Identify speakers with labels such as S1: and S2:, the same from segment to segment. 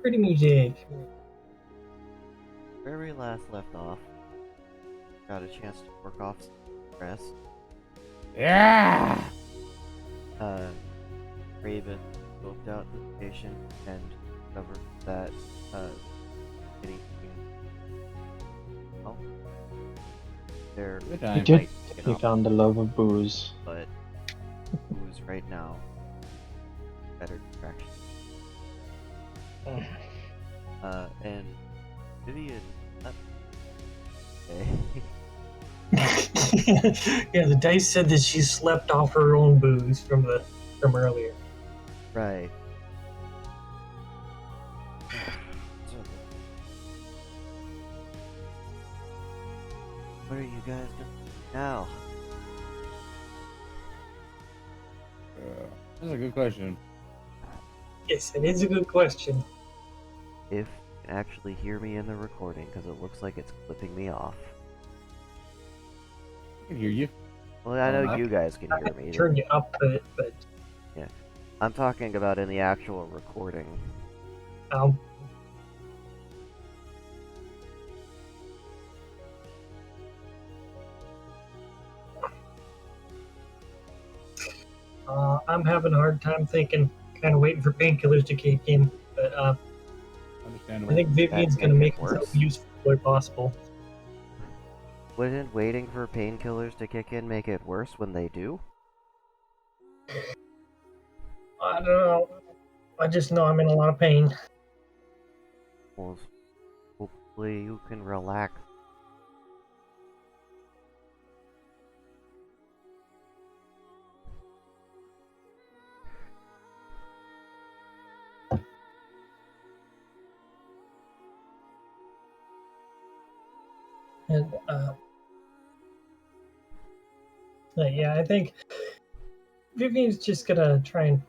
S1: Pretty music.
S2: Where we last left off, got a chance to work off some stress.
S3: Yeah!
S2: Uh, Raven scoped out the station and discovered that, getting oh, they're
S3: Good
S4: He
S3: time.
S4: did.
S2: get
S4: He
S2: up,
S4: found the love of booze.
S2: but who's right now better distraction. And Vivian left today.
S1: Yeah, the dice said that she slept off her own booze from earlier.
S2: Right. What are you guys doing now?
S3: That's a good question.
S1: Yes, it is a good question.
S2: If you can actually hear me in the recording, because it looks like it's clipping me off.
S3: I can hear you.
S2: Well, I know
S1: I
S2: you guys can hear me.
S1: Turn you up a bit, but
S2: Yeah. I'm talking about in the actual recording.
S1: um, I'm having a hard time thinking. Kind of waiting for painkillers to kick in, but I
S3: Understandable.
S1: think Vivian's
S2: That
S1: going to
S2: can't
S1: make
S2: get
S1: it
S2: worse.
S1: as useful as possible.
S2: Wouldn't waiting for painkillers to kick in make it worse when they do?
S1: I don't know. I just know I'm in a lot of pain.
S2: Well, hopefully you can relax.
S1: And yeah, I think Vivian's just gonna try and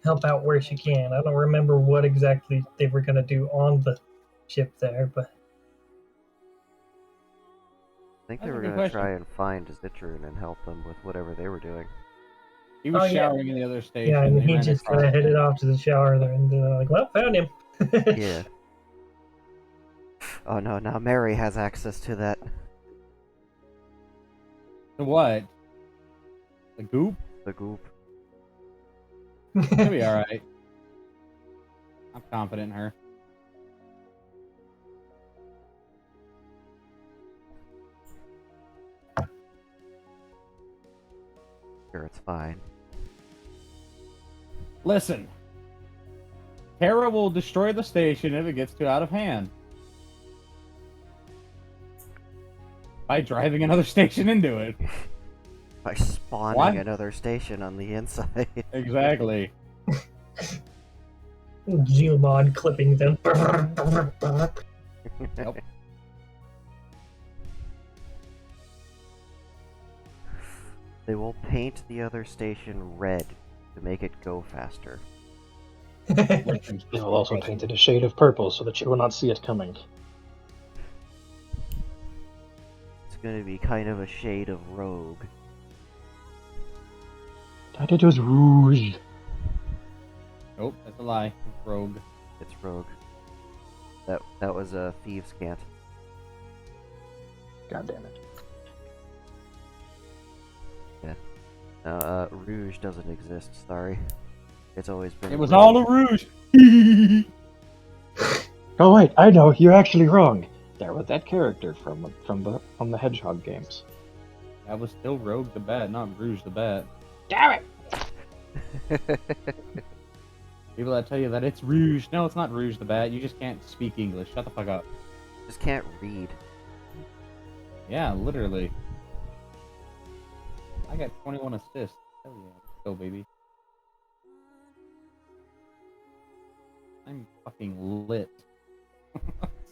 S1: help out where she can. I don't remember what exactly they were gonna do on the ship there, but
S2: I think they
S3: That's a
S2: were
S3: good
S2: going to
S3: question.
S2: try and find Zitrun and help them with whatever they were doing.
S3: He was
S1: Oh, yeah.
S3: showering in the other station.
S1: yeah, and
S3: They
S1: he
S3: ran
S1: just
S3: across
S1: kind of headed
S3: him.
S1: off to the shower there, and like, well, found him.
S2: Yeah. Oh no, now Mary has access to that.
S3: The what? The goop?
S2: The goop.
S3: She'll be alright. I'm confident in her.
S2: Sure, it's fine.
S3: Listen. Terra will destroy the station if it gets too out of hand. By driving another station into it.
S2: By spawning
S3: What?
S2: another station on the inside.
S3: Exactly.
S1: Geomod clipping them.
S3: Nope.
S2: They will paint the other station red to make it go faster.
S4: They will also paint it a shade of purple so that you will not see it coming.
S2: It's going to be kind of a shade of rogue.
S4: That it was rouge.
S3: Nope, that's a lie. It's rogue.
S2: It's rogue. That was a thieves' cant.
S4: God damn it.
S2: Rouge doesn't exist. Sorry. It's always been.
S3: It was
S2: rogue.
S3: all a rouge.
S4: Oh wait, I know, you're actually wrong. There was that character from the Hedgehog games.
S3: That was still Rogue the Bat, not Rouge the Bat.
S4: Damn it!
S3: People that tell you that it's Rouge. No, it's not Rouge the Bat. You just can't speak English. Shut the fuck up.
S2: Just can't read.
S3: Yeah, literally. I got 21 assists. Hell yeah. Let's go, baby. I'm fucking lit.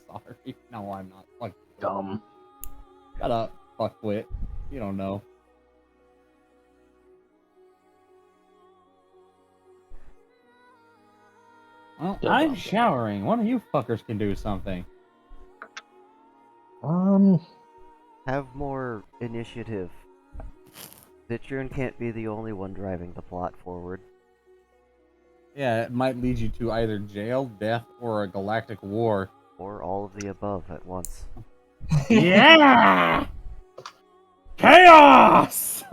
S3: Sorry. No, I'm not. Fuck.
S4: Dumb.
S3: Shut up, fuckwit. You don't know. Well,
S4: Yeah,
S3: I'm
S4: dumb.
S3: showering. One of you fuckers can do something.
S2: Have more initiative. Zitrun can't be the only one driving the plot forward.
S3: Yeah, it might lead you to either jail, death, or a galactic war.
S2: Or all of the above at once.
S3: Yeah! Chaos!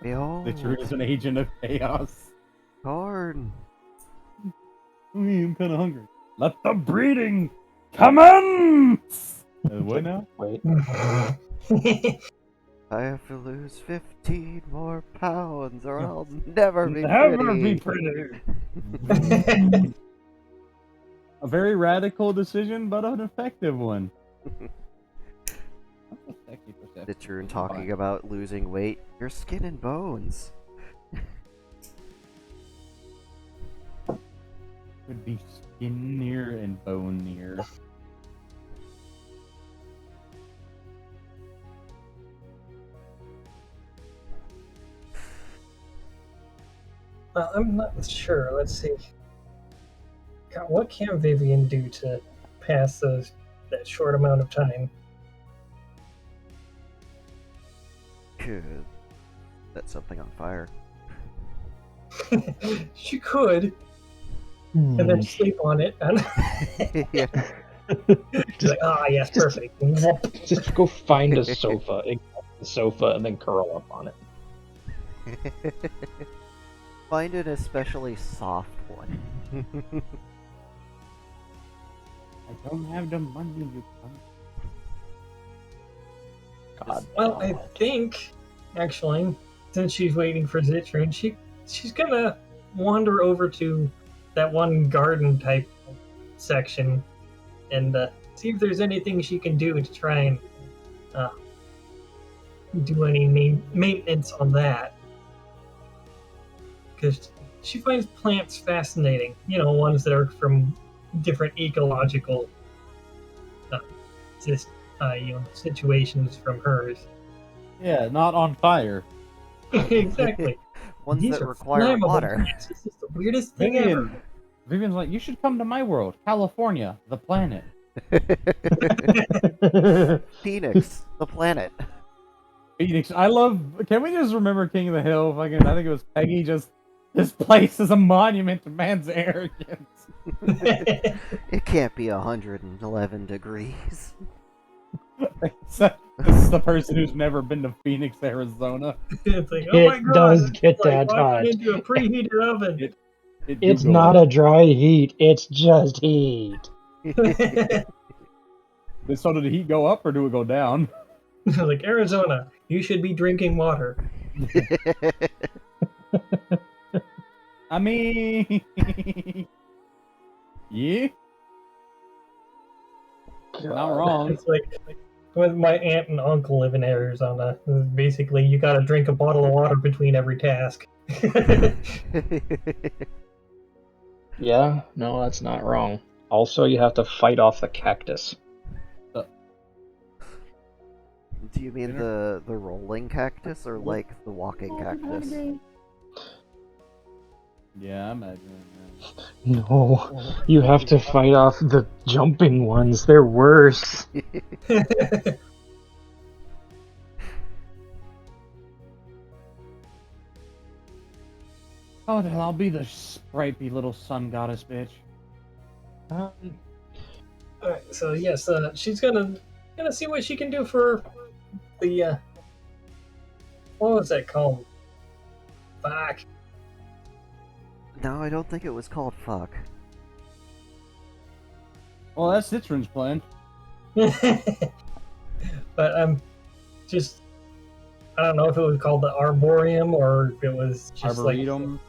S2: Behold,
S3: Literally is an agent of chaos.
S2: Corn.
S3: I'm kind of hungry. Let the breeding commence! What now?
S4: Wait.
S2: I have to lose 15 more pounds or I'll never be
S3: Never be
S2: pretty.
S3: pretty. A very radical decision, but an effective one. That's a sexy perception.
S2: The turn talking about losing weight, your skin and bones.
S3: Would be skinnier and bonier.
S1: Well, I'm not sure. Let's see. God, what can Vivian do to pass that short amount of time?
S2: Could set something on fire.
S1: She could, and then sleep on it. And
S2: Yeah.
S1: she's like, ah, yes, perfect.
S4: Just go find a sofa, ignore the sofa, and then curl up on it.
S2: Find an especially soft one.
S3: I don't have the money, you cunt.
S4: God.
S1: Well, I think, actually, since she's waiting for Zitron, she's gonna wander over to that one garden type section and see if there's anything she can do to try and do any maintenance on that. Because she finds plants fascinating, ones that are from different ecological situations from hers.
S3: Yeah, not on fire.
S1: Exactly.
S2: Ones
S1: These
S2: that
S1: are
S2: require
S1: flammable
S2: water.
S1: plants. This is the weirdest thing ever.
S3: Vivian's like, you should come to my world, California, the planet.
S2: Phoenix, the planet.
S3: Phoenix, I love. Can we just remember King of the Hill? Fucking, I think it was Peggy. Just this place is a monument to man's arrogance.
S2: It can't be 111 degrees.
S3: This is the person who's never been to Phoenix, Arizona.
S1: It's like, oh my
S4: It
S1: god,
S4: does get
S1: it's like
S4: that hot.
S1: walking into a preheater oven.
S4: It's not a dry heat, it's just heat.
S3: So did the heat go up or do it go down?
S1: Like, Arizona, you should be drinking water.
S3: I mean, yeah, not wrong.
S1: It's like when my aunt and uncle live in Arizona. Basically, you gotta drink a bottle of water between every task.
S4: Yeah, no, that's not wrong. Also, you have to fight off the cactus.
S2: Do you mean the rolling cactus or like the walking cactus?
S3: Yeah, I'm imagining that.
S4: No, you have to fight off the jumping ones. They're worse.
S3: Oh, then I'll be the sprightly little sun goddess bitch.
S1: Alright, so yes, she's gonna see what she can do for the what was that called? Fuck.
S2: No, I don't think it was called fuck.
S3: Well, that's Citron's plan.
S1: But just I don't know if it was called the Arboreum or if it was just
S3: Arboretum.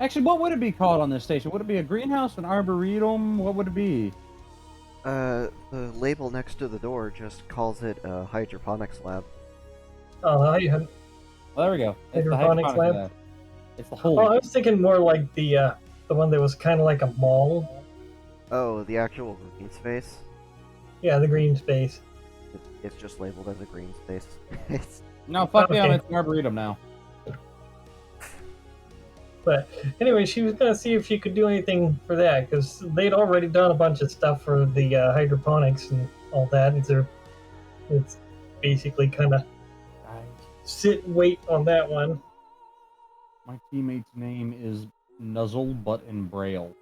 S3: Actually, what would it be called on this station? Would it be a greenhouse, an arboretum? What would it be?
S2: The label next to the door just calls it a hydroponics lab.
S1: Oh, you had.
S3: Well, there we go. It's the
S1: Hydroponics lab?
S3: It's the whole.
S1: Oh, I was thinking more like the one that was kind of like a mall.
S2: Oh, the actual green space?
S1: Yeah, the green space.
S2: It's just labeled as a green space. It's
S3: No, fuck
S1: Okay.
S3: them. It's an arboretum now.
S1: But anyway, she was gonna see if she could do anything for that because they'd already done a bunch of stuff for the hydroponics and all that. It's basically kind of sit and wait on that one.
S3: My teammate's name is Nuzzle Butt and Braille.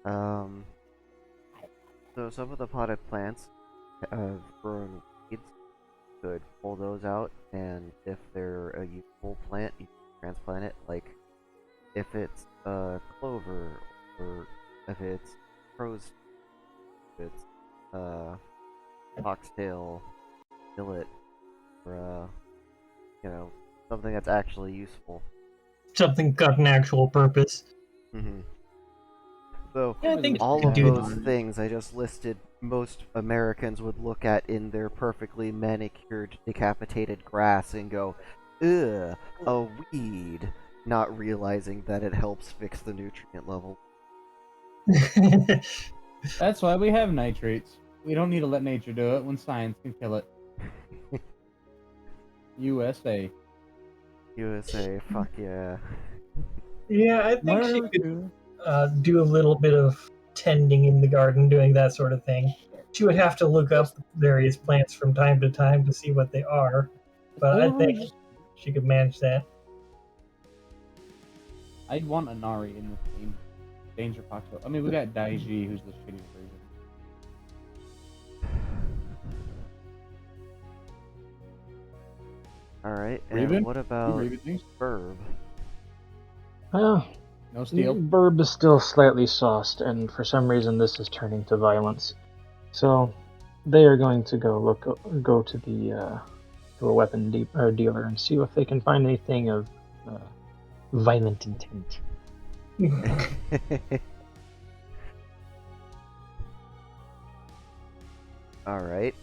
S2: So some of the potted plants have grown weeds. Could pull those out, and if they're a useful plant, you can transplant it. Like if it's clover, or if it's crow's, if it's foxtail, millet, or something that's actually useful.
S1: Something got an actual purpose.
S2: Mm-hmm. So
S1: Yeah, I think
S2: all
S1: you
S2: of
S1: could do
S2: those
S1: that.
S2: things I just listed, most Americans would look at in their perfectly manicured, decapitated grass and go, "Ugh, a weed," not realizing that it helps fix the nutrient level.
S3: That's why we have nitrates. We don't need to let nature do it when science can kill it. USA.
S2: USA, fuck yeah.
S1: Yeah, I think she could
S3: America.
S1: do a little bit of tending in the garden, doing that sort of thing. She would have to look up various plants from time to time to see what they are, but I think she could manage that.
S3: I'd want Anari in this game. Danger Foxo. I mean, we got Daiji, who's the shitty version.
S2: Alright,
S3: Raven?
S2: and what about
S3: Raven things?
S2: Burb?
S4: Well,
S3: No steal.
S4: Burb is still slightly sauced, and for some reason this is turning to violence. So they are going to go to the to a weapon dealer and see if they can find anything of violent intent.
S2: Alright.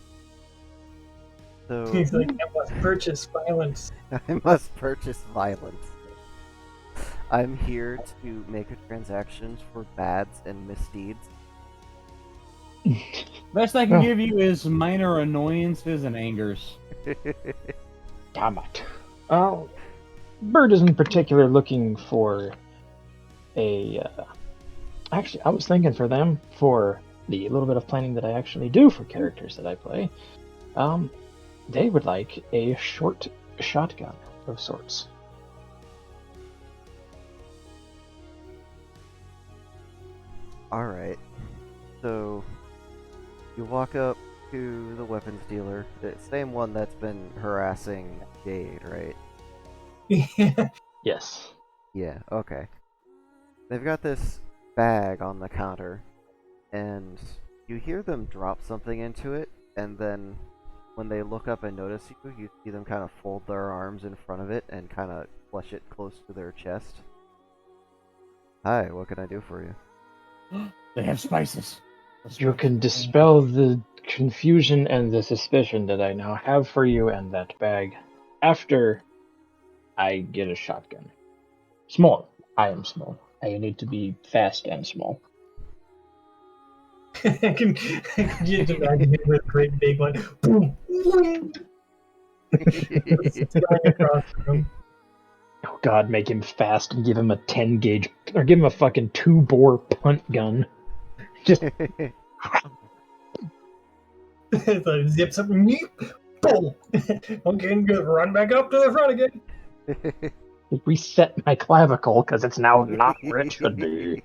S2: So
S1: He's like, I must purchase violence.
S2: I must purchase violence. I'm here to make a transactions for bads and misdeeds.
S3: Best I can give you is minor annoyances and angers.
S4: Damn it. Bird isn't particularly looking for a. Actually, I was thinking for them, for the little bit of planning that I actually do for characters that I play, they would like a short shotgun of sorts.
S2: Alright. So you walk up to the weapons dealer, the same one that's been harassing Jade, right?
S4: Yes.
S2: Yeah, okay. They've got this bag on the counter, and you hear them drop something into it, and then when they look up and notice you, you see them kind of fold their arms in front of it and kind of flush it close to their chest. Hi, what can I do for you?
S3: They have spices.
S4: You can dispel the confusion and the suspicion that I now have for you and that bag after I get a shotgun. Small. I am small. I need to be fast and small.
S1: I can just imagine him with a great big one. Boom! Going across the room.
S4: Oh god, make him fast and give him a 10 gauge, or give him a fucking 2-bore punt gun. Just
S1: It's like zips up, boom! Okay, I'm gonna run back up to the front again.
S4: reset my clavicle because it's now not where it should be.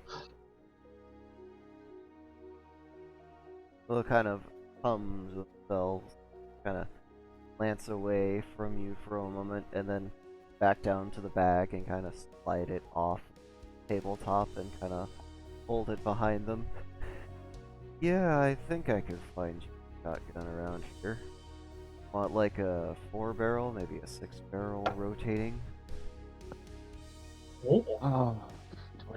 S2: Well, it kind of hums themselves, kind of glance away from you for a moment, and then back down to the bag and kind of slide it off the tabletop and kind of hold it behind them. Yeah, I think I could find you a shotgun around here. Want like a 4-barrel, maybe a 6-barrel rotating?
S4: Oh,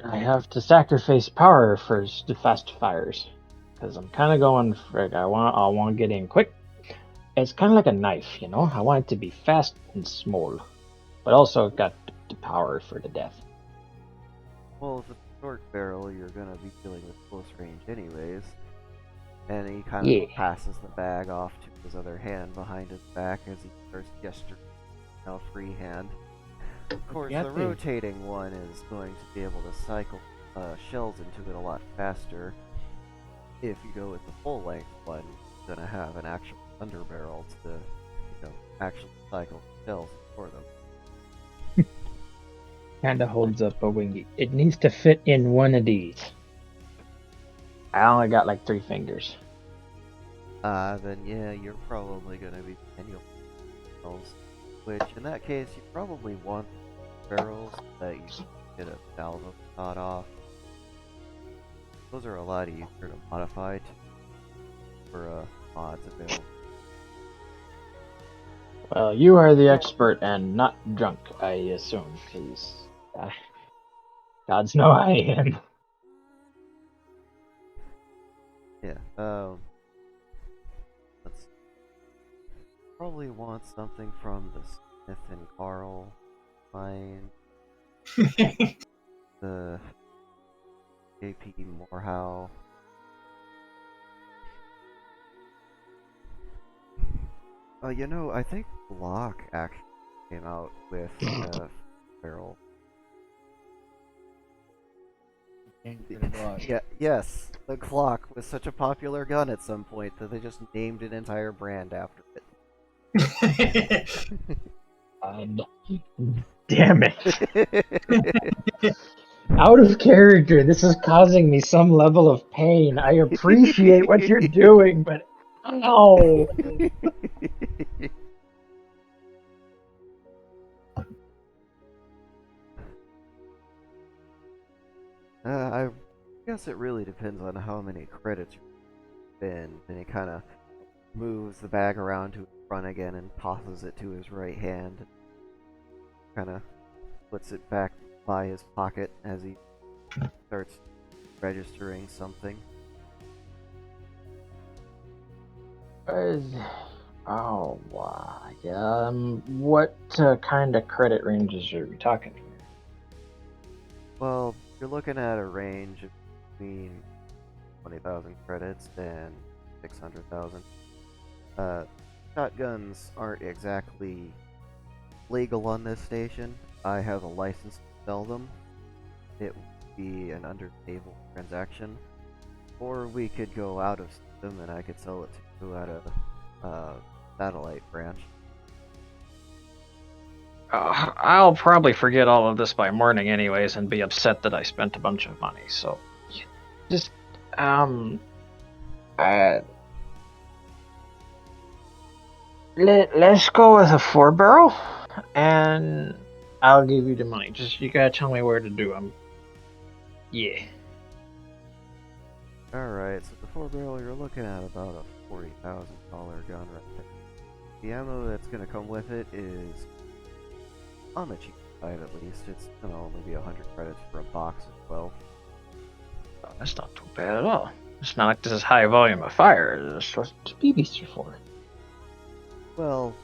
S4: I have to sacrifice power for the fast fires because I'm kind of going for I want to get in quick. It's kind of like a knife, you know. I want it to be fast and small, but also got the power for the death.
S2: Well, if it's a short barrel, you're gonna be dealing with close range anyways. And he kind of passes the bag off to his other hand behind his back as he starts gesturing, now free hand. Of course, the rotating one is going to be able to cycle shells into it a lot faster. If you go with the full length one, you're gonna have an actual underbarrel to, actually cycle shells for them.
S4: Kinda holds up a wingy. It needs to fit in one of these. I only got like 3 fingers.
S2: Then yeah, you're probably gonna be manual barrels. Which, in that case, you probably want barrels that you can get a valve shot off. Those are a lot easier to modify for mods available.
S4: Well, you are the expert and not drunk, I assume, because gods know I am.
S2: Yeah, let's probably want something from the Smith and Carl line, the JP Morehouse. You know, I think Block actually came out with a barrel. Yeah, yes, the Glock was such a popular gun at some point that they just named an entire brand after it.
S4: Damn it. Out of character, this is causing me some level of pain. I appreciate what you're doing, but ow!
S2: I guess it really depends on how many credits you spend, and he kind of moves the bag around to his front again and tosses it to his right hand. Kind of puts it back by his pocket as he starts registering something.
S4: Oh, wow. What kind of credit ranges are we talking here?
S2: Well, you're looking at a range of between 20,000 credits and 600,000. Shotguns aren't exactly legal on this station. I have a license to sell them. It would be an under-table transaction. Or we could go out of system and I could sell it to you at a satellite branch.
S4: I'll probably forget all of this by morning, anyways, and be upset that I spent a bunch of money. So, just let's go with a 4 barrel, and I'll give you the money. Just you gotta tell me where to do them. Yeah.
S2: Alright, so the 4-barrel, you're looking at about a $40,000 gun right there. The ammo that's going to come with it is on the cheap side at least. It's going to only be 100 credits for a box of 12.
S4: Oh, that's not too bad at all. It's not like this is high volume of fire. It's what BBs are for.
S2: Well,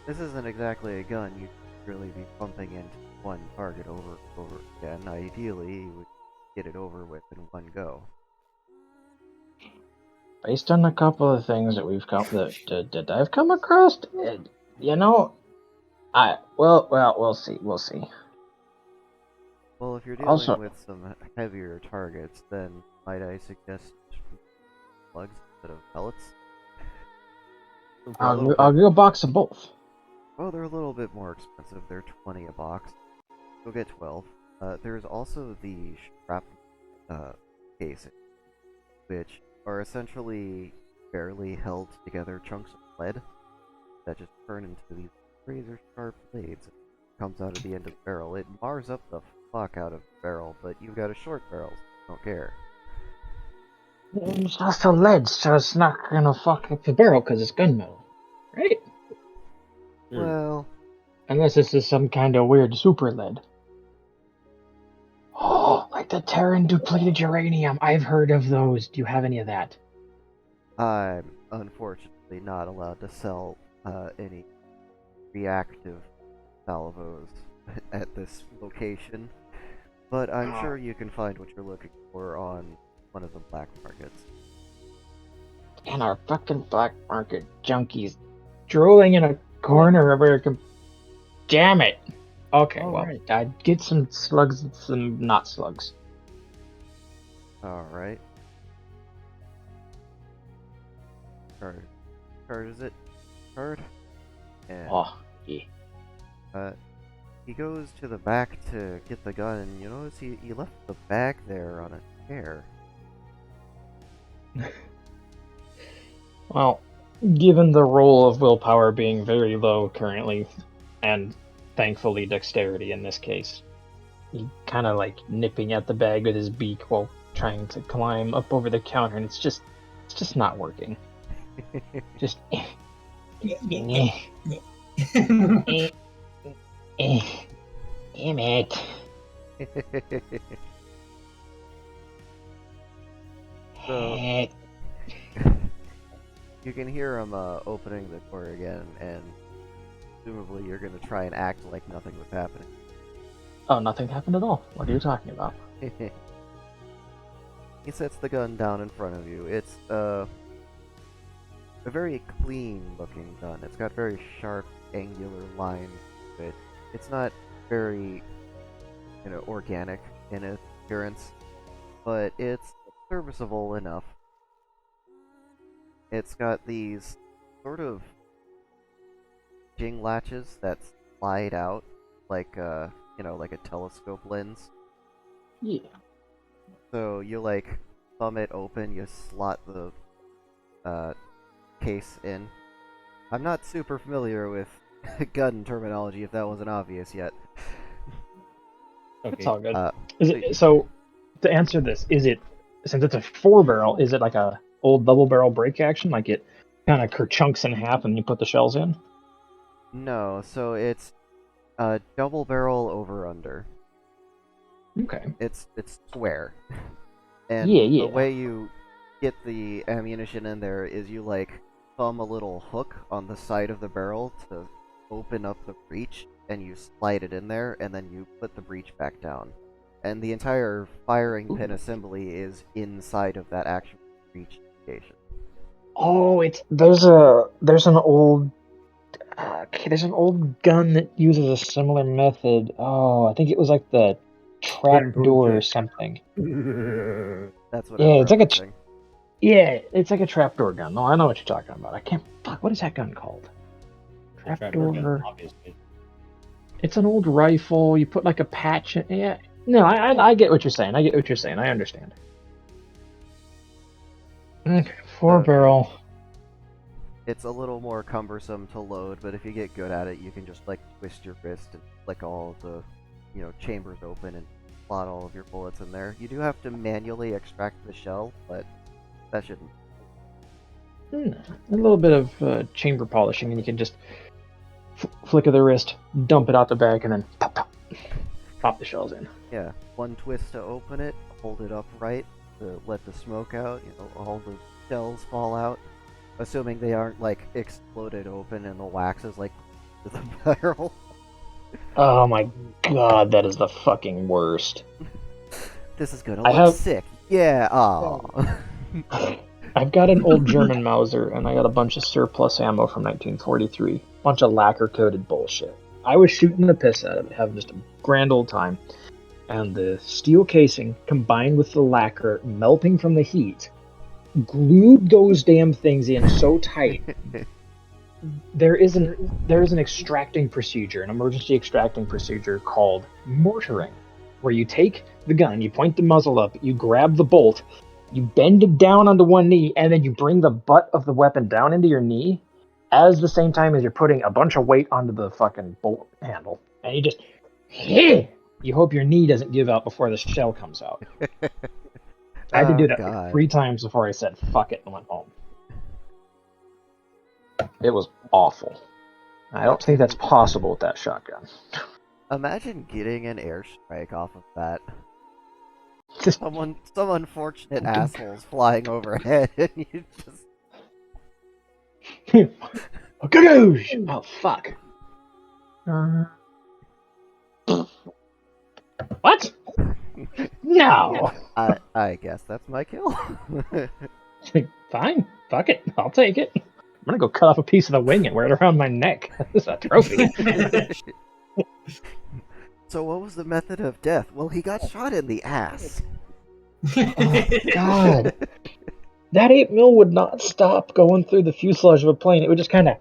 S2: this isn't exactly a gun you'd really be bumping into one target over and over again. Ideally, you would get it over with in one go.
S4: Based on a couple of things that that I've come across, you know, we'll see.
S2: Well, if you're dealing
S4: Also,
S2: with some heavier targets, then might I suggest slugs instead of pellets?
S4: I'll give a box of both.
S2: Well, they're a little bit more expensive. They're 20 a box. You'll get 12. There's also the shrapnel casing, which are essentially barely held together chunks of lead that just turn into these razor sharp blades. It comes out of the end of the barrel. It mars up the fuck out of the barrel, but you've got a short barrel, so don't care.
S4: It's also lead, so it's not gonna fuck up the barrel because it's gunmetal, right?
S2: Well,
S4: Unless this is some kind of weird super lead. Oh, like the Terran depleted uranium. I've heard of those. Do you have any of that?
S2: I'm unfortunately not allowed to sell any reactive salvos at this location, but I'm sure you can find what you're looking for on one of the black markets.
S4: And our fucking black market junkies drooling in a corner where you can. Damn it! Okay, well,
S3: right.
S4: I'd get some slugs and some not slugs.
S2: Alright. Card. Card is it? Card? And
S4: Oh, yeah.
S2: he goes to the back to get the gun, and you notice he left the bag there on a chair.
S4: Well, given the roll of willpower being very low currently, and thankfully dexterity in this case, he kind of like nipping at the bag with his beak while trying to climb up over the counter, and it's just not working. Just damn it.
S2: So you can hear him opening the door again, and presumably you're gonna try and act like nothing was happening.
S4: Oh, nothing happened at all. What are you talking about?
S2: He sets the gun down in front of you. It's a very clean looking gun. It's got very sharp, angular lines to it. It's not very, organic in its appearance, but it's serviceable enough. It's got these sort of jing latches that slide out like like a telescope lens.
S4: Yeah.
S2: So you like thumb it open, you slot the case in. I'm not super familiar with gun terminology, if that wasn't obvious yet.
S3: Okay.
S4: It's all good.
S2: Uh,
S4: Is it so? To answer this, is it, since it's a 4-barrel? Is it like a old double barrel break action? Like it kind of kerchunks in half and you put the shells in?
S2: No, so it's a double barrel over under.
S4: Okay.
S2: It's square. And
S4: Yeah.
S2: the way you get the ammunition in there is you like thumb a little hook on the side of the barrel to open up the breech, and you slide it in there, and then you put the breech back down. And the entire firing pin assembly is inside of that actual breech station.
S4: Oh, there's an old gun that uses a similar method. Oh, I think it was like the trapdoor or something.
S2: That's what
S4: Yeah,
S2: I'm
S4: it's like
S2: referencing.
S4: it's like a trapdoor gun. No, I know what you're talking about. I can't. Fuck, what is that gun called? Trapdoor.
S3: Obviously.
S4: It's an old rifle. You put like a patch in. Yeah. No, I get what you're saying. I get what you're saying. I understand. Okay, 4-barrel.
S2: It's a little more cumbersome to load, but if you get good at it, you can just like twist your wrist and flick all the, chambers open and slot all of your bullets in there. You do have to manually extract the shell, but that shouldn't.
S4: A little bit of chamber polishing, and you can just flick of the wrist, dump it out the bag, and then pop the shells in.
S2: Yeah, one twist to open it, hold it upright to let the smoke out, all the shells fall out. Assuming they aren't, like, exploded open and the wax is, like, to the barrel.
S4: Oh my god, that is the fucking worst.
S2: This is gonna look sick. Yeah,
S4: I've got an old German Mauser, and I got a bunch of surplus ammo from 1943. Bunch of lacquer-coated bullshit. I was shooting the piss out of it, having just a grand old time. And the steel casing, combined with the lacquer melting from the heat, glued those damn things in so tight. There is an extracting procedure, an emergency extracting procedure called mortaring, where you take the gun, you point the muzzle up, you grab the bolt, you bend it down onto one knee, and then you bring the butt of the weapon down into your knee, at the same time as you're putting a bunch of weight onto the fucking bolt handle, and you just you hope your knee doesn't give out before the shell comes out. I had to do that like 3 times before I said fuck it and went home. It was awful. I don't think that's possible with that shotgun.
S2: Imagine getting an airstrike off of that. Some unfortunate assholes flying overhead, and you just...
S4: Oh, fuck. What? No.
S2: I guess that's my kill.
S4: Fine. Fuck it. I'll take it. I'm gonna go cut off a piece of the wing and wear it around my neck. This is a trophy.
S2: So what was the method of death? Well, he got shot in the ass.
S4: Oh, God. That 8mm would not stop going through the fuselage of a plane. It would just kind of...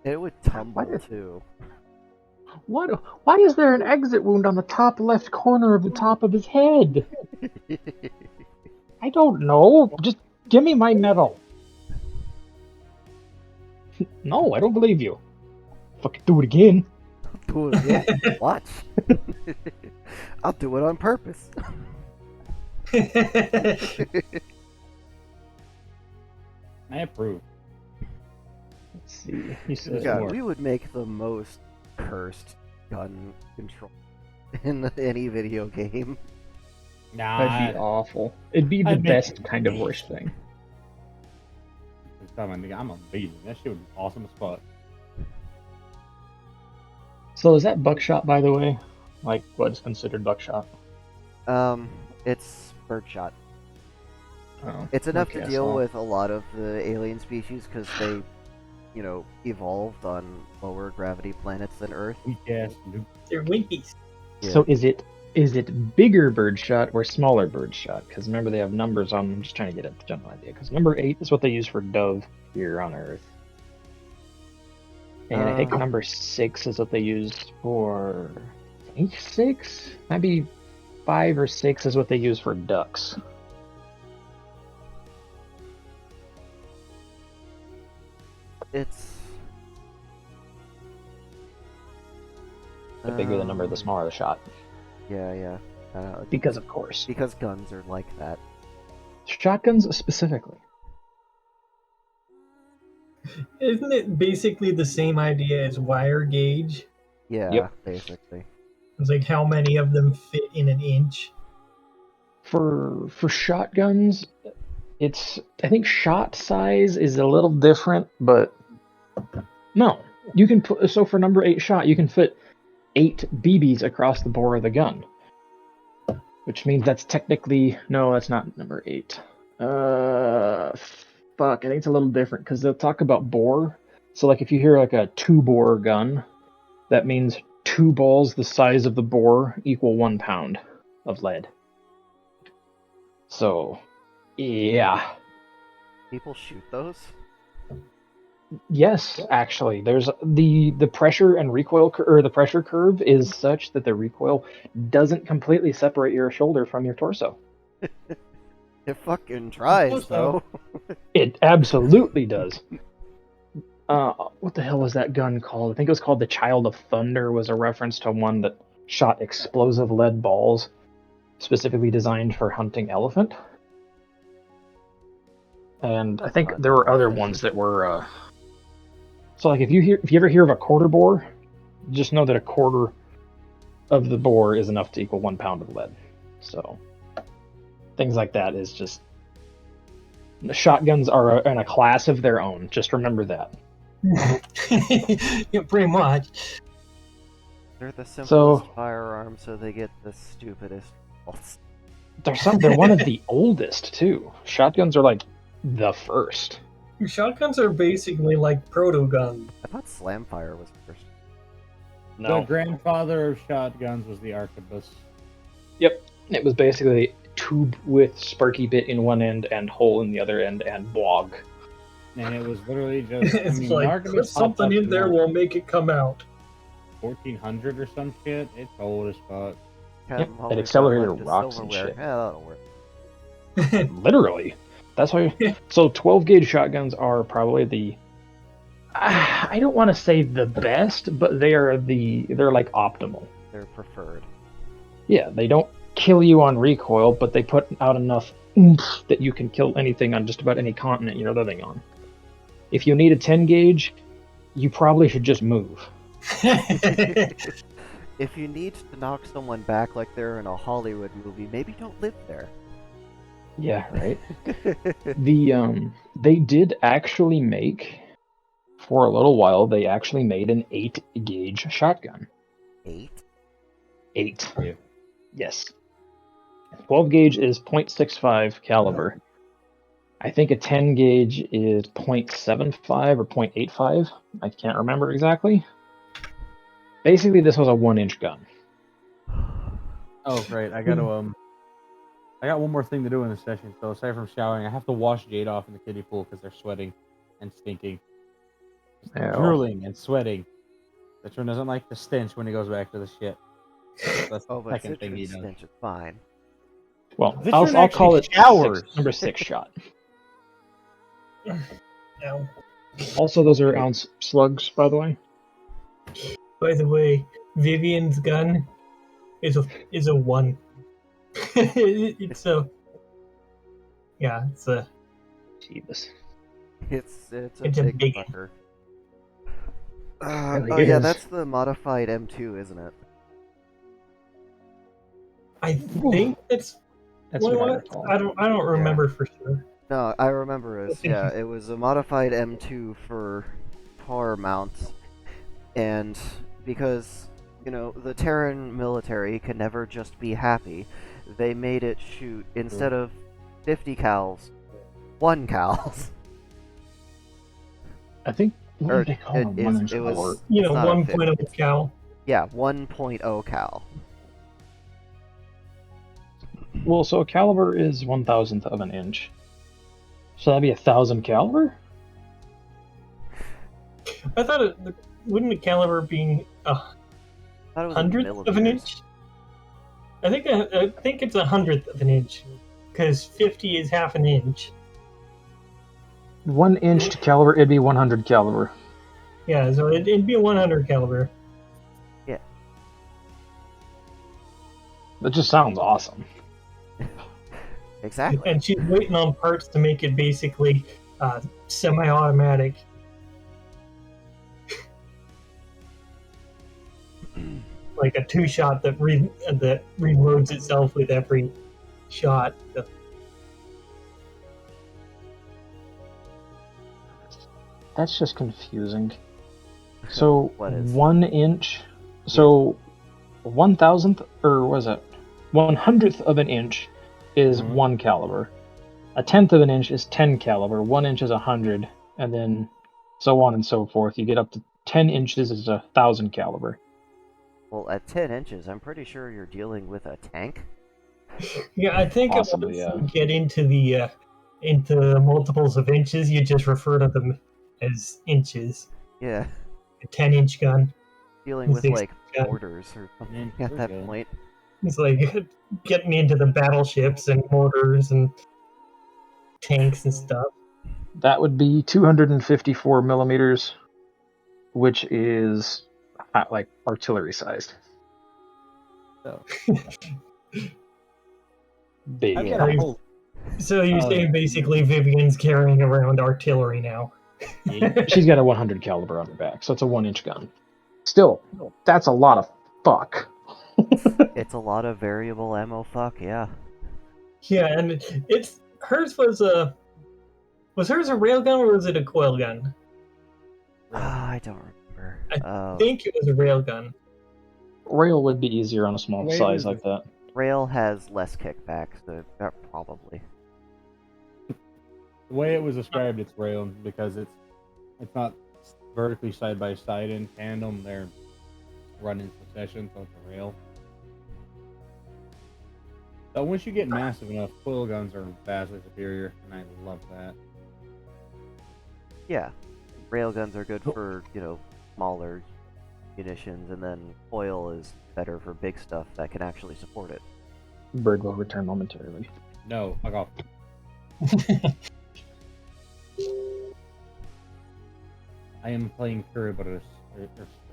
S2: It would tumble, too.
S4: What? Why is there an exit wound on the top left corner of the top of his head? I don't know. Just give me my medal. No, I don't believe you. Fucking do it again.
S2: Do it again. Watch. I'll do it on purpose.
S3: I approve.
S4: Let's see. He said,
S2: God, we would make the most cursed gun control in any video game.
S4: that'd be awful. It'd be the
S3: I'd make
S4: best
S3: it
S4: kind of
S3: big.
S4: worst thing.
S3: I'm a beating. That shit would be awesome as fuck.
S4: So is that buckshot, by the way? Like, what is considered buckshot?
S2: It's birdshot.
S4: Oh,
S2: It's enough
S4: okay,
S2: to deal
S4: so-
S2: with a lot of the alien species because they, evolved on lower gravity planets than Earth.
S3: Weak ass nuke.
S1: They're winkies.
S4: So is it bigger birdshot or smaller birdshot? Because remember they have numbers on. I'm just trying to get a general idea. Because number 8 is what they use for dove here on Earth, and I think number 6 is what they use for. I think 6, maybe 5 or 6 is what they use for ducks.
S2: It's
S4: The bigger the number, the smaller the shot.
S2: Yeah.
S4: Because of course,
S2: Because guns are like that.
S4: shotguns specifically.
S1: Isn't it basically the same idea as wire gauge?
S2: Yeah,
S4: Yep.
S2: basically.
S1: It's like how many of them fit in an inch.
S4: For shotguns, I think shot size is a little different, but no, you can put so for number 8 shot you can fit 8 BBs across the bore of the gun, which means that's technically no, that's not number 8. Fuck, I think it's a little different because they'll talk about bore. So like if you hear like a 2-bore gun, that means 2 balls the size of the bore equal 1 pound of lead. So, yeah.
S2: People shoot those?
S4: Yes, actually, there's the pressure and recoil or the pressure curve is such that the recoil doesn't completely separate your shoulder from your torso.
S2: It fucking tries, though.
S4: It absolutely does. What the hell was that gun called? I think it was called the Child of Thunder. Was a reference to one that shot explosive lead balls, specifically designed for hunting elephant. And I think there were other ones that were. So like if you ever hear of a quarter bore, just know that a quarter of the bore is enough to equal 1 pound of lead. So things like that is just shotguns are in a class of their own. Just remember that.
S1: Yeah, pretty much.
S2: They're the simplest firearms, so they get the stupidest results.
S4: They're one of the oldest too. Shotguns are like the first.
S1: Shotguns are basically like proto guns.
S2: I thought Slamfire was first.
S3: The grandfather of shotguns was the Arquebus.
S4: Yep. It was basically a tube with sparky bit in one end and hole in the other end and blog.
S3: And it was literally just.
S1: It's
S3: the
S1: like,
S3: Arquebus
S1: put something
S3: popped up
S1: in there,
S3: like
S1: we'll make it come out.
S3: 1400 or some shit. It's old as fuck.
S4: Yep, it accelerated rocks and shit.
S2: Yeah, that'll work.
S4: Literally. That's why. So 12 gauge shotguns are probably the. I don't want to say the best, but they're like optimal.
S2: They're preferred.
S4: Yeah, they don't kill you on recoil, but they put out enough oomph that you can kill anything on just about any continent you're living on. If you need a 10 gauge, you probably should just move.
S2: If you need to knock someone back like they're in a Hollywood movie, maybe don't live there.
S4: Yeah, right. They did actually make, for a little while, they actually made an 8 gauge shotgun.
S2: 8?
S4: 8.
S3: Yeah.
S4: Yes. 12 gauge is .65 caliber. I think a 10 gauge is .75 or .85. I can't remember exactly. Basically, this was a 1-inch gun.
S3: Oh, great. I got one more thing to do in this session. So aside from showering, I have to wash Jade off in the kiddie pool because they're sweating and stinking.
S4: Ew.
S3: Drooling and sweating. Citron doesn't like the stench when he goes back to the ship. That's the
S2: Oh, but
S3: second thing he
S2: Citron's
S3: does.
S2: stench is fine.
S4: Well,
S3: Citron
S4: I'll call
S3: actually
S4: it
S3: showers.
S4: number 6 shot.
S1: Now,
S4: Also, those are ounce slugs, by the way.
S1: by the way, Vivian's gun is a 1. It's a it's a
S4: Jeebus.
S2: It's a
S1: It's a
S2: big
S1: big-
S2: fucker.
S4: Really
S2: Oh yeah,
S4: is.
S2: that's the modified M2, isn't it?
S1: I think it's
S4: That's what I
S1: what
S4: recall.
S1: I don't remember for sure.
S2: No, I remember
S1: think
S2: it was a modified M2 for tar mounts, and because, the Terran military can never just be happy, they made it shoot, instead of 50 cals, 1 cals.
S4: I think, what
S2: Or
S4: do they call
S2: it
S4: them?
S2: is-
S4: 1 inch
S2: it was-
S4: lower.
S1: You
S2: It's
S1: know,
S2: not a
S1: 1.0
S2: 50,
S1: cal.
S2: Yeah, 1.0 cal.
S4: Well, so a caliber is 1,000th of an inch. So that'd be 1,000 caliber?
S1: I thought wouldn't a caliber be a
S2: I thought it was in
S1: hundredth of an
S2: millimeters.
S1: inch? I think it's 100th of an inch, because 50 is half an inch.
S4: 1 inch to caliber, it'd be 100 caliber.
S1: Yeah, so it'd be a 100 caliber.
S4: That just sounds awesome.
S2: Exactly.
S1: And she's waiting on parts to make it basically semi-automatic. Like a 2-shot that reloads itself with every shot.
S4: That's just confusing. So
S2: What is?
S4: 1 inch. So 1,000th, or was it 100th of an inch is
S3: Mhm.
S4: 1 caliber. A tenth of an inch is 10 caliber. 1 inch is 100, and then so on and so forth. You get up to 10 inches is 1,000 caliber.
S2: Well, at 10 inches, I'm pretty sure you're dealing with a tank.
S1: Yeah, I think
S4: Possibly,
S1: once
S4: yeah.
S1: you get into the multiples of inches, you just refer to them as inches.
S2: Yeah,
S1: A 10-inch gun.
S2: dealing with,
S1: Six-
S2: like,
S1: yeah.
S2: mortars or something
S3: Yeah,
S2: at that
S3: we're good.
S2: point.
S1: It's like getting into the battleships and mortars and tanks and stuff.
S4: That would be 254 millimeters, which is like artillery sized.
S3: So,
S4: Big.
S3: I've
S2: Yeah.
S3: got a whole.
S1: So you're
S3: Oh,
S1: saying
S3: yeah.
S1: basically Vivian's carrying around artillery now.
S4: She's got a 100 caliber on her back, so it's a 1 inch gun. Still, that's a lot of fuck.
S2: It's a lot of variable ammo fuck, yeah.
S1: Yeah, and hers was hers a railgun or was it a coil gun?
S2: I don't remember.
S1: I think it was a railgun.
S4: Rail would be easier on a small
S3: Wait,
S4: size
S3: is
S4: like
S3: it-
S4: that.
S2: Rail has less kickback, so probably.
S3: The way it was described, it's rail because it's not vertically side by side in tandem. They're run in succession, so it's a rail. So once you get massive enough, coil guns are vastly superior, and I love that.
S2: Yeah. Railguns are good for, smaller munitions, and then foil is better for big stuff that can actually support it.
S4: Bird will return momentarily.
S3: No, fuck off. I am playing Cerberus.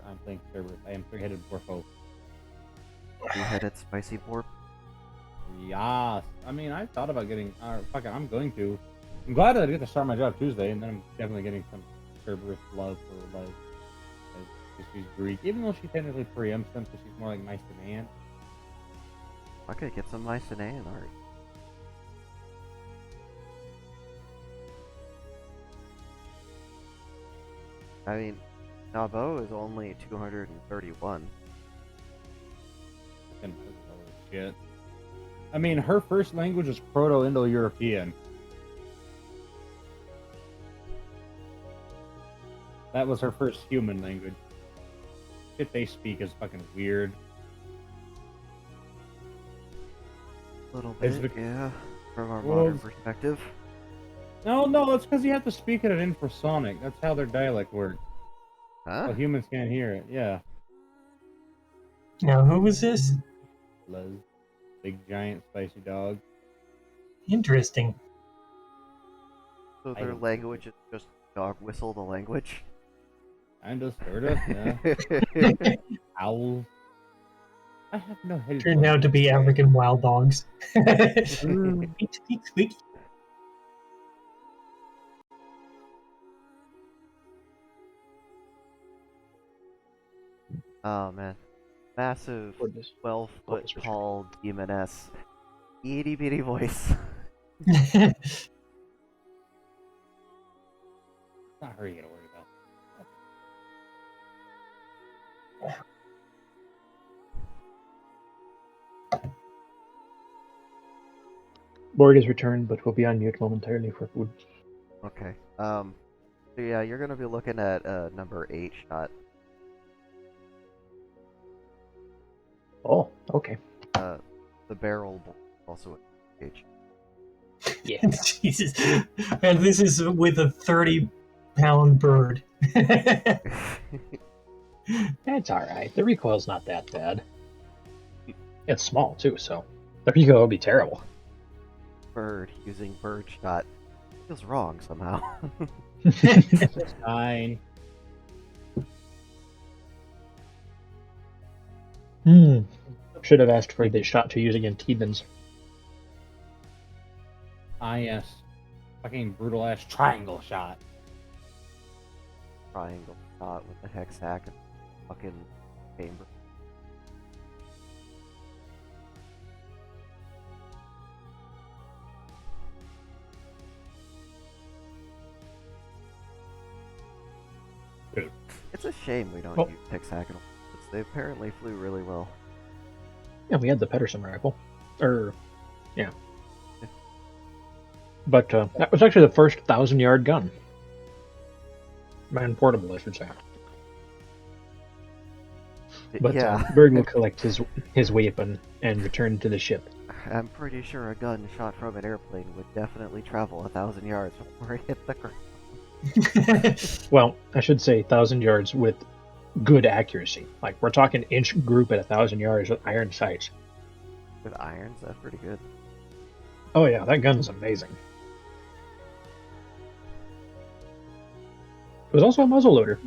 S3: I'm playing Cerberus. I am three-headed Dwarfo.
S2: Three-headed spicy warp.
S3: Yes. I mean, I thought about getting. Fuck it, I'm going to. I'm glad that I get to start my job Tuesday, and then I'm definitely getting some Cerberus love for like. Because she's Greek, even though she technically preempts them, because she's more like Mycenaean.
S2: I could get some Mycenaean art. I mean, Nabo is only 231.
S3: And holy shit. I mean, her first language is Proto-Indo-European. That was her first human language. Shit they speak is fucking weird.
S2: A little
S3: Is
S2: bit,
S3: the-
S2: yeah, from our
S3: Well,
S2: modern perspective.
S3: No, it's because you have to speak it in infrasonic. That's how their dialect works.
S2: Huh?
S3: Well, humans can't hear it. Yeah.
S1: Now, who was this?
S3: Lez. Big, giant, spicy dog.
S1: Interesting.
S2: So
S3: I
S2: their
S3: don't
S2: language is just dog whistle the language?
S3: Kind of, sort of, yeah. Owls. I have no head.
S1: Turned out to be African wild dogs.
S3: Mm.
S1: Squeak, squeak, squeak.
S2: Oh man. Massive
S4: Or this.
S2: 12-foot
S4: Focus
S2: tall demoness. Itty bitty voice.
S3: Not her you gotta worry about.
S4: Borg has returned, but will be on mute momentarily for food.
S2: Okay. So yeah, you're gonna be looking at number 8 shot.
S4: Oh, okay.
S2: The barrel also a H.
S4: Yeah.
S1: Jesus. And this is with a 30-pound bird.
S4: That's alright. The recoil's not that bad. It's small, too, so the recoil will be terrible.
S2: Bird using bird shot feels wrong somehow.
S3: It's fine.
S4: Should have asked for the shot to use against Thebans.
S3: Ah, yes. Fucking brutal ass triangle shot.
S2: Triangle shot with the hexac and fucking chamber.
S3: Dude.
S2: It's a shame we don't
S4: Oh.
S2: use hexagonal. They apparently flew really well.
S4: Yeah, we had the Pedersen rifle. Yeah. But that was actually the first 1,000-yard gun. Man portable, I should say. But
S2: yeah,
S4: Berg will collect his weapon and return to the ship.
S2: I'm pretty sure a gun shot from an airplane would definitely travel 1,000 yards before it hit the ground.
S4: Well, I should say 1,000 yards with good accuracy. Like, we're talking inch group at 1,000 yards with iron sights.
S2: With irons, that's pretty good.
S4: Oh yeah, that gun is amazing. It was also a muzzleloader.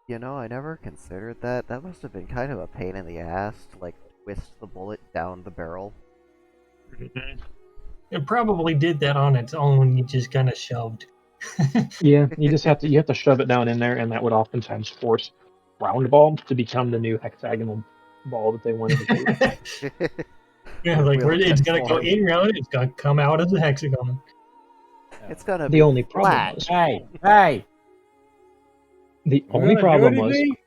S2: You know, I never considered that. That must have been kind of a pain in the ass to, like, twist the bullet down the barrel.
S1: It probably did that on its own. You just kind of shoved.
S4: Yeah, you have to shove it down in there, and that would oftentimes force round ball to become the new hexagonal ball that they wanted to do.
S1: Yeah, like
S2: Will
S1: it's gonna go
S2: conform.
S1: in round. It's gonna come out as a hexagon.
S2: It's gonna
S4: The
S2: be
S4: only problem
S2: flat.
S4: was
S3: Hey!
S4: the
S3: Are we
S4: only
S3: gonna do
S4: problem was
S3: anything?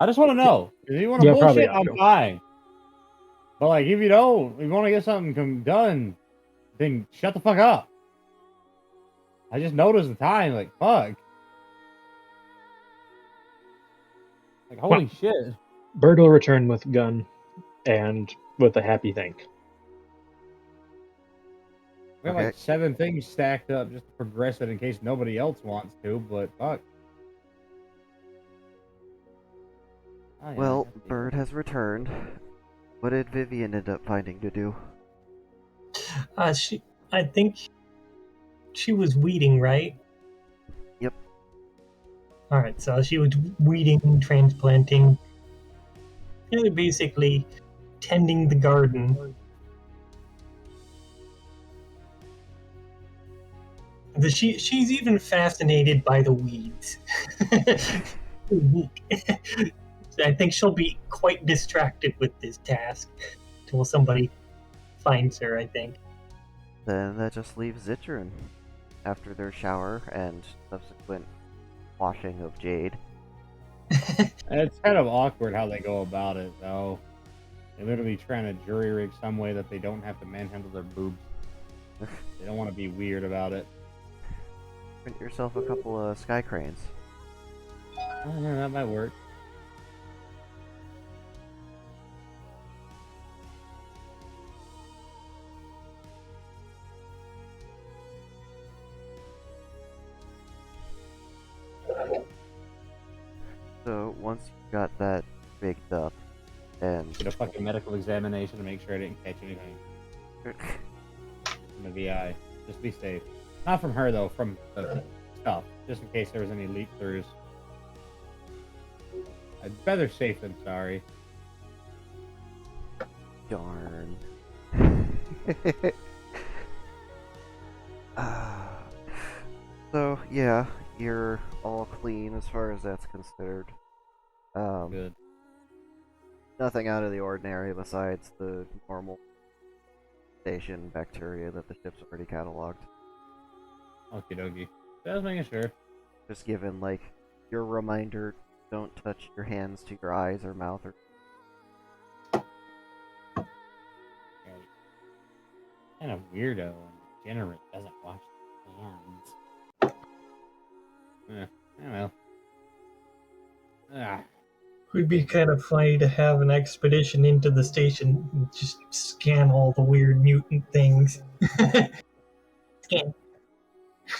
S3: I just want to know. If you want to
S4: Yeah, probably
S3: bullshit,
S4: ought
S3: I'm
S4: to.
S3: fine. But like, if you don't, if you want to get something done, then shut the fuck up. I just noticed the time. Like, fuck. Like, holy shit.
S4: Bird will return with gun and with a happy thank.
S3: We have
S2: Okay.
S3: like 7 things stacked up just to progress it in case nobody else wants to, but fuck. Oh, yeah,
S2: Well,
S3: I got the-
S2: Bird has returned. What did Vivian end up finding to do?
S1: I think she was weeding, right?
S2: Yep.
S1: All right, so she was weeding, transplanting, really basically tending the garden. She's even fascinated by the weeds. I think she'll be quite distracted with this task until somebody finds her, I think.
S2: Then that just leaves Zitron after their shower and subsequent washing of Jade.
S3: It's kind of awkward how they go about it, though. They're literally trying to jury rig some way that they don't have to manhandle their boobs. They don't want to be weird about it.
S2: Print yourself a couple of sky cranes.
S3: Oh, yeah, that might work.
S2: got that rigged up, and
S3: Get a fucking medical examination to make sure I didn't catch anything from the VI. Just be safe. Not from her though, from the stuff. Just in case there was any leak throughs. I'd rather safe than sorry.
S2: darn. So yeah, you're all clean as far as that's considered.
S3: Good.
S2: Nothing out of the ordinary besides the normal station bacteria that the ship's already cataloged.
S3: Okie dokie. Just making sure.
S2: Just given, like, your reminder, don't touch your hands to your eyes or mouth or...
S3: Kind of weirdo and degenerate doesn't wash his hands. I don't know. Ah.
S1: Would be kind of funny to have an expedition into the station and just scan all the weird mutant things. Scan.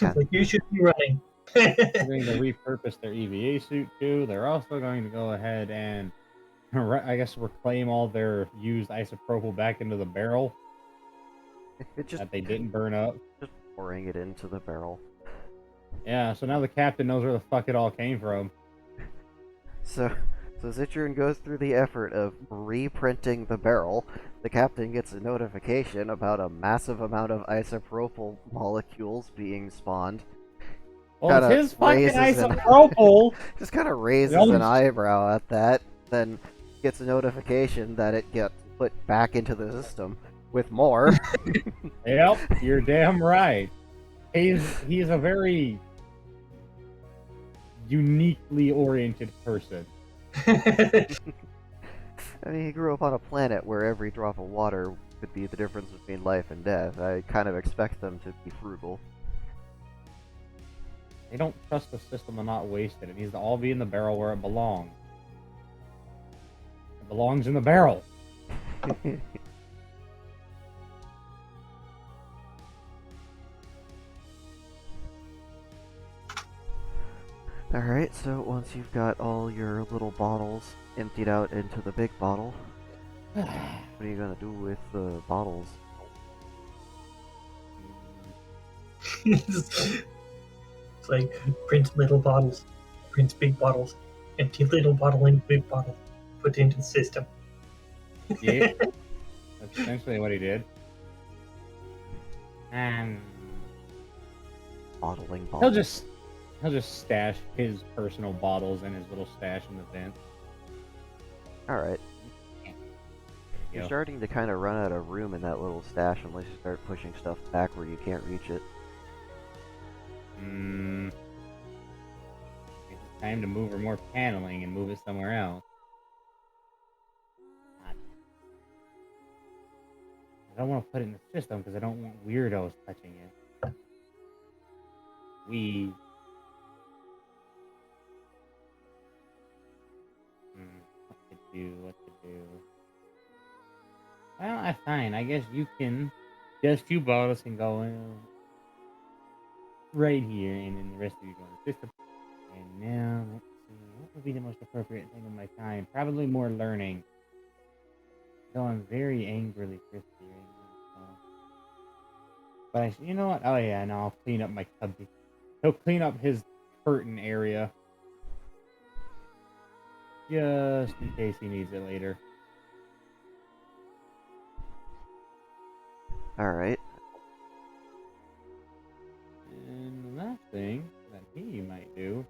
S1: Like, you should be running.
S3: They're going to repurpose their EVA suit too. They're also going to go ahead and, I guess, reclaim all their used isopropyl back into the barrel that they didn't burn up.
S2: Just pouring it into the barrel.
S3: Yeah, so now the captain knows where the fuck it all came from.
S2: So Zitron goes through the effort of reprinting the barrel. The captain gets a notification about a massive amount of isopropyl molecules being spawned.
S3: Well,
S2: Kinda
S3: it's his fucking
S2: raises an-
S3: isopropyl.
S2: Just kind of raises
S3: Well,
S2: an eyebrow at that, then gets a notification that it gets put back into the system with more.
S3: Yep, you're damn right. He's a very uniquely oriented person.
S2: I mean, he grew up on a planet where every drop of water could be the difference between life and death. I kind of expect them to be frugal.
S3: They don't trust the system to not waste it. It needs to all be in the barrel where it belongs. It belongs in the barrel.
S2: Alright, so once you've got all your little bottles emptied out into the big bottle, what are you gonna do with the bottles?
S1: It's like print little bottles, print big bottles, empty little bottle in big bottle, put into the system.
S3: Yeah, that's essentially what he did. And
S2: Bottling
S3: he'll
S2: bottles.
S3: just stash his personal bottles in his little stash in the vent.
S2: Alright.
S3: There
S2: You're
S3: you go.
S2: starting to kind of run out of room in that little stash unless you start pushing stuff back where you can't reach it.
S3: It's time to move her more paneling and move it somewhere else. I don't want to put it in the system because I don't want weirdos touching it. What to do? Well, that's fine. I guess you can. Just two bottles can go in right here, and then the rest of you go in the system. And now, let's see. What would be the most appropriate thing of my time? Probably more learning. Though I'm very angrily thirsty right now. So. But you know what? Oh yeah, no, I'll clean up my cubby. He'll clean up his curtain area. Just in case he needs it later.
S2: Alright.
S3: And the last thing that he might do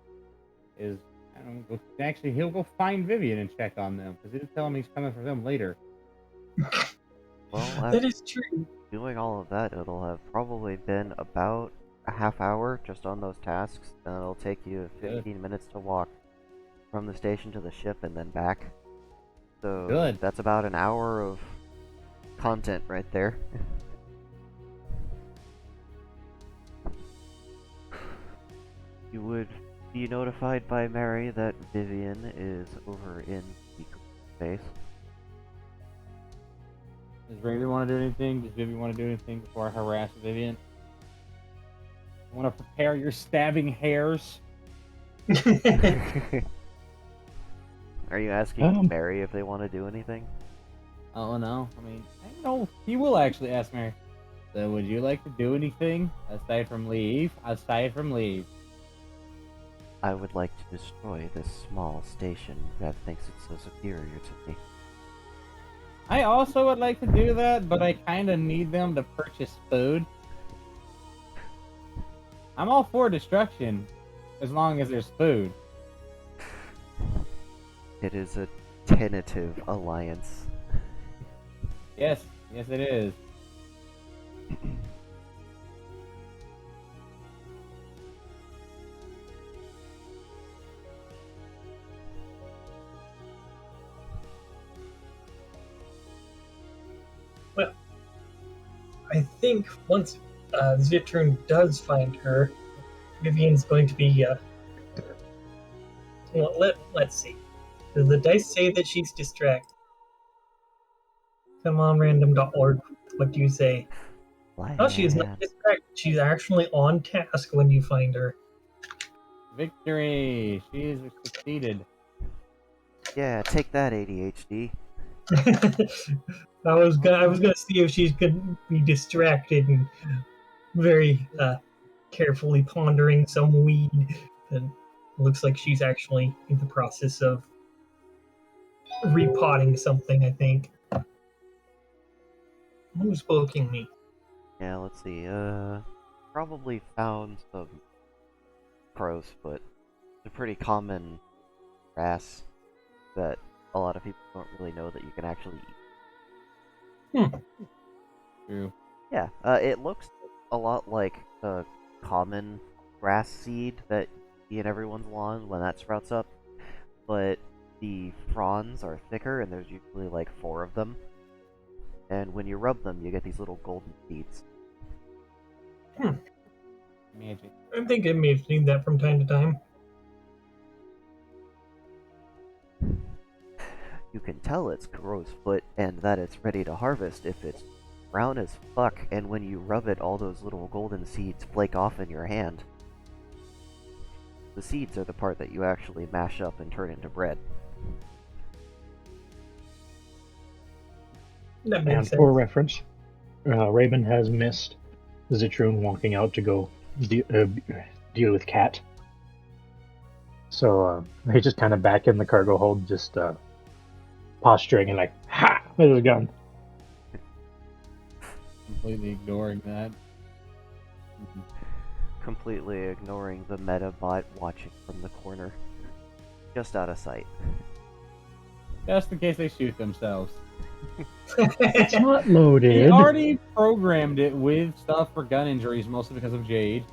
S3: is, I don't know, actually, he'll go find Vivian and check on them, because he'll tell him he's coming for them later.
S2: Well,
S1: That is true.
S2: doing all of that, it'll have probably been about a half hour just on those tasks, and it'll take you 15 minutes to walk from the station to the ship and then back. So
S3: Good.
S2: that's about an hour of content right there. You would be notified by Mary that Vivian is over in the space.
S3: Does Raven want to do anything? Does Vivian want to do anything before I harass Vivian? Want to prepare your stabbing hairs?
S2: Are you asking Mary if they want to do anything?
S3: Oh no, I mean, I know he will actually ask me. So, would you like to do anything aside from leave? Aside from leave.
S2: I would like to destroy this small station that thinks it's so superior to me.
S3: I also would like to do that, but I kind of need them to purchase food. I'm all for destruction, as long as there's food.
S2: It is a tentative alliance.
S3: Yes, yes it is.
S1: Well, I think once Zitrun does find her, Vivian's going to be. Well, let's see. Does the dice say that she's distracted? Come on, random.org. What do you say? No, she is not distracted. She's actually on task when you find her.
S3: Victory! She's succeeded.
S2: Yeah, take that, ADHD.
S1: I was gonna see if she's gonna be distracted and very carefully pondering some weed. And looks like she's actually in the process of repotting something, I think. Who's poking me?
S2: Yeah, let's see. Probably found some crow's foot. It's a pretty common grass that a lot of people don't really know that you can actually eat.
S3: True.
S2: Yeah, it looks a lot like the common grass seed that you see in everyone's lawn when that sprouts up, but the fronds are thicker and there's usually like 4 of them. And when you rub them, you get these little golden seeds.
S3: Magic.
S1: I think I may have seen that from time to time.
S2: You can tell it's crow's foot and that it's ready to harvest if it's brown as fuck, and when you rub it, all those little golden seeds flake off in your hand. The seeds are the part that you actually mash up and turn into bread.
S1: That makes
S4: And
S1: sense.
S4: for reference, Raven has missed Zitrun walking out to go deal with Cat. So he's just kind of back in the cargo hold, just posturing and like, ha! With his gun.
S3: Completely ignoring that.
S2: Completely ignoring the Metabot watching from the corner. Just out of sight.
S3: Just in case they shoot themselves.
S4: It's not loaded.
S3: He already programmed it with stuff for gun injuries, mostly because of Jade.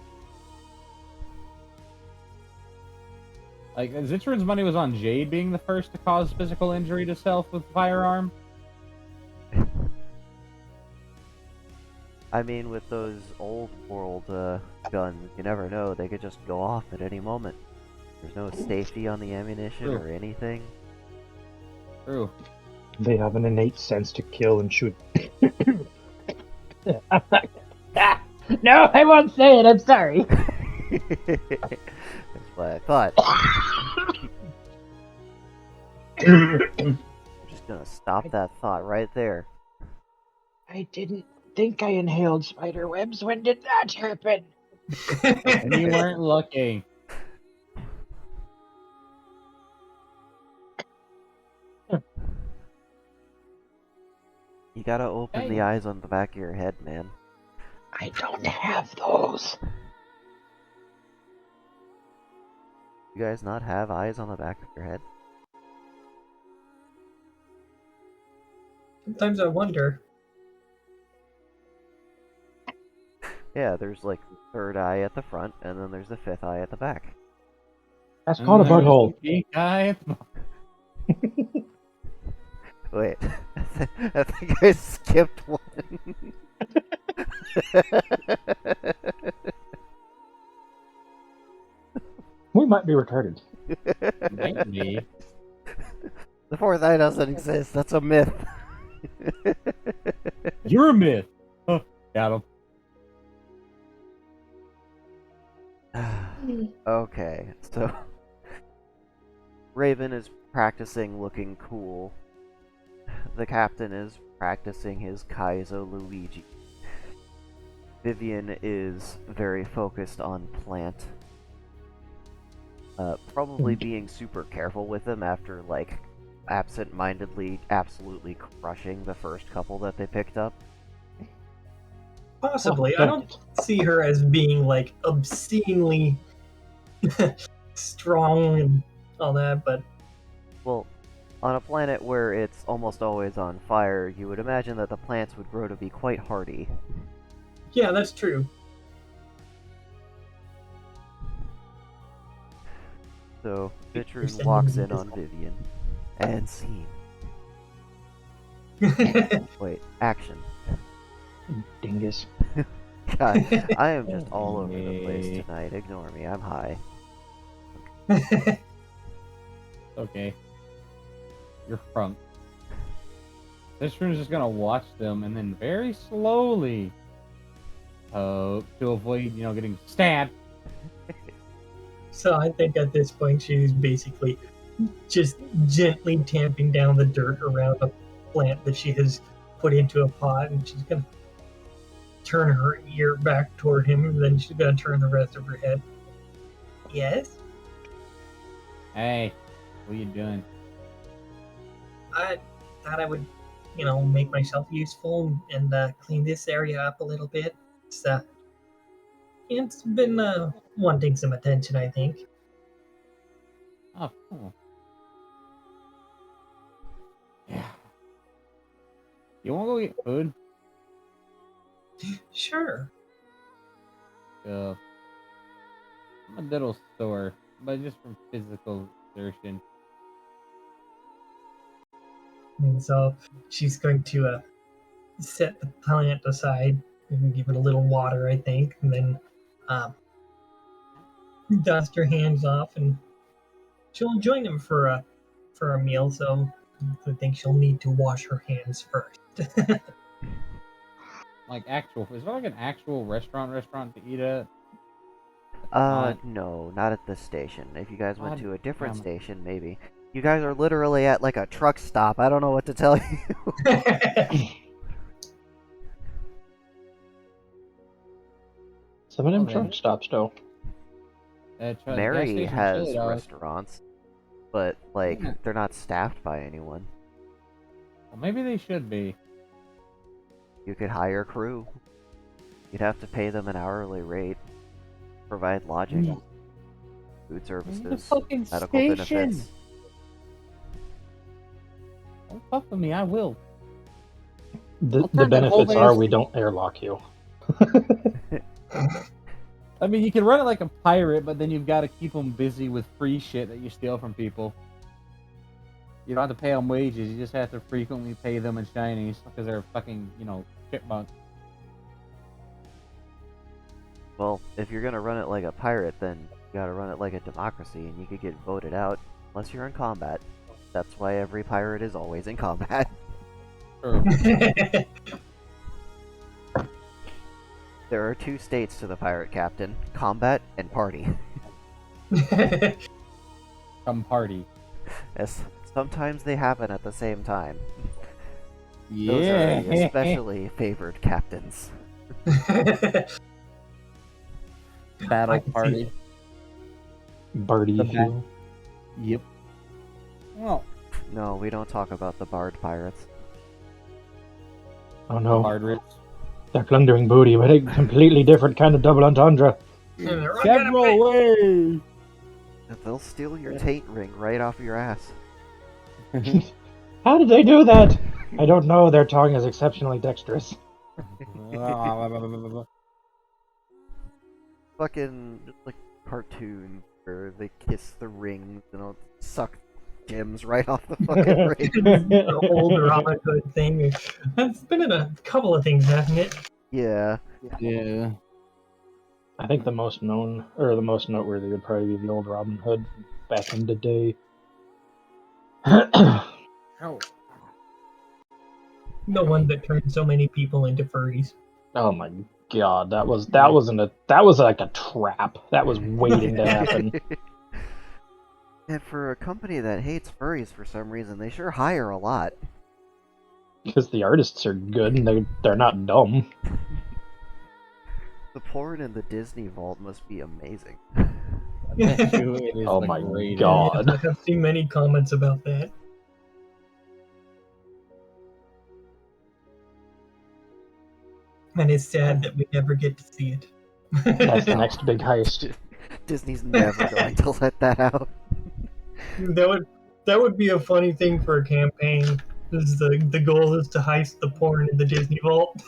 S3: Like, Zitrun's money was on Jade being the first to cause physical injury to self with firearm.
S2: I mean, with those old world guns, you never know, they could just go off at any moment. There's no safety on the ammunition or anything.
S3: True.
S4: They have an innate sense to kill and shoot. No, I won't say it, I'm sorry.
S2: That's what I thought. I'm just gonna stop that thought right there.
S4: I didn't think I inhaled spider webs. When did that happen?
S3: And you weren't looking.
S2: You gotta open the eyes on the back of your head, man.
S4: I don't have those.
S2: You guys not have eyes on the back of your head?
S1: Sometimes I wonder.
S2: Yeah, there's like the third eye at the front, and then there's the 5th eye at the back.
S4: That's called a butthole.
S3: Pink eye.
S2: Wait, I think I skipped one.
S4: We might be retarded.
S3: Might be.
S2: The 4th eye doesn't exist. That's a myth.
S3: You're a myth. Huh. Got him.
S2: Okay, so Raven is practicing looking cool. The captain is practicing his Kaizo Luigi. Vivian is very focused on Plant. Probably being super careful with him after, like, absent-mindedly absolutely crushing the first couple that they picked up.
S1: Possibly. I don't see her as being, like, obscenely strong and all that, but...
S2: Well, on a planet where it's almost always on fire, you would imagine that the plants would grow to be quite hardy.
S1: Yeah, that's true.
S2: So, Citroen walks in on Vivian. And scene. Wait, action.
S4: Dingus.
S2: God, I am just all over the place tonight. Ignore me, I'm high.
S3: Okay. You're front. This room is just gonna watch them and then very slowly, to avoid, getting stabbed.
S1: So I think at this point she's basically just gently tamping down the dirt around a plant that she has put into a pot, and she's gonna turn her ear back toward him, and then she's gonna turn the rest of her head. Yes?
S3: Hey, what are you doing?
S1: I thought I would, make myself useful and clean this area up a little bit. It's been wanting some attention, I think.
S3: Oh, cool. Yeah. You wanna go get food?
S1: Sure.
S3: I'm a little sore, but just from physical exertion.
S1: And so she's going to set the plant aside and give it a little water, I think, and then dust her hands off, and she'll join him for a meal. So I think she'll need to wash her hands first.
S3: Like is there like an actual restaurant to eat at?
S2: No, not at this station. If you guys went to a different
S3: damn.
S2: station, maybe. You guys are literally at, like, a truck stop. I don't know what to tell you.
S4: Some of them
S3: Okay.
S4: truck stops, though.
S2: Mary has
S3: restaurants.
S2: restaurants, but, like,
S3: Yeah.
S2: they're not staffed by anyone.
S3: Well, maybe they should be.
S2: You could hire crew. You'd have to pay them an hourly rate. Provide lodging,
S3: Yeah.
S2: food
S3: The
S2: services,
S3: fucking
S2: medical
S3: station.
S2: benefits.
S3: Don't fuck with me, I will.
S4: The
S3: I'll turn that whole
S4: benefits are
S3: base-
S4: we don't airlock you.
S3: I mean, you can run it like a pirate, but then you've got to keep them busy with free shit that you steal from people. You don't have to pay them wages, you just have to frequently pay them in shinies because they're fucking, chipmunks.
S2: Well, if you're gonna run it like a pirate, then you gotta run it like a democracy, and you could get voted out unless you're in combat. That's why every pirate is always in combat.
S3: True.
S2: There are two states to the pirate captain: combat and party.
S3: Come party.
S2: Yes, sometimes they happen at the same time.
S3: Yeah.
S2: Those are the especially favored captains.
S3: Battle
S1: I can see
S3: party.
S1: it.
S4: Barty,
S3: The
S4: if you will.
S3: Yep. Well,
S2: No, we don't talk about the barred pirates.
S4: Oh no,
S3: pirates.
S4: they're plundering booty, but a completely different kind of double entendre.
S1: And they're all gonna
S3: Several
S1: pay-
S3: ways.
S2: They'll steal your taint ring right off your ass.
S4: How did they do that? I don't know. Their tongue is exceptionally dexterous.
S2: Fucking just like cartoon where they kiss the rings and it'll suck gems right off the fucking ring.
S1: the old Robin Hood thing. It's been in a couple of things, hasn't it?
S2: Yeah.
S3: Yeah.
S4: I think the most known, or the most noteworthy, would probably be the old Robin Hood back in the day.
S3: Oh.
S1: The one that turned so many people into furries.
S4: Oh my god, that was like a trap. That was waiting to happen.
S2: And for a company that hates furries for some reason, they sure hire a lot.
S4: Because the artists are good and they're not dumb.
S2: The porn in the Disney Vault must be amazing.
S3: I bet you it is
S4: Oh
S3: the
S4: my
S3: greatest.
S4: God.
S1: I have seen many comments about that. And it's sad that we never get to see it.
S4: That's the next big heist.
S2: Disney's never going to let that out.
S1: That would be a funny thing for a campaign. This is the goal is to heist the porn in the Disney Vault.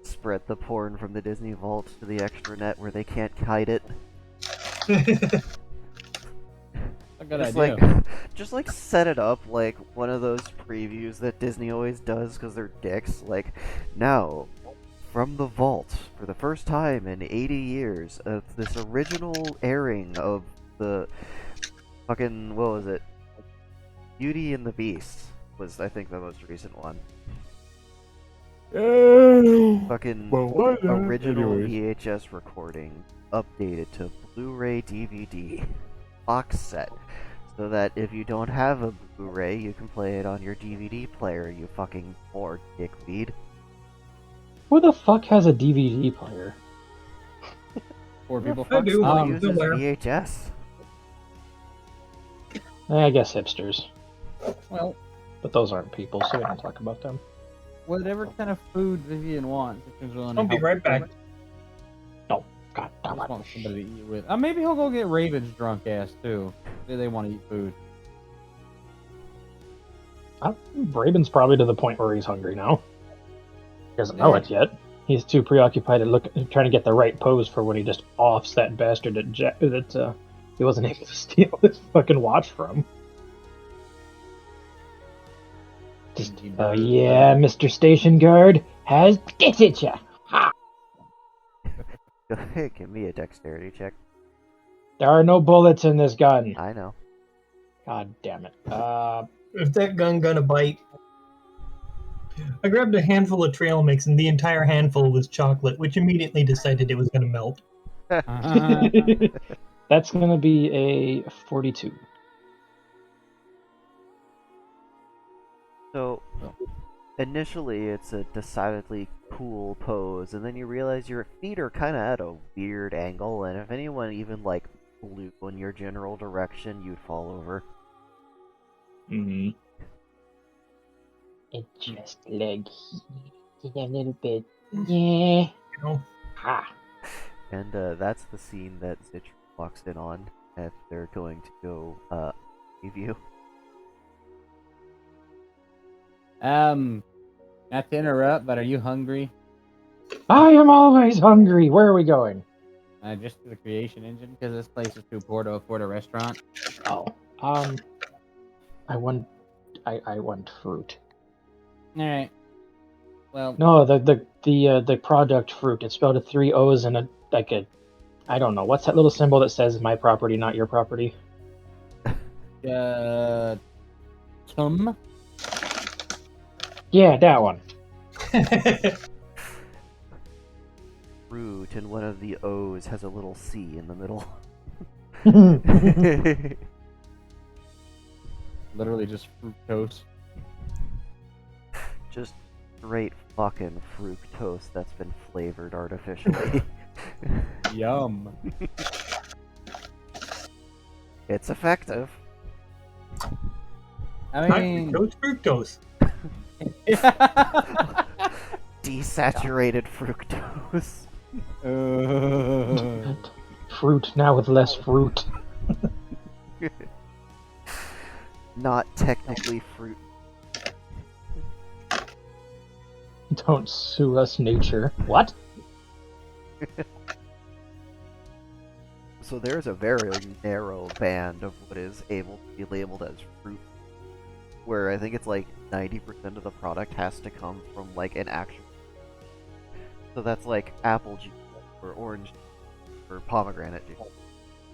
S2: Spread the porn from the Disney Vault to the extranet where they can't hide it.
S3: A good
S2: Just
S3: idea.
S2: just like set it up like one of those previews that Disney always does because they're dicks. Like, now, from the vault, for the first time in 80 years, of this original airing of the fucking, what was it? Beauty and the Beast was, I think, the most recent one. Fucking original VHS recording updated to Blu-ray DVD box set, so that if you don't have a Blu-ray, you can play it on your DVD player, you fucking poor dickweed.
S4: Who the fuck has a DVD player?
S3: Poor people.
S1: I do.
S2: Who uses
S1: somewhere.
S2: VHS?
S4: I guess hipsters.
S3: Well,
S4: But those aren't people, so we don't talk about them.
S3: whatever kind of food Vivian wants, if she's willing to
S1: I'll be
S3: help
S1: right back.
S4: Oh, God
S3: I
S4: damn
S3: just
S4: it.
S3: want somebody to eat with. Maybe he'll go get Raven's drunk ass too. Maybe they want to eat food.
S4: Braben's probably to the point where he's hungry now. He doesn't know it yet. He's too preoccupied trying to get the right pose for when he just offs that bastard that he wasn't able to steal his fucking watch from. Just, yeah, Mr. Station Guard has get it ya. Ha!
S2: Give me a dexterity check.
S4: There are no bullets in this gun.
S2: I know.
S4: God damn it.
S1: If that gun gonna bite. I grabbed a handful of trail mix and the entire handful was chocolate, which immediately decided it was gonna melt.
S4: That's gonna be a 42.
S2: So, initially it's a decidedly cool pose, and then you realize your feet are kind of at a weird angle, and if anyone even, like, flew in your general direction, you'd fall over.
S4: Mm-hmm. It just like a little bit. Yeah.
S1: You know?
S4: Ha.
S2: And that's the scene that Citron walks in on if they're going to go review.
S3: Not to interrupt, but are you hungry?
S4: I am always hungry. Where are we going?
S3: Just to the creation engine, because this place is too poor to afford a restaurant.
S4: Oh, I want fruit.
S3: All right. Well,
S4: No, the product fruit. It's spelled with 3 O's and I don't know. What's that little symbol that says my property, not your property?
S3: Tum.
S4: Yeah, that one.
S2: Fruit, and one of the O's has a little C in the middle.
S3: Literally just fructose.
S2: Just straight fucking fructose that's been flavored artificially.
S3: Yum.
S2: It's effective.
S3: I
S1: Not
S3: mean,
S1: fructose.
S2: Desaturated fructose.
S4: Fruit now with less fruit.
S2: Not technically fruit.
S4: Don't sue us, nature. What?
S2: So there's a very narrow band of what is able to be labeled as fruit, where I think it's like 90% of the product has to come from like an actual. So that's like apple juice or orange juice or pomegranate juice.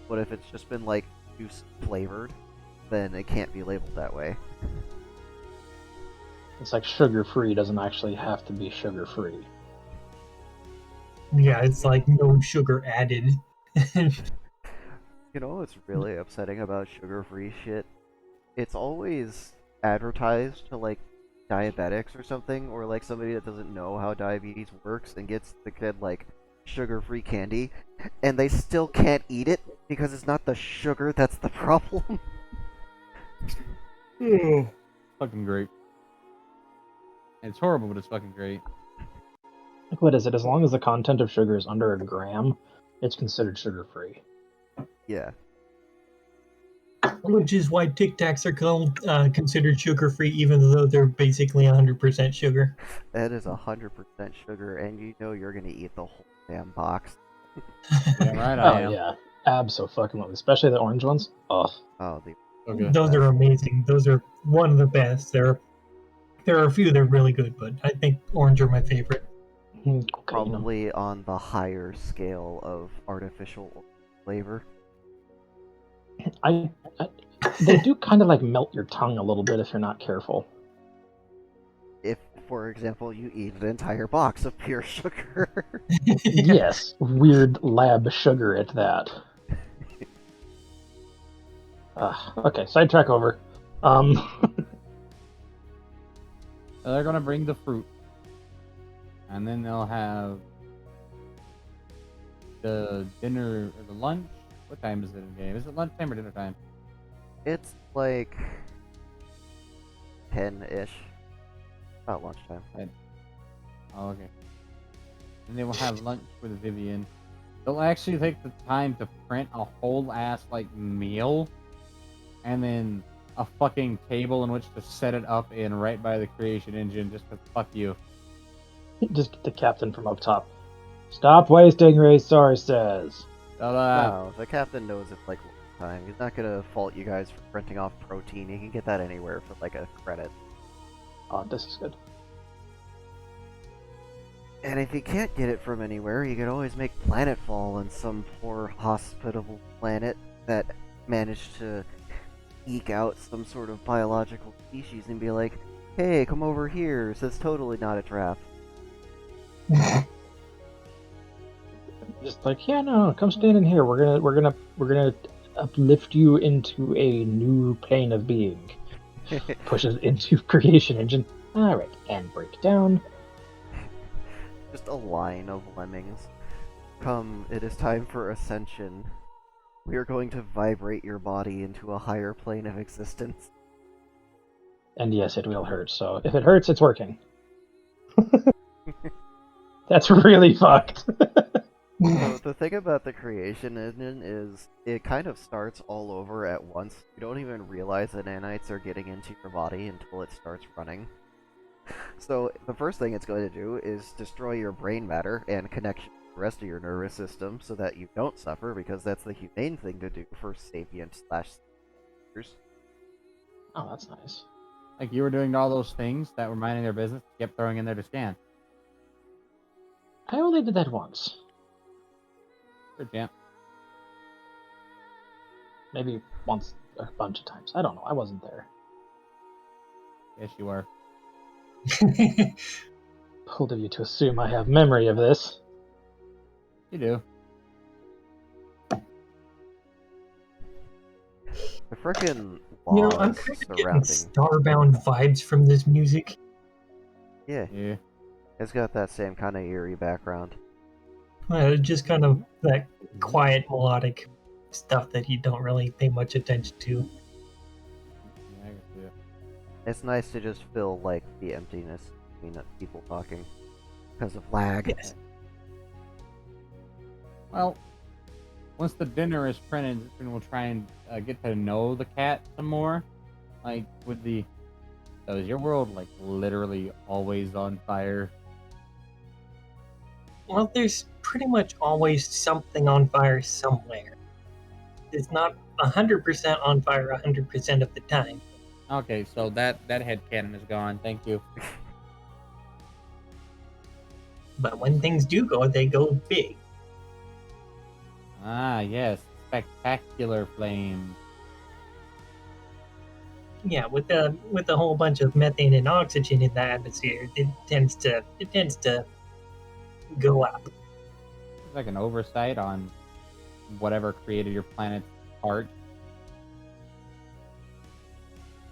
S2: But if it's just been like juice flavored, then it can't be labeled that way.
S4: It's like sugar-free doesn't actually have to be sugar-free.
S1: Yeah, it's like no sugar added.
S2: You know what's really upsetting about sugar-free shit? It's always advertised to like diabetics or something, or like somebody that doesn't know how diabetes works and gets the kid like sugar-free candy, and they still can't eat it because it's not the sugar that's the problem.
S3: Fucking great. It's horrible, but it's fucking great.
S4: Like, what is it? As long as the content of sugar is under a gram, it's considered sugar-free.
S2: Yeah.
S1: Which is why Tic Tacs are called considered sugar-free, even though they're basically 100% sugar.
S2: That is 100% sugar, and you know you're gonna eat the whole damn box.
S3: Yeah, right.
S4: Oh
S3: I am.
S4: yeah, abso-fucking-lutely. Especially the orange ones. Ugh.
S2: Oh, the
S3: Okay.
S1: Those are amazing. Those are one of the best. There are a few that are really good, but I think orange are my favorite.
S4: Okay,
S2: probably on the higher scale of artificial flavor.
S4: they do kind of like melt your tongue a little bit if you're not careful.
S2: If, for example, you eat an entire box of pure sugar.
S4: Yes, weird lab sugar at that. Okay, sidetrack over.
S3: So they're gonna bring the fruit, and then they'll have the dinner or the lunch. What time is it in game? Is it lunchtime or dinner time?
S2: It's like 10-ish. About lunchtime.
S3: Oh, okay. And they will have lunch with Vivian. They'll actually take the time to print a whole ass like meal, and then a fucking table in which to set it up in right by the creation engine just to fuck you.
S4: Just get the captain from up top. Stop wasting resources.
S2: No, the captain knows it's like time. He's not gonna fault you guys for printing off protein. He can get that anywhere for like a credit.
S4: Oh, this is good.
S2: And if you can't get it from anywhere, you could always make planetfall on some poor hospitable planet that managed to eke out some sort of biological species and be like, hey, come over here, so it's totally not a trap.
S4: Just like, yeah, no, come stand in here. We're gonna uplift you into a new plane of being. Pushes into creation engine. All right, and break down.
S2: Just a line of lemmings. Come, it is time for ascension. We are going to vibrate your body into a higher plane of existence.
S4: And yes, it will hurt. So if it hurts, it's working. That's really fucked.
S2: So the thing about the creation engine is it kind of starts all over at once. You don't even realize the nanites are getting into your body until it starts running. So the first thing it's going to do is destroy your brain matter and connection to the rest of your nervous system so that you don't suffer, because that's the humane thing to do for sapient /
S4: Oh, that's nice.
S3: Like you were doing all those things that were minding their business, kept throwing in there to scan.
S4: I only did that once.
S3: Good champ.
S4: Maybe once a bunch of times. I don't know. I wasn't there.
S3: Yes, you are.
S4: Bold of you to assume I have memory of this.
S3: You do.
S2: The frickin'
S1: You know, I'm
S2: laws
S1: kind of getting
S2: surrounding.
S1: Starbound vibes from this music.
S2: Yeah,
S3: Yeah.
S2: it's got that same kind of eerie background.
S1: Just kind of that quiet, melodic stuff that you don't really pay much attention to.
S3: Yeah, I can see it.
S2: It's nice to just feel like the emptiness between people talking because of lag.
S1: Yes.
S3: Well, once the dinner is printed, then we'll try and get to know the cat some more. Like, with the... So is your world, like, literally always on fire?
S1: Well, there's pretty much always something on fire somewhere. It's not 100% on fire 100% of the time.
S3: Okay, so that headcanon is gone. Thank you.
S1: But when things do go, they go big.
S3: Ah, yes. Spectacular flames.
S1: Yeah, with a whole bunch of methane and oxygen in the atmosphere, it tends to go up.
S3: It's like an oversight on whatever created your planet's part.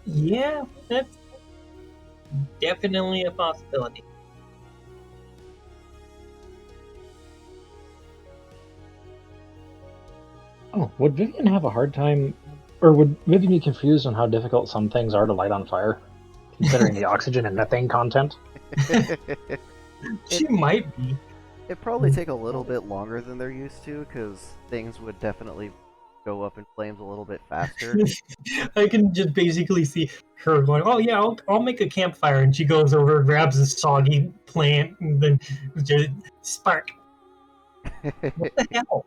S1: Yeah, that's definitely a possibility.
S4: Oh, would Vivian have a hard time, or would Vivian be confused on how difficult some things are to light on fire, considering the oxygen and methane content?
S1: She might be.
S2: It'd probably take a little bit longer than they're used to, because things would definitely go up in flames a little bit faster.
S1: I can just basically see her going, "Oh yeah, I'll make a campfire," and she goes over, grabs a soggy plant, and then just spark. What the hell?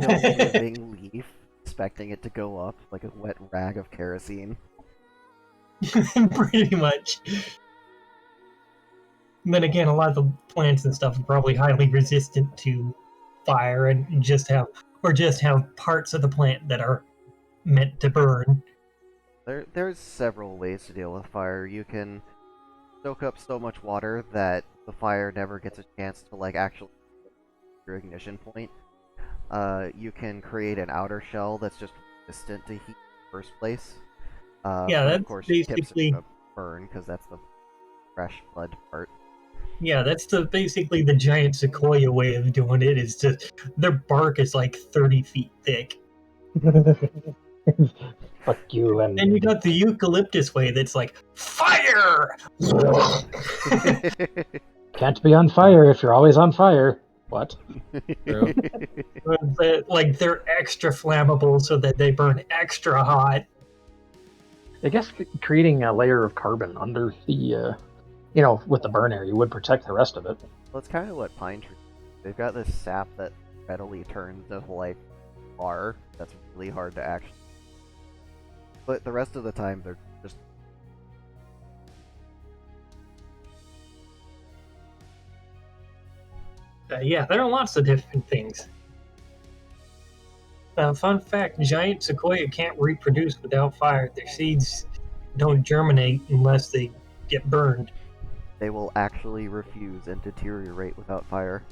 S2: A living leaf, expecting it to go up like a wet rag of kerosene.
S1: Pretty much. And then again, a lot of the plants and stuff are probably highly resistant to fire, and just have parts of the plant that are meant to burn.
S2: There's several ways to deal with fire. You can soak up so much water that the fire never gets a chance to like actually your ignition point. You can create an outer shell that's just resistant to heat in the first place.
S1: Yeah,
S2: but
S1: that's
S2: of course your tips are
S1: basically
S2: gonna burn because that's the fresh blood part.
S1: that's basically the giant sequoia way of doing it. Is just their bark is like 30 feet thick.
S4: Fuck you and
S1: Then you got the eucalyptus way that's like fire.
S4: can't be on fire if you're always on fire. What?
S3: True.
S1: Like they're extra flammable so that they burn extra hot.
S4: I guess creating a layer of carbon under the, with the burn area would protect the rest of it.
S2: Well, it's kind of what pine trees do. They've got this sap that readily turns to like tar that's really hard to actually. But the rest of the time, they're just.
S1: Yeah, there are lots of different things. Fun fact, giant sequoia can't reproduce without fire. Their seeds don't germinate unless they get burned.
S2: They will actually refuse and deteriorate without fire.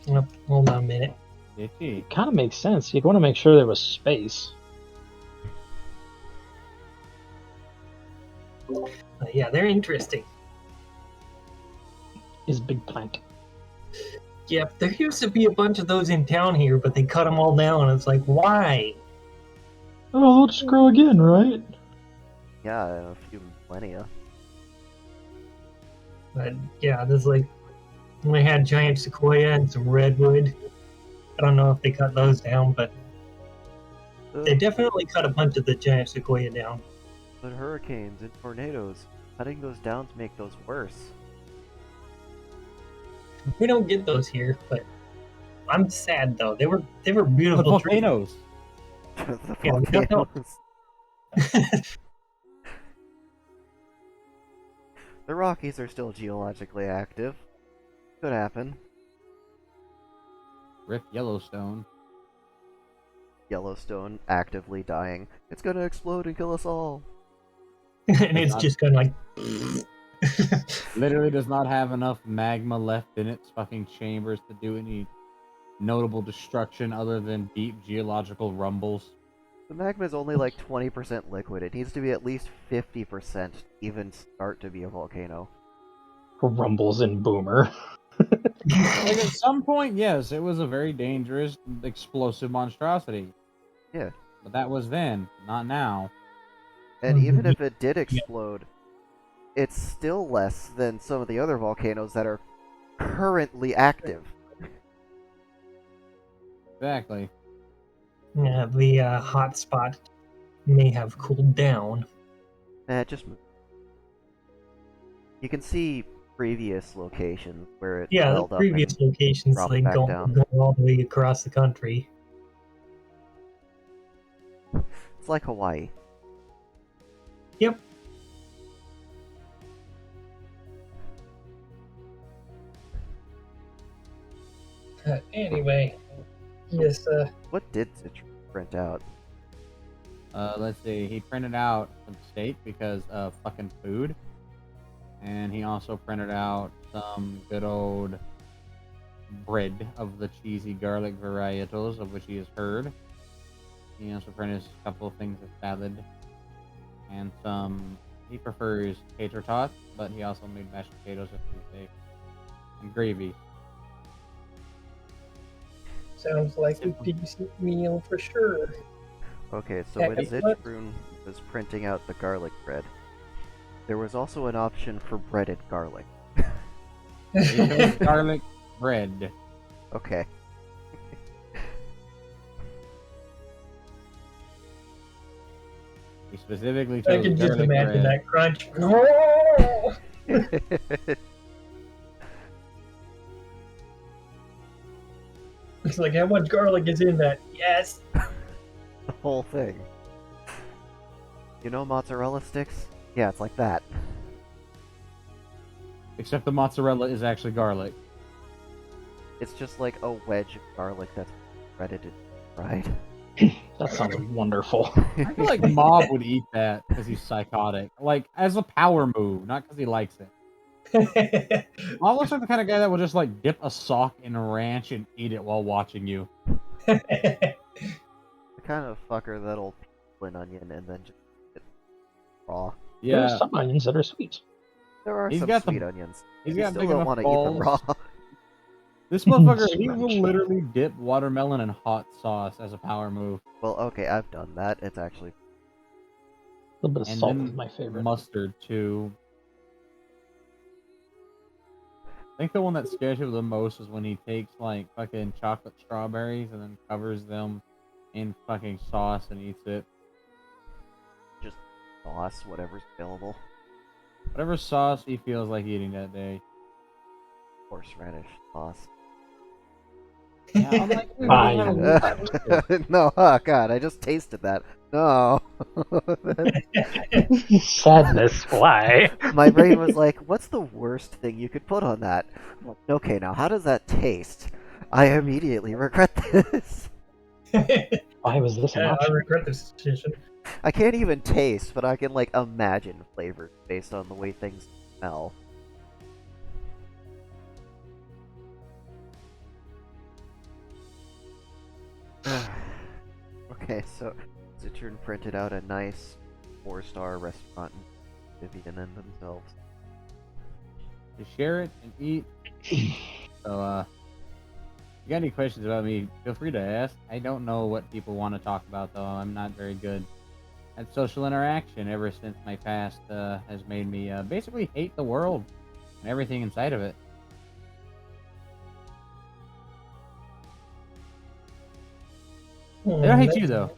S1: Oh, hold on a minute.
S3: Itchy.
S4: It kind of makes sense. You'd want to make sure there was space.
S1: Yeah, they're interesting.
S4: Is big plant.
S1: Yep, there used to be a bunch of those in town here, but they cut them all down. It's like, why?
S4: Oh, they'll just grow again, right?
S2: Yeah, a few millennia.
S1: But yeah, there's like, we had giant sequoia and some redwood. I don't know if they cut those down, but they definitely cut a bunch of the giant sequoia down.
S2: But hurricanes and tornadoes, cutting those down to make those worse.
S1: We don't get those here, but I'm sad though. They were
S3: The
S1: beautiful trees.
S3: volcanoes.
S2: The
S1: Yeah, we don't know.
S2: volcanoes. The Rockies are still geologically active. Could happen.
S3: Rip Yellowstone.
S2: Yellowstone actively dying. It's gonna explode and kill us all.
S1: And it's just kind of like.
S3: Literally does not have enough magma left in its fucking chambers to do any notable destruction other than deep geological rumbles.
S2: The magma is only like 20% liquid. It needs to be at least 50% to even start to be a volcano.
S4: Rumbles in Boomer.
S3: Like at some point, yes, it was a very dangerous, explosive monstrosity.
S2: Yeah.
S3: But that was then, not now.
S2: And even if it did explode, it's still less than some of the other volcanoes that are currently active.
S3: Exactly.
S1: Yeah, the hot spot may have cooled down.
S2: Just you can see previous locations where it
S1: Yeah, the
S2: held up
S1: previous
S2: and
S1: locations
S2: dropped
S1: like
S2: back
S1: going
S2: down.
S1: all the way across the country.
S2: It's like Hawaii.
S1: Yep. Anyway, yes.
S2: What did Citron print out?
S3: Let's see. He printed out some steak because of fucking food. And he also printed out some good old bread of the cheesy garlic varietals of which he has heard. He also furnished a couple of things of salad and some. He prefers tater tots, but he also made mashed potatoes with Tuesday and gravy.
S1: Sounds like a
S3: Simple.
S1: decent meal for sure.
S2: Okay, so
S1: Heck,
S2: when
S1: what?
S2: Zitrun was printing out the garlic bread, there was also an option for breaded garlic.
S3: He chose garlic bread.
S2: Okay.
S3: He specifically
S1: I
S3: chose
S1: can just
S3: garlic
S1: imagine
S3: bread.
S1: that crunch. No! It's like, how much garlic is in that? Yes!
S2: The whole thing. You know mozzarella sticks? Yeah, it's like that.
S3: Except the mozzarella is actually garlic.
S2: It's just like a wedge of garlic that's breaded and fried.
S4: That sounds wonderful.
S3: I feel like Mob would eat that because he's psychotic. Like, as a power move, not because he likes it. Mob looks like the kind of guy that will just, like, dip a sock in ranch and eat it while watching you.
S2: The kind of fucker that'll peel an onion and then just eat it raw.
S4: There are
S3: Yeah,
S4: some onions that are sweet.
S2: There are
S3: He's
S2: some
S3: got the-
S2: sweet onions.
S3: he's
S2: You
S3: got
S2: still
S3: big
S2: don't
S3: enough
S2: want to eat them
S3: balls.
S2: raw.
S3: This motherfucker, he
S4: Strange.
S3: will literally dip watermelon in hot sauce as a power move.
S2: Well, okay, I've done that. It's actually...
S4: A little bit of
S3: And
S4: salt
S3: then
S4: is my favorite.
S3: mustard, too. I think the one that scares you the most is when he takes, like, fucking chocolate strawberries and then covers them in fucking sauce and eats it.
S2: just sauce, whatever's available.
S3: Whatever sauce he feels like eating that day.
S2: Horseradish sauce.
S3: Yeah, I'm like, dude,
S4: I
S3: you
S4: know.
S3: gotta-
S2: No, oh god, I just tasted that. No.
S4: Sadness. Why?
S2: My brain was like, what's the worst thing you could put on that? Okay, now how does that taste? I immediately regret this.
S4: Why was this an
S1: I
S4: option?
S1: regret this decision.
S2: I can't even taste, but I can, like, imagine flavors based on the way things smell. Okay, so Ziturn printed out a nice 4-star restaurant in Vivian and themselves.
S3: to share it and eat. So, if you got any questions about me, feel free to ask. I don't know what people want to talk about, though. I'm not very good at social interaction ever since my past has made me basically hate the world and everything inside of it. They don't hate you, though.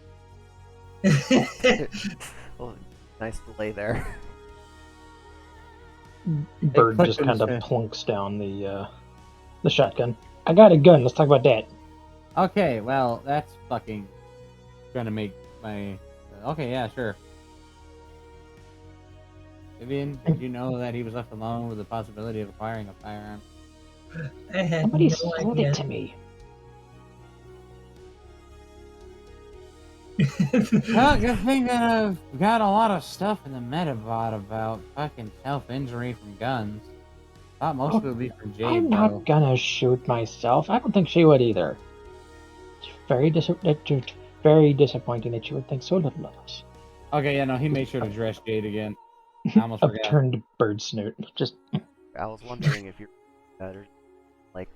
S2: Oh, nice delay there.
S4: Bird
S3: clicked
S4: just
S3: in
S4: kind
S3: his
S4: of
S3: face.
S4: plunks down the shotgun. I got a gun. Let's talk about that.
S3: Okay, well, that's fucking trying to make my... Okay, yeah, sure. Vivian, did you know that he was left alone with the possibility of acquiring a firearm?
S1: I had
S4: Somebody
S1: no
S4: sold
S1: idea.
S4: it to me.
S3: Well, good thing that I've got a lot of stuff in the metabot about fucking self-injury from guns. Thought most of it would be from Jade,
S4: I'm
S3: though.
S4: not gonna shoot myself. I don't think she would either. It's very disappointing that you would think so little of us.
S3: Okay, yeah, no, he made sure to dress Jade again. I almost forgot.
S4: Upturned bird snoot. Just
S2: I was wondering if you're better, like,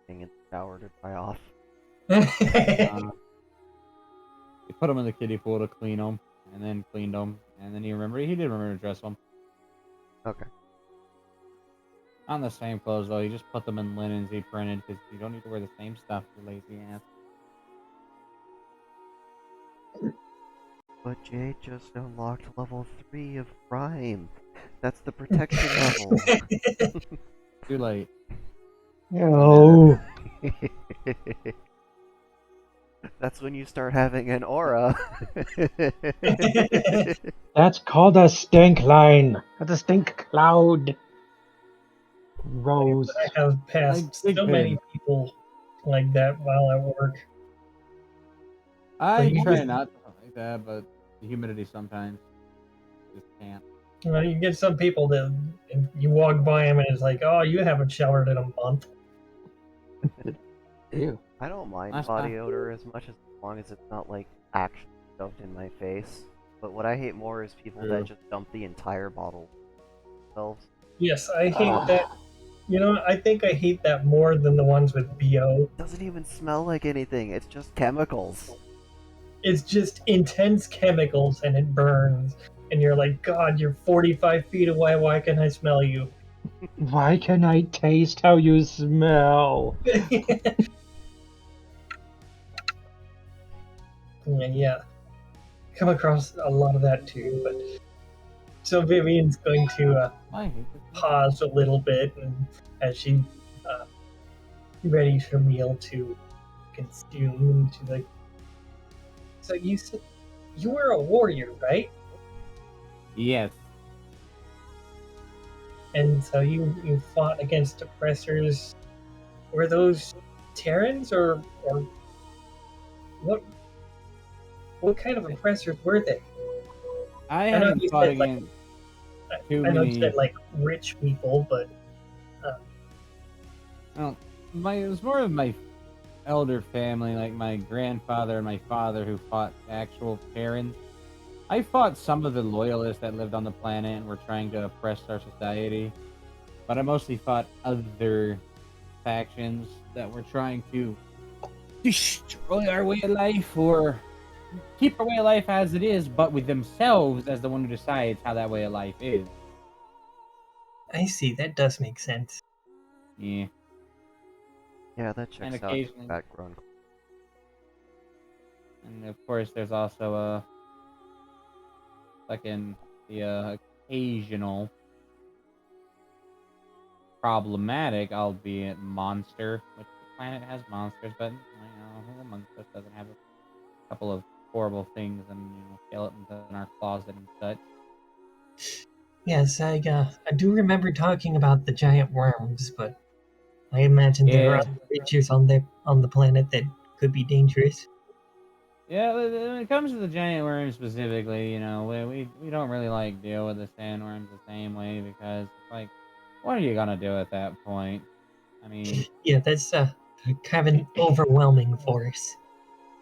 S2: being in the shower to dry off.
S3: He put him in the kiddie pool to clean them, and then cleaned them, and then he did remember to dress them.
S2: Okay.
S3: Not in the same clothes, though. He just put them in linens he printed, because you don't need to wear the same stuff, you lazy ass.
S2: But Jade just unlocked level 3 of crime. That's the protection level.
S3: Too late.
S4: no.
S2: That's when you start having an aura.
S4: That's called a stink line. That's a stink cloud. Rose.
S1: I have passed
S3: Like Big
S1: so many
S3: Ben.
S1: people like that while I work.
S3: I
S1: you
S3: try
S1: get-
S3: not to like that, but the humidity sometimes just can't.
S1: Well, you get some people that and you walk by them and it's like, oh, you haven't showered in a month.
S4: Ew.
S2: I don't mind
S3: Last
S2: body
S3: time.
S2: odor as much as long as it's not like actually shoved in my face. But what I hate more is people that just dump the entire bottle themselves.
S1: Yes, I hate
S4: Ah,
S1: that. You know, I think I hate that more than the ones with BO.
S2: It doesn't even smell like anything. It's just chemicals.
S1: It's just intense chemicals and it burns. And you're like, God, you're 45 feet away. Why can I smell you?
S4: why can I taste how you smell?
S1: Yeah, come across a lot of that too. But so Vivian's going to
S3: I hate this.
S1: pause a little bit and as she uh, readies her meal to consume. And she's like, "So you said you were a warrior, right?
S3: Yes.
S1: And so you fought against oppressors. Were those Terrans or what? What kind of oppressors were they?
S3: I
S1: I know
S3: haven't
S1: you
S3: fought
S1: said like
S3: against too
S1: I know you
S3: many.
S1: said like rich people, but
S3: Well, it was more of my elder family, like my grandfather and my father, who fought actual Terrans. I fought some of the loyalists that lived on the planet and were trying to oppress our society, but I mostly fought other factions that were trying to destroy our way of life or keep our way of life as it is, but with themselves as the one who decides how that way of life is.
S1: I see that does make sense.
S3: Yeah.
S2: Yeah, that
S3: And
S2: checks out in the
S3: occasionally,
S2: background.
S3: and of course, there's also fucking the occasional problematic, albeit monster, which the planet has monsters, but who amongst us doesn't have a couple of horrible things and skeletons in our closet and such.
S1: Yes, I do remember talking about the giant worms, but I imagine there are
S3: Yeah,
S1: other creatures on the planet that could be dangerous.
S3: yeah. When it comes to the giant worms specifically, we don't really like deal with the sandworms the same way because like, what are you gonna do at that point? I mean,
S1: Yeah, that's kind of an overwhelming force.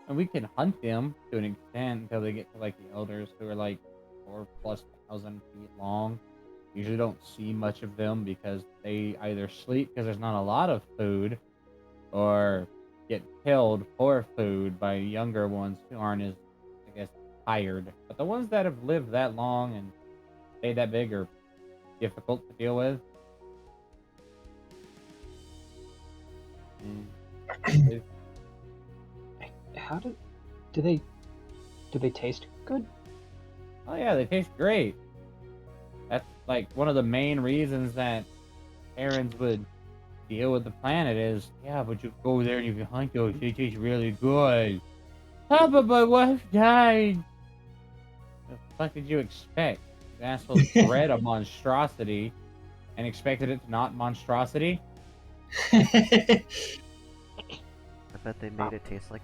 S3: and we can hunt them to an extent until they get to like the elders who are like 4,000+ feet long. Usually don't see much of them because they either sleep because there's not a lot of food, or get killed for food by younger ones who aren't as, I guess, tired. But the ones that have lived that long and stayed that big are difficult to deal with. Mm.
S4: How do they do they taste good?
S3: Oh yeah, they taste great. That's like one of the main reasons that Terrans would deal with the planet is, yeah, but you go there and you can hunt those, they taste really good. Oh, but my wife died. The fuck did you expect? You assholes bred a monstrosity and expected it to not monstrosity?
S2: I bet they made
S4: Wow.
S2: it taste like.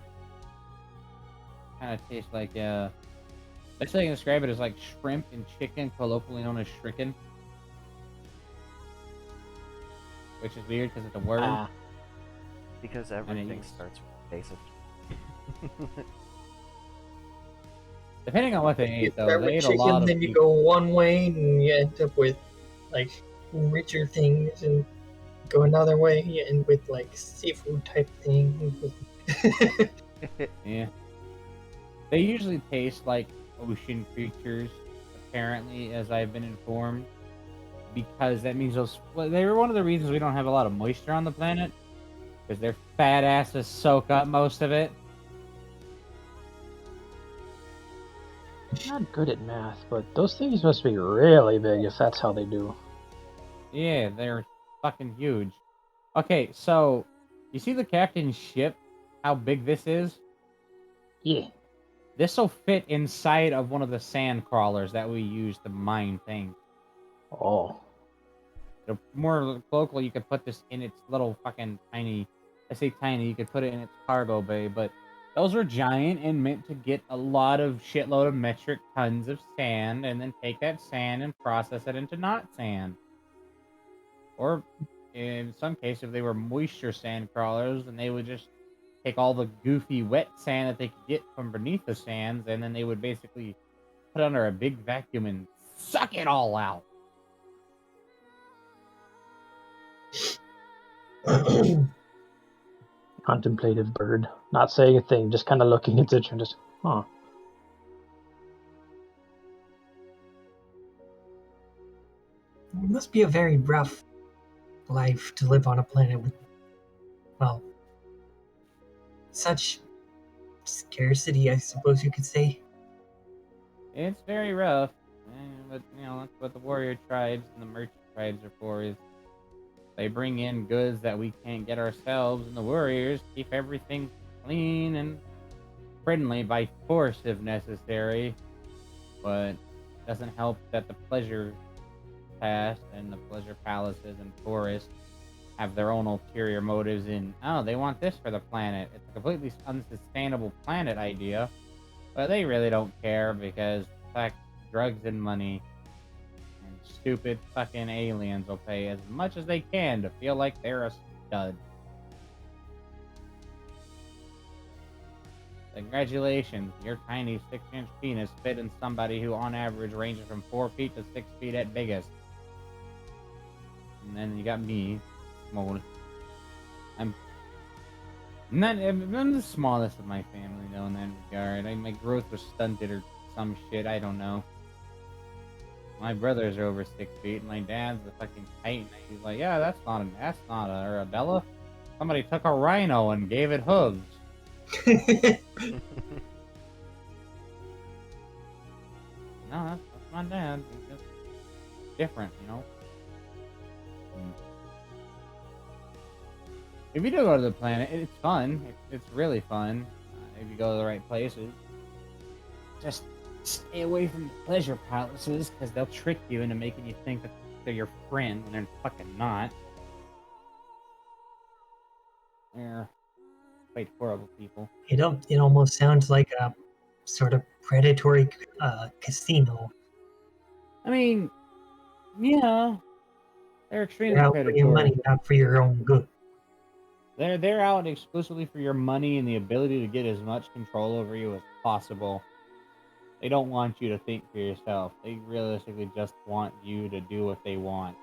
S3: Kind of tastes like, best way I can describe it is like shrimp and chicken, colloquially known as shriken. Which is weird because it's a word.
S4: Ah,
S2: Because
S3: And it
S2: everything
S3: used,
S2: starts with basic.
S3: depending on what they
S1: You
S3: ate, though,
S1: start
S3: they
S1: with
S3: ate a lot
S1: chicken,
S3: of
S1: then you
S3: people.
S1: go one way, and you end up with like richer things, and go another way, you end with like seafood type things.
S3: Yeah. They usually taste like ocean creatures, apparently, as I've been informed. Because that means they were one of the reasons we don't have a lot of moisture on the planet. Because their fat asses soak up most of it.
S4: not good at math, but those things must be really big if that's how they do.
S3: Yeah, they're fucking huge. Okay, so you see the captain's ship? How big this is?
S4: Yeah.
S3: This will fit inside of one of the sand crawlers that we use to mine things.
S4: Oh.
S3: More locally, you could put this in its little fucking tiny. I say tiny. You could put it in its cargo bay, but those are giant and meant to get a lot of shitload of metric tons of sand, and then take that sand and process it into not sand. Or in some cases, if they were moisture sand crawlers, then they would just take all the goofy wet sand that they could get from beneath the sands, and then they would basically put it under a big vacuum and suck it all out.
S4: Contemplative bird, not saying a thing, just kind of looking at it and just, huh.
S1: It must be a very rough life to live on a planet with, well, such scarcity, I suppose you could say.
S3: It's very rough, but that's what the warrior tribes and the merchant tribes are for. Is they bring in goods that we can't get ourselves, and the warriors keep everything clean and friendly by force if necessary. But it doesn't help that the pleasure past and the pleasure palaces and forests have their own ulterior motives in, oh, they want this for the planet. It's a completely unsustainable planet idea, but they really don't care because fuck drugs and money, and stupid fucking aliens will pay as much as they can to feel like they're a stud. Congratulations, your tiny 6-inch penis fit in somebody who on average ranges from 4 feet to 6 feet at biggest. And then you got me, small. I'm the smallest of my family though in that regard. My growth was stunted or some shit, I don't know. My brothers are over 6 feet, and my dad's a fucking titan. He's like, yeah, that's not a Arabella. Somebody took a rhino and gave it hooves. No, that's my dad. He's just different, If you do go to the planet, it's fun. It's really fun if you go to the right places. Just stay away from the pleasure palaces, because they'll trick you into making you think that they're your friend when they're fucking not. They're quite horrible people.
S1: It almost sounds like a sort of predatory casino.
S3: I mean, yeah, they're extremely
S1: You're out for
S3: predatory.
S1: your money, not for your own good.
S3: They're out exclusively for your money and the ability to get as much control over you as possible. They don't want you to think for yourself. They realistically just want you to do what they want.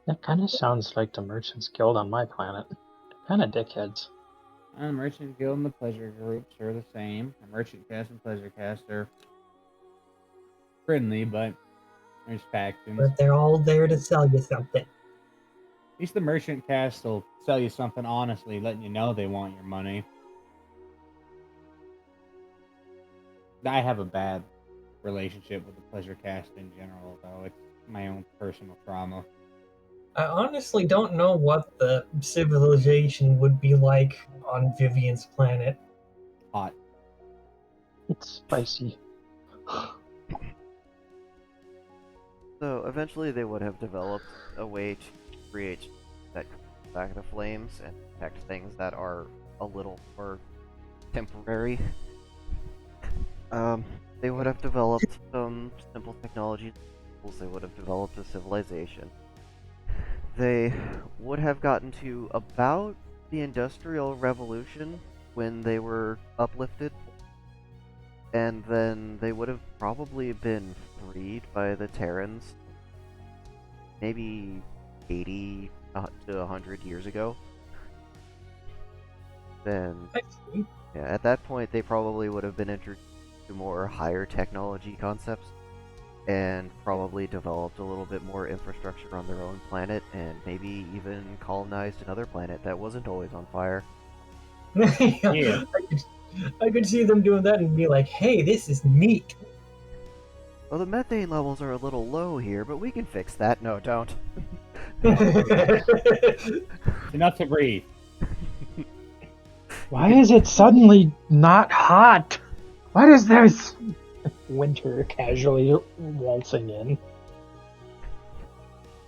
S4: That kind of sounds like the Merchants Guild on my planet. Kind of dickheads.
S3: The Merchant Guild and the Pleasure Groups are the same. The Merchant Cast and Pleasure Cast are friendly, but there's factions.
S1: But they're all there to sell you something.
S3: At least the Merchant Cast will sell you something honestly, letting you know they want your money. I have a bad relationship with the Pleasure Cast in general, though. It's my own personal trauma.
S1: I honestly don't know what the civilization would be like on Vivian's planet.
S3: Hot.
S4: It's spicy.
S2: So eventually they would have developed a way to create that comes back to flames and protect things that are a little more temporary. They would have developed some simple technologies. They would have developed a civilization. They would have gotten to about the Industrial Revolution when they were uplifted, and then they would have probably been freed by the Terrans maybe 80 to 100 years ago. Then, yeah, at that point they probably would have been introduced to more higher technology concepts and probably developed a little bit more infrastructure on their own planet, and maybe even colonized another planet that wasn't always on fire.
S3: Yeah.
S1: I could see them doing that and be like, hey, this is neat.
S2: Well, the methane levels are a little low here, but we can fix that. No, don't.
S3: It's enough to breathe.
S4: Why is it suddenly not hot? What is this? Winter casually waltzing in.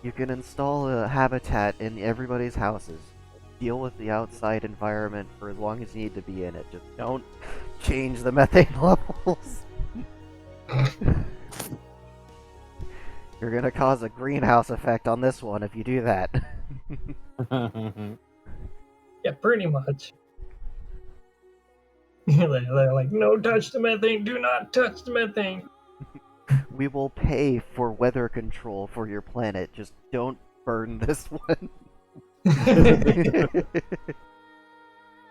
S2: You can install a habitat in everybody's houses. Deal with the outside environment for as long as you need to be in it. Just don't change the methane levels. You're gonna cause a greenhouse effect on this one if you do that.
S1: Yeah, pretty much. They're like, no, touch the methane. Do not touch the methane.
S2: We will pay for weather control for your planet. Just don't burn this one.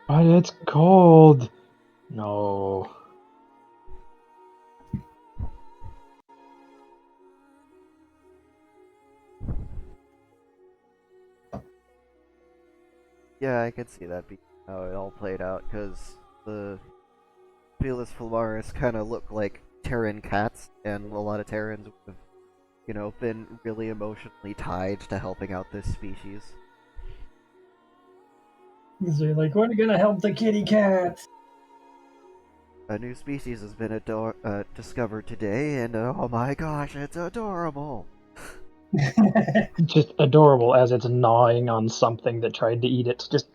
S4: But it's cold. No.
S2: Yeah, I could see that being how it all played out, because the Felis Flamarus kind of look like Terran cats, and a lot of Terrans would have, been really emotionally tied to helping out this species.
S1: They're like, we're gonna help the kitty cats.
S2: A new species has been discovered today, and oh my gosh, it's adorable!
S4: Just adorable as it's gnawing on something that tried to eat it. Just.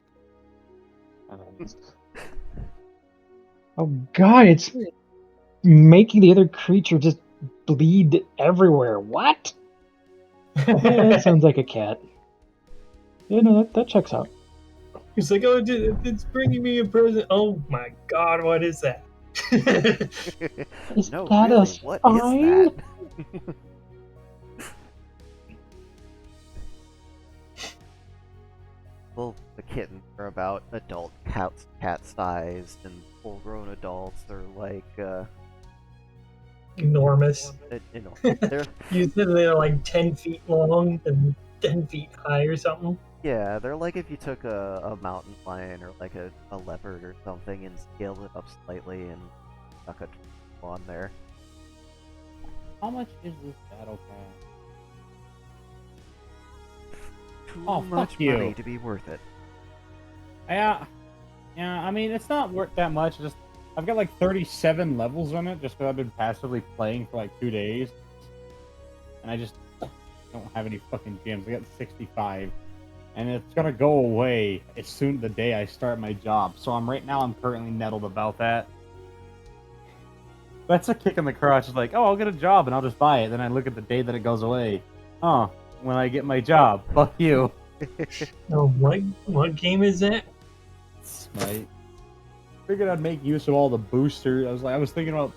S4: Oh god, it's making the other creature just bleed everywhere. What? Yeah, that sounds like a cat. Yeah, no, that checks out.
S1: He's like, oh, it's bringing me a present. Oh my god, what is that?
S4: Is
S2: No,
S4: that
S2: really,
S4: a
S2: what
S4: spine?
S2: is that? Well, the kittens are about adult cat-sized, and full-grown adults are like,
S1: Enormous.
S2: they're
S1: You said they're like 10 feet long and 10 feet high or something.
S2: yeah, they're like if you took a mountain lion or like a leopard or something and scaled it up slightly and stuck a on there.
S3: How much is this battle pass?
S2: Too
S3: Oh,
S2: much
S3: fuck you.
S2: money to be worth it.
S3: Yeah, I mean, it's not worth that much. Just I've got like 37 levels on it just because I've been passively playing for like 2 days. And I just don't have any fucking gems. I got 65. And it's gonna go away as soon the day I start my job. So I'm currently nettled about that. That's a kick in the crotch. It's like, oh, I'll get a job and I'll just buy it. Then I look at the day that it goes away. Oh, when I get my job. Fuck you.
S1: Oh, what game is that?
S3: Smite. Figured I'd make use of all the boosters. I was thinking about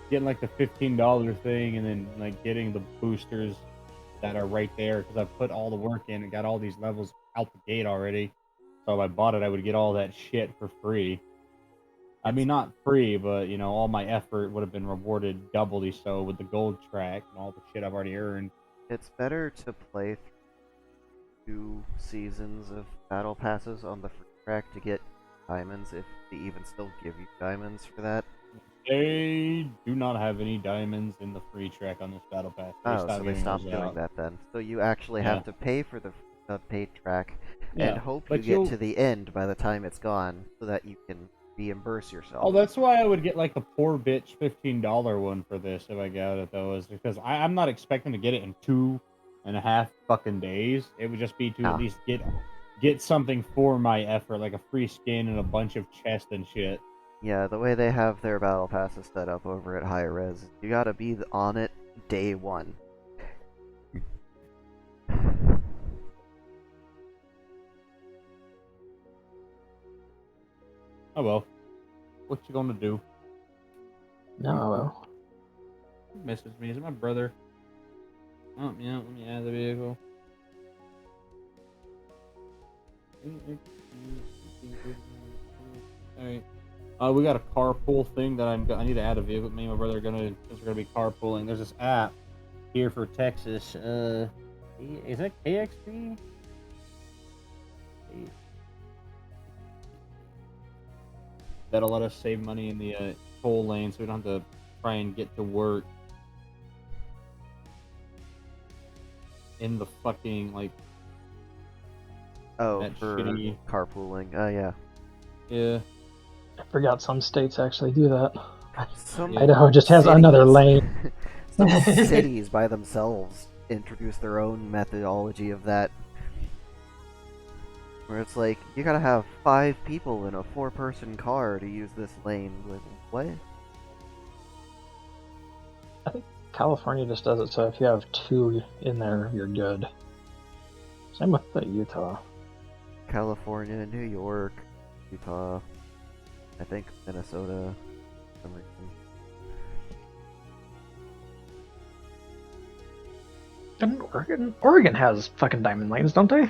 S3: getting like the $15 thing and then like getting the boosters that are right there because I put all the work in and got all these levels out the gate already. So if I bought it, I would get all that shit for free. I mean, not free, but all my effort would have been rewarded doubly so with the gold track and all the shit I've already earned.
S2: It's better to play 2 seasons of battle passes on the free track to get diamonds, if they even still give you diamonds for that.
S3: They do not have any diamonds in the free track on this battle pass.
S2: So they stopped doing that then. So you actually have to pay for the paid track and hope you get to the end by the time it's gone so that you can reimburse yourself.
S3: Oh, that's why I would get like the poor bitch $15 one for this if I got it though, is because I'm not expecting to get it in 2.5 fucking days. It would just be to at least get something for my effort, like a free skin and a bunch of chests and shit.
S2: Yeah, the way they have their battle passes set up over at High Res, you gotta be on it day 1.
S3: Oh well. What you gonna do?
S4: No, well.
S3: Who messaged me? Is it my brother? Oh, yeah, let me add the vehicle. Alright. We got a carpool thing that I need to add a vehicle. Me and my brother are gonna be carpooling. There's this app here for Texas. Is that KXP? That'll let us save money in the toll lane, so we don't have to try and get to work in the fucking
S2: Oh,
S3: that
S2: for
S3: shitty
S2: carpooling. Oh, yeah.
S3: Yeah.
S4: I forgot some states actually do that.
S2: Some
S4: Idaho just has another lane.
S2: Some cities by themselves introduce their own methodology of that. Where it's like, you gotta have 5 people in a 4-person car to use this lane. Like, what?
S4: California just does it, so if you have 2 in there, you're good. Same with the Utah.
S2: California, New York, Utah, I think Minnesota, for some reason.
S4: And Oregon has fucking diamond lanes, don't they?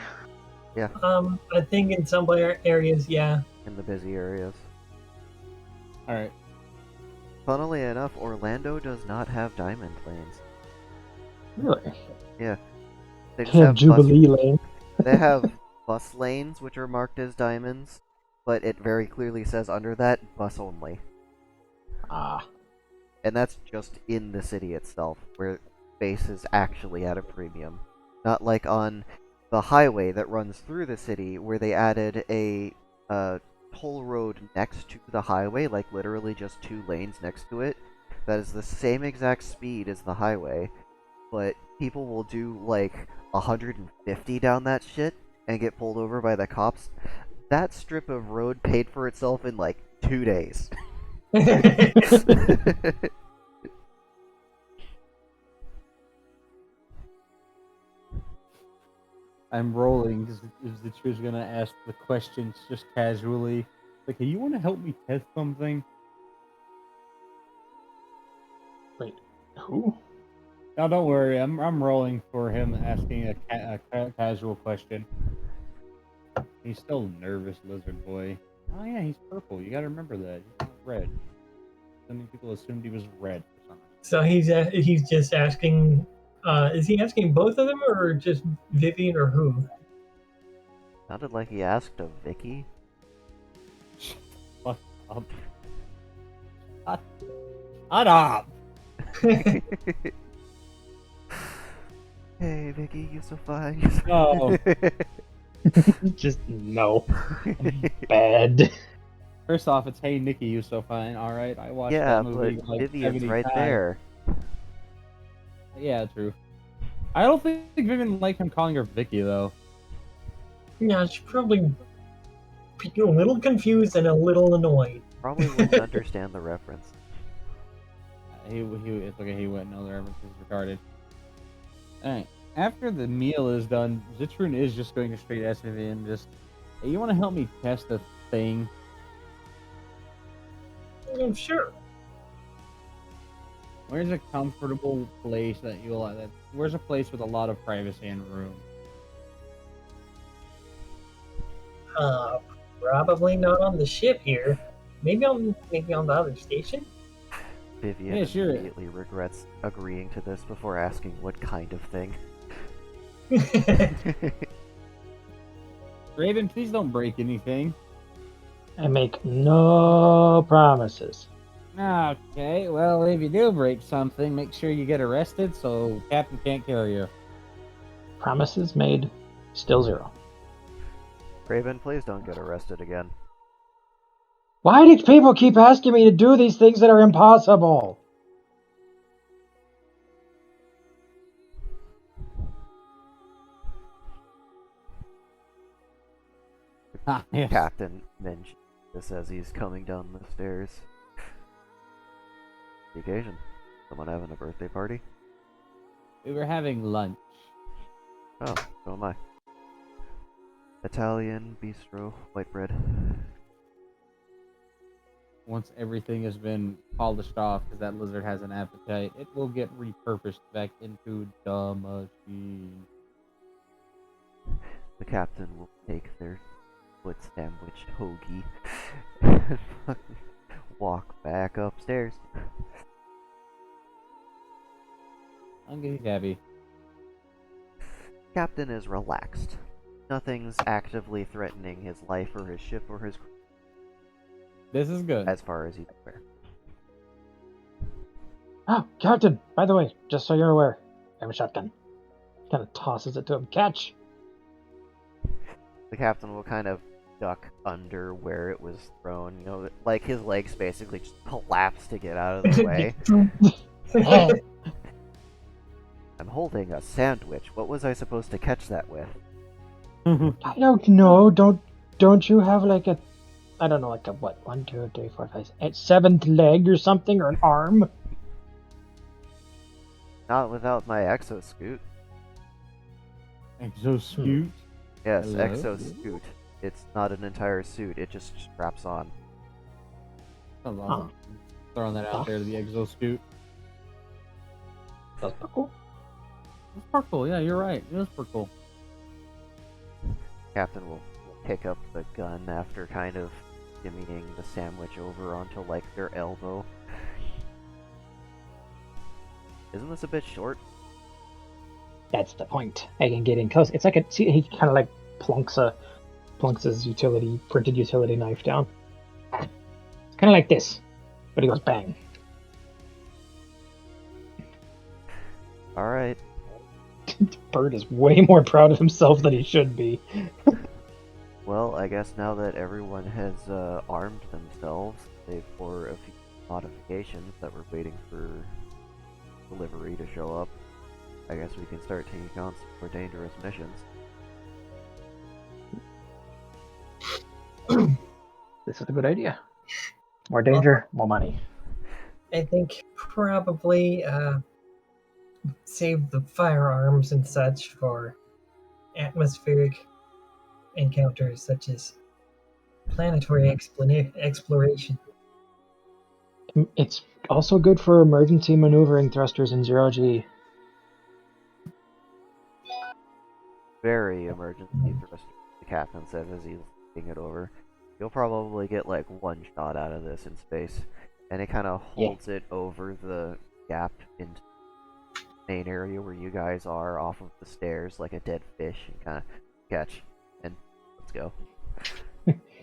S2: Yeah,
S1: I think in some areas, yeah.
S2: in the busy areas.
S3: Alright.
S2: Funnily enough, Orlando does not have diamond lanes.
S4: Really?
S2: Yeah. They just
S4: They have
S2: have
S4: Jubilee lane.
S2: They have bus lanes, which are marked as diamonds, but it very clearly says under that, bus only.
S4: Ah.
S2: And that's just in the city itself, where space is actually at a premium. Not like on the highway that runs through the city, where they added a toll road next to the highway, like literally just 2 lanes next to it. That is the same exact speed as the highway, but people will do like 150 down that shit and get pulled over by the cops. That strip of road paid for itself in like 2 days.
S3: I'm rolling because the was gonna ask the questions just casually. Like, hey, you want to help me test something?
S4: Wait, who?
S3: No, don't worry. I'm rolling for him asking a casual question. He's still nervous, lizard boy. Oh yeah, he's purple. You gotta remember that. He's not red. So many people assumed he was red for some reason.
S1: So he's just asking. Is he asking both of them, or just Vivian, or who?
S2: Sounded like he asked of Vicky.
S3: Fuck up. Shut up!
S2: Hey Vicky, you're so fine. You're so
S3: No.
S4: Just no. Bad.
S3: First off, it's Hey Nikki, you so fine. All right, I watched
S2: Yeah,
S3: that movie
S2: but
S3: like
S2: Vivian's
S3: 70
S2: right
S3: times.
S2: there.
S3: Yeah, true. I don't think Vivian liked him calling her Vicky though.
S1: Yeah, she's probably a little confused and a little annoyed.
S2: Probably wouldn't understand the reference.
S3: It's okay. He wouldn't know the reference is retarded. All right. After the meal is done, Zitrun is just going to straight ask Vivian, just, hey, you want to help me test a thing?
S1: Sure.
S3: Where's a comfortable place that you'll like? Where's a place with a lot of privacy and room?
S1: Probably not on the ship here. Maybe on the other station.
S2: Vivian
S3: Yeah, sure.
S2: immediately regrets agreeing to this before asking what kind of thing.
S3: Raven, please don't break anything.
S4: I make no promises.
S3: Okay, well, if you do break something, make sure you get arrested so Captain can't kill you.
S4: Promises made, still 0.
S2: Raven, please don't get arrested again.
S4: Why do people keep asking me to do these things that are impossible?
S3: Yes.
S2: Captain mentions this as he's coming down the stairs. The occasion. Someone having a birthday party?
S3: We were having lunch.
S2: Oh, so am I. Italian, bistro, white bread.
S3: Once everything has been polished off, because that lizard has an appetite, it will get repurposed back into the machine.
S2: The captain will take their foot sandwich hoagie and walk back upstairs.
S3: I'm getting Gabby.
S2: Captain is relaxed. Nothing's actively threatening his life or his ship or his crew,
S3: This is good.
S2: as far as he's aware.
S4: Oh, Captain, by the way, just so you're aware, I have a shotgun. Kind of tosses it to him. Catch!
S2: The captain will kind of duck under where it was thrown, you know, like his legs basically just collapse to get out of the way. I'm holding a sandwich. What was I supposed to catch that with?
S4: I don't know. Don't you have like a, I don't know, like a what? 1, 2, 3, 4, 5, 6, 7th leg or something, or an arm?
S2: Not without my exoscoot.
S3: Exoscoot.
S2: Yes,
S3: Hello?
S2: exoscoot. It's not an entire suit, it just straps on.
S3: Sounds awesome. Throwing that out there to the exoscoot.
S4: That's pretty cool.
S3: It's purple. Yeah, you're right. It is purple.
S2: Captain will pick up the gun after kind of shimmying the sandwich over onto like their elbow. Isn't this a bit short?
S4: That's the point. I can get in close. It's like see, he kind of like plunks his printed utility knife down. It's kind of like this, but he goes bang.
S2: All right.
S4: Bird is way more proud of himself than he should be.
S2: Well, I guess now that everyone has armed themselves, save for a few modifications that we're waiting for delivery to show up, I guess we can start taking on some more dangerous missions.
S4: This is a good idea. More danger, more money.
S1: I think probably save the firearms and such for atmospheric encounters such as planetary exploration.
S4: It's also good for emergency maneuvering thrusters in 0G.
S2: Very emergency thrust, the captain says as he's looking it over. You'll probably get like one shot out of this in space, and it kind of holds it over the gap into the main area where you guys are off of the stairs like a dead fish and kind of catch, and let's go.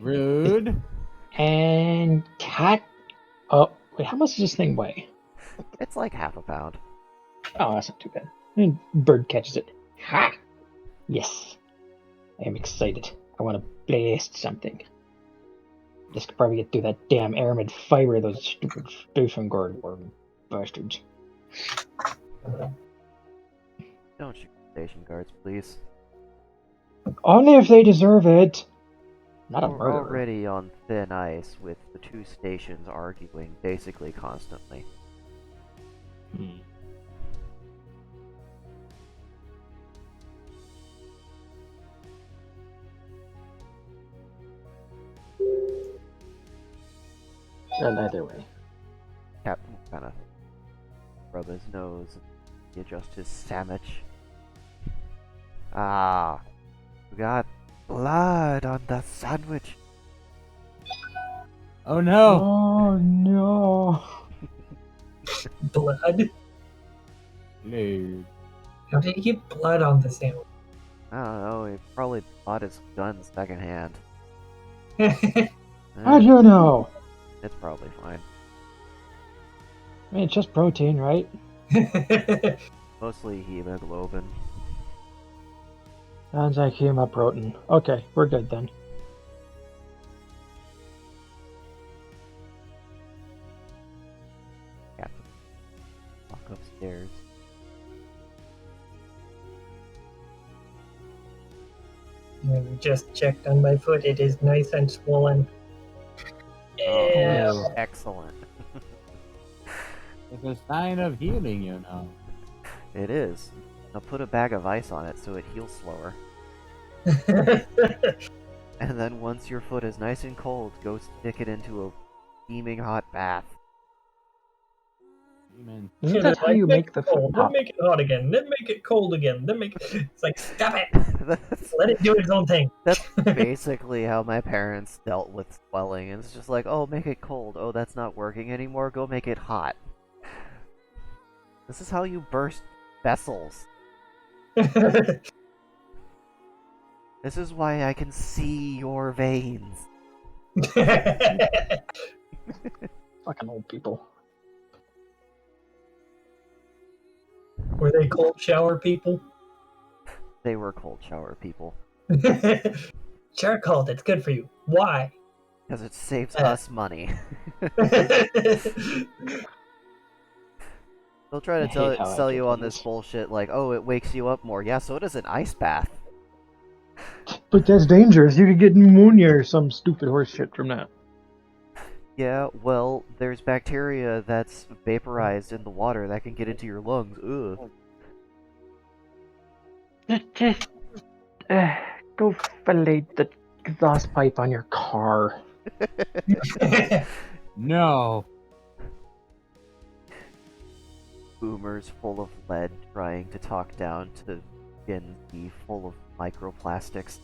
S3: Rude.
S4: And cat. Oh, wait, how much does this thing weigh?
S2: It's like half a pound.
S4: Oh, that's not too bad. And bird catches it. Ha! Yes. I am excited. I want to blast something. This could probably get through that damn aramid fiber, those stupid station guard worm bastards.
S2: Don't shoot station guards, please.
S4: Only if they deserve it. Not a
S2: We're
S4: murderer.
S2: already on thin ice with the two stations arguing basically constantly.
S4: Well, either way.
S2: Captain kind of rub his nose and adjust his sandwich. Ah, we got blood on the sandwich.
S3: Oh no.
S4: Oh no.
S1: Blood?
S3: Dude.
S1: How did he get blood on the sandwich?
S2: I don't know, he probably bought his gun secondhand.
S4: How'd you know?
S2: It's probably fine.
S4: I mean, it's just protein, right?
S2: Mostly hemoglobin.
S4: Sounds like hemoprotein. Okay, we're good then.
S2: Captain, walk upstairs.
S1: I just checked on my foot. It is nice and swollen. Yeah.
S2: Oh, excellent.
S3: It's a sign of healing, you know.
S2: It is. Now put a bag of ice on it so it heals slower. And then once your foot is nice and cold, go stick it into a steaming hot bath.
S3: Amen.
S4: Isn't that how you make the
S1: cold,
S4: foot
S1: then
S4: pop?
S1: make it hot again, then make it cold again, then make it... It's like, stop it!
S2: that's,
S1: Let it do its own thing.
S2: that's basically how my parents dealt with swelling. It's just like, oh, make it cold. Oh, that's not working anymore. Go make it hot. This is how you burst vessels. This is why I can see your veins.
S4: Fucking old people.
S1: Were they cold shower people?
S2: They were cold shower people.
S1: Charcoal, that's good for you. Why?
S2: Because it saves us money. They'll try
S4: I
S2: to
S4: hate how
S2: sell
S4: I
S2: you
S4: get
S2: on this
S4: these.
S2: bullshit like, oh, it wakes you up more. Yeah, so does an ice bath.
S4: But that's dangerous. You could get pneumonia or some stupid horse shit from that.
S2: Yeah, well, there's bacteria that's vaporized in the water that can get into your lungs. Ugh.
S4: Just go fillet the exhaust pipe on your car.
S3: No.
S2: Boomers full of lead trying to talk down to Gen Z full of microplastics.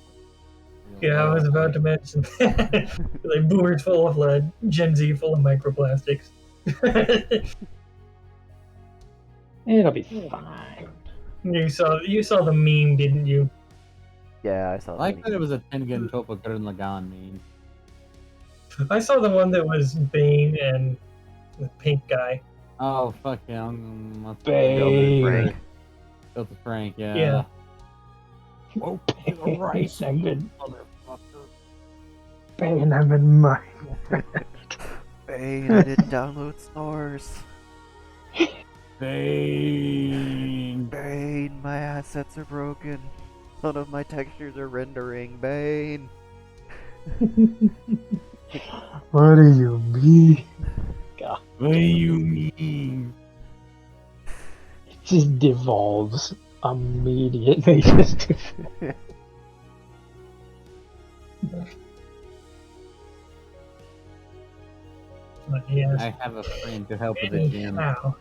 S1: Yeah, I was about to mention that. Like boomers full of lead, Gen Z full of microplastics.
S4: It'll be fine.
S1: You saw the meme, didn't you?
S2: Yeah, I saw
S3: I like
S2: that.
S3: that it was a Tengen Toppa Gurren Lagann meme.
S1: I saw the one that was Bane and the pink guy.
S3: Oh, fuck yeah.
S4: Bane.
S2: Frank.
S3: Built a Frank, yeah.
S1: Yeah.
S3: Oh, the rice,
S4: I'm in,
S3: motherfucker.
S4: Bane, I'm in mine.
S2: Bane, I didn't download stars.
S3: Bane.
S2: Bane, my assets are broken. None of my textures are rendering. Bane.
S4: What do you mean? God.
S3: What do you mean?
S4: It just devolves immediately. Just
S1: But yes.
S3: I have a friend to help with the gym.
S1: Anyhow,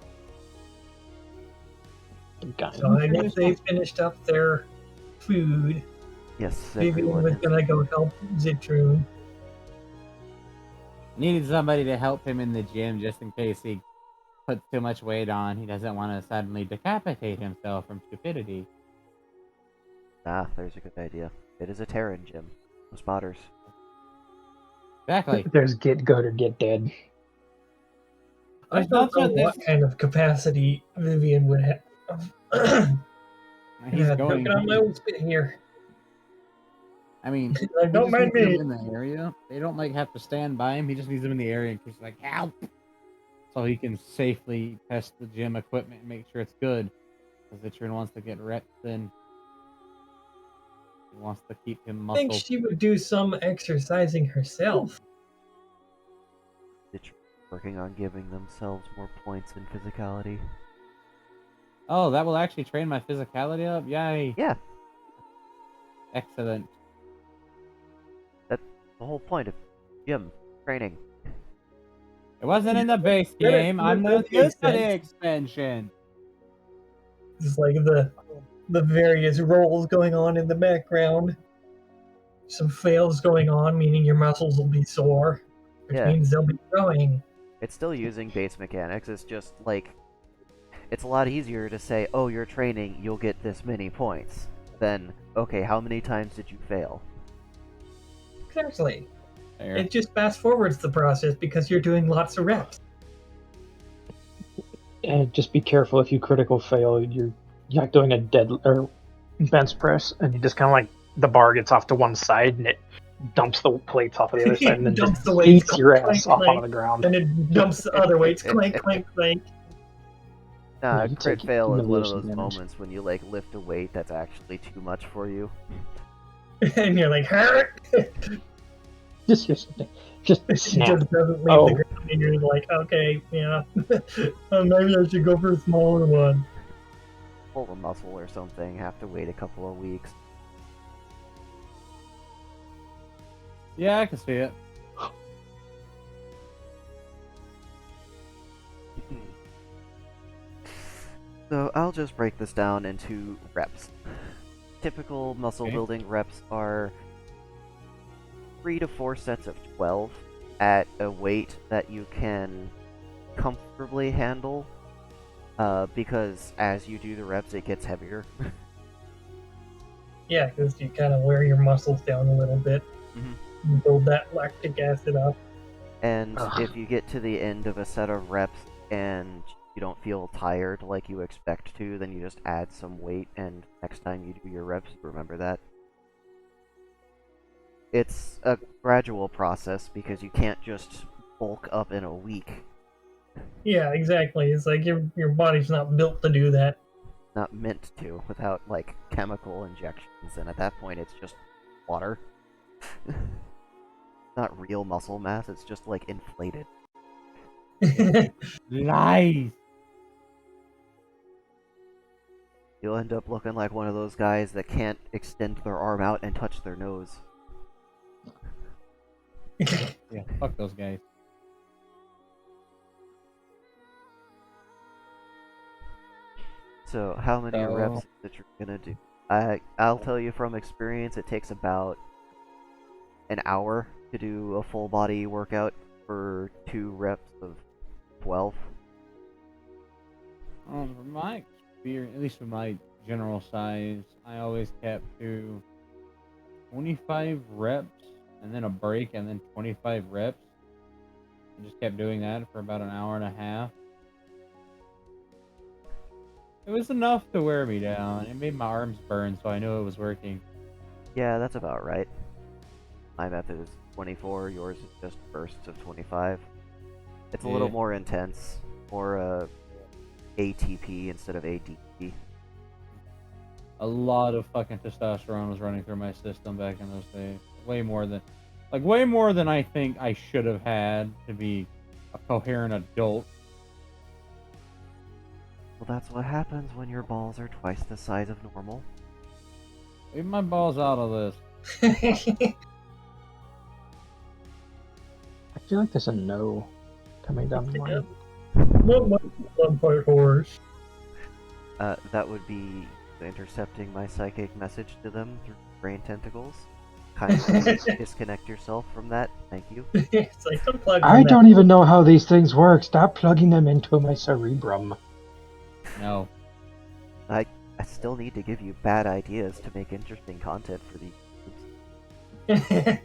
S4: God.
S1: so I guess they finished up their food.
S2: Yes,
S1: Vivian
S2: everyone
S1: was
S2: is.
S1: gonna go help Zitrune.
S3: Needed somebody to help him in the gym just in case he puts too much weight on. He doesn't want to suddenly decapitate himself from stupidity.
S2: Ah, there's a good idea. It is a Terran gym. No spotters.
S3: Exactly.
S4: There's get good or get dead.
S1: I
S3: There's
S1: don't
S3: not
S1: know
S3: so-
S1: what
S3: there's-
S1: kind of capacity Vivian would have.
S3: He's
S1: Yeah,
S3: going.
S1: choking on my own spit here.
S3: I mean,
S1: Like, don't
S3: he just
S1: mind
S3: needs
S1: me.
S3: them in the area. They don't like have to stand by him. He just needs them in the area in case like help, so he can safely test the gym equipment and make sure it's good. Because Zitrine wants to get reps in. He wants to keep him
S1: I think
S3: muscle.
S1: she would do some exercising herself.
S2: It's working on giving themselves more points in physicality.
S3: Oh, that will actually train my physicality up. Yay!
S2: Yeah,
S3: Excellent.
S2: that's the whole point of gym training.
S3: It wasn't in the base
S1: That-
S3: game. I'm the
S1: that makes
S3: study
S1: sense.
S3: expansion.
S1: It's like the various roles going on in the background. Some fails going on, meaning your muscles will be sore, which
S2: Yeah.
S1: means they'll be growing.
S2: It's still using base mechanics. It's just like it's a lot easier to say, "Oh, you're training, you'll get this many points." Than, "Okay, how many times did you fail?"
S1: Exactly.
S3: There.
S1: It just fast forwards the process because you're doing lots of reps.
S4: And just be careful if you critical fail. You're like doing a dead or bench press, and you just kind of like the bar gets off to one side, and it dumps the plates off of the other side, and then
S1: Dumps
S4: just
S1: the weights,
S4: beats your
S1: clank,
S4: ass off
S1: clank.
S4: onto the ground.
S1: And it dumps the other weights, clank, clank, clank.
S2: Nah,
S4: Yeah, you
S2: crit
S4: take
S2: fail is one of
S4: humiliation
S2: those
S4: damage.
S2: moments when you like lift a weight that's actually too much for you.
S1: And you're like, hurt!
S4: Just
S1: It
S4: snap.
S1: just doesn't leave
S4: Oh.
S1: the ground, and you're like, okay, yeah. Maybe I should go for a smaller one.
S2: Pull a muscle or something, have to wait a couple of weeks.
S3: Yeah, I can see it.
S2: So I'll just break this down into reps. Typical muscle
S3: Okay.
S2: building reps are 3 to 4 sets of 12 at a weight that you can comfortably handle, because as you do the reps it gets heavier.
S1: Yeah, because you kind of wear your muscles down a little bit.
S2: Mhm.
S1: And build that lactic acid up.
S2: And
S4: Ugh.
S2: if you get to the end of a set of reps and you don't feel tired like you expect to, then you just add some weight, and next time you do your reps, remember that. It's a gradual process because you can't just bulk up in a week.
S1: Yeah, exactly. It's like your body's not built to do that.
S2: Not meant to, without like chemical injections, and at that point it's just water. not real muscle mass, it's just like inflated.
S3: Nice.
S2: You'll end up looking like one of those guys that can't extend their arm out and touch their nose.
S3: Yeah, fuck those guys.
S2: So, how many
S3: So-
S2: reps that you're gonna do? I'll tell you from experience, it takes about an hour to do a full body workout for 2 reps of 12.
S3: From my experience, at least with my general size, I always kept to 25 reps and then a break and then 25 reps. I just kept doing that for about an hour and a half. It was enough to wear me down. It made my arms burn, so I knew it was working.
S2: Yeah, that's about right. My method is 24, yours is just bursts of 25. It's a little
S3: Yeah.
S2: more intense, more ATP instead of ADP.
S3: A lot of fucking testosterone was running through my system back in those days. Way more than I think I should have had to be a coherent adult.
S2: Well, that's what happens when your balls are twice the size of normal.
S3: Leave my balls out of this.
S4: I feel like there's a no coming down the line.
S1: One point horse.
S2: That would be intercepting my psychic message to them through brain tentacles. Kindly disconnect yourself from that. Thank you.
S1: It's like unplug
S4: I
S1: from
S4: don't even know how these things work. Stop plugging them into my cerebrum.
S3: No.
S2: I still need to give you bad ideas to make interesting content for these groups.
S1: that.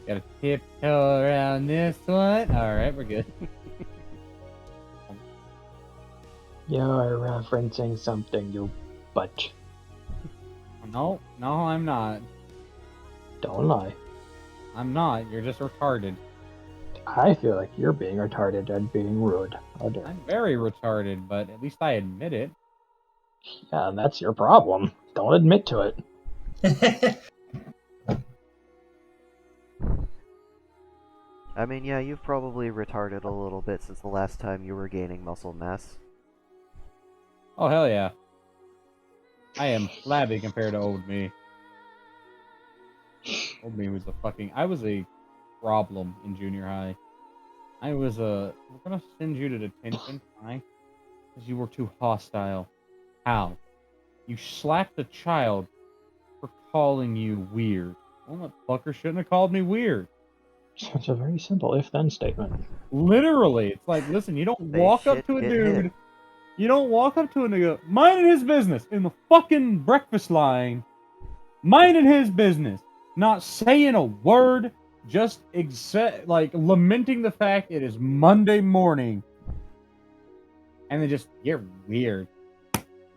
S3: Gotta tiptoe around this one. Alright, we're good.
S4: You're referencing something, you butch.
S3: No, I'm not.
S4: Don't lie.
S3: I'm not. You're just retarded.
S4: I feel like you're being retarded and being rude. How dare
S3: I'm very retarded, but at least I admit it.
S4: Yeah, that's your problem. Don't admit to it.
S2: I mean, yeah, you've probably retarded a little bit since the last time you were gaining muscle mass.
S3: Oh, hell yeah. I am flabby compared to old me. Old me was I was a problem in junior high. We're gonna send you to detention, why? Because you were too hostile. How? You slapped a child for calling you weird. Well, that fucker shouldn't have called me weird.
S4: It's a very simple if-then statement.
S3: Literally. It's like, listen, you don't
S2: They
S3: walk up
S2: shit
S3: to a
S2: get
S3: dude.
S2: hit.
S3: You don't walk up to a nigga, minding his business in the fucking breakfast line, minding his business, not saying a word, just lamenting the fact it is Monday morning, and then just, you're weird.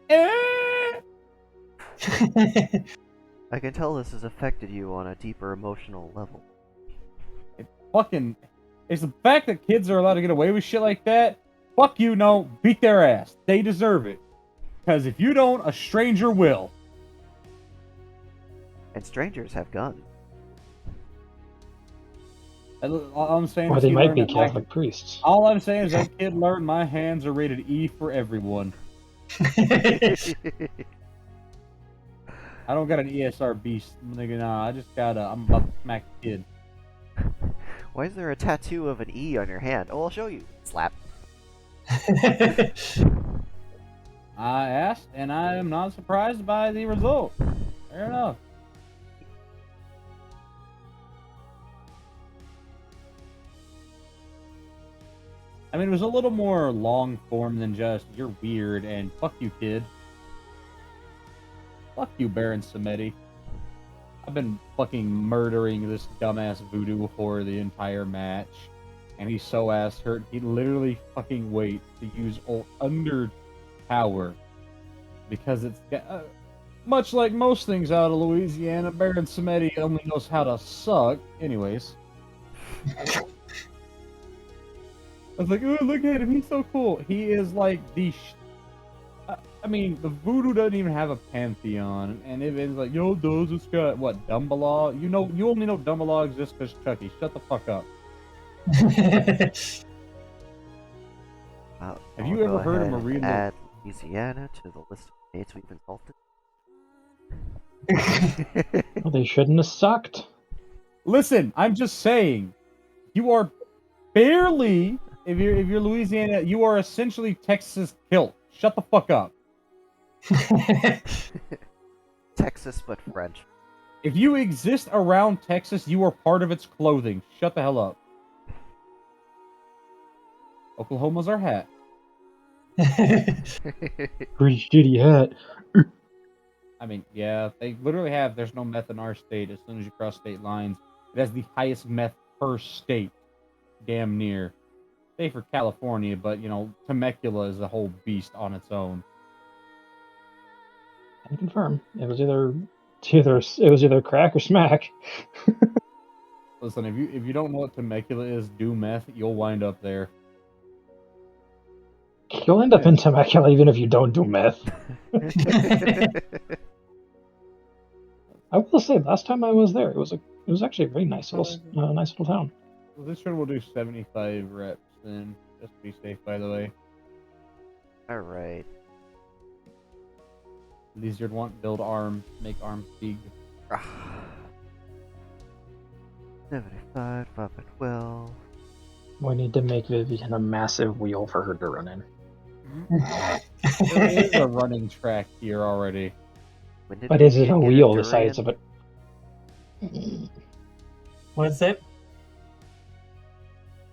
S2: I can tell this has affected you on a deeper emotional level.
S3: It's the fact that kids are allowed to get away with shit like that. Fuck you, no, beat their ass. They deserve it. Because if you don't, a stranger will.
S2: And strangers have guns.
S3: All I'm saying
S4: Or
S3: is
S4: they
S3: he
S4: might
S3: learned
S4: be
S3: that my-
S4: Catholic priests.
S3: All I'm saying is that kid learned my hands are rated E for everyone. I don't got an ESRB, nigga, nah, I'm about to smack the kid.
S2: Why is there a tattoo of an E on your hand? Oh, I'll show you. Slap.
S3: I asked, and I am not surprised by the result. Fair enough. I mean, it was a little more long form than just, you're weird, and fuck you, kid. Fuck you, Baron Samedi. I've been fucking murdering this dumbass voodoo whore the entire match. And he's so ass hurt, he literally fucking waits to use Undertower. Because it's much like most things out of Louisiana, Baron Samedi only knows how to suck. Anyways. I was like, oh, look at him, he's so cool. He is like the I mean, the voodoo doesn't even have a pantheon, and if it's like, yo, does it's got what Dumbledore? You only know Dumbledore exists because Chucky. Shut the fuck up. Have
S2: I'll
S3: you
S2: go
S3: ever heard of
S2: ahead and
S3: Marie?
S2: add Louisiana to the list of states we've insulted.
S4: Well, they shouldn't have sucked.
S3: Listen, I'm just saying, you are barely. If you're Louisiana, you are essentially Texas kilt. Shut the fuck up.
S2: Texas, but French.
S3: If you exist around Texas, you are part of its clothing. Shut the hell up. Oklahoma's our hat.
S4: Pretty shitty hat.
S3: I mean, yeah, they literally have. There's no meth in our state. As soon as you cross state lines, it has the highest meth per state, damn near. Say for California, but you know, Temecula is a whole beast on its own.
S4: I can confirm. It was either crack or smack.
S3: Listen, if you don't know what Temecula is, do meth, you'll wind up there.
S4: You'll end up in Temecula even if you don't do meth. I will say, last time I was there, it was actually a very nice little town.
S3: Well, this one will do 75 reps then, just to be safe, by the way.
S2: Alright.
S3: Lizard want build arms, make arms big.
S2: 75, 5 by 12.
S4: We need to make Vivian a massive wheel for her to run in.
S3: There is a running track here already.
S4: But is it a wheel the size of it?
S1: What's that?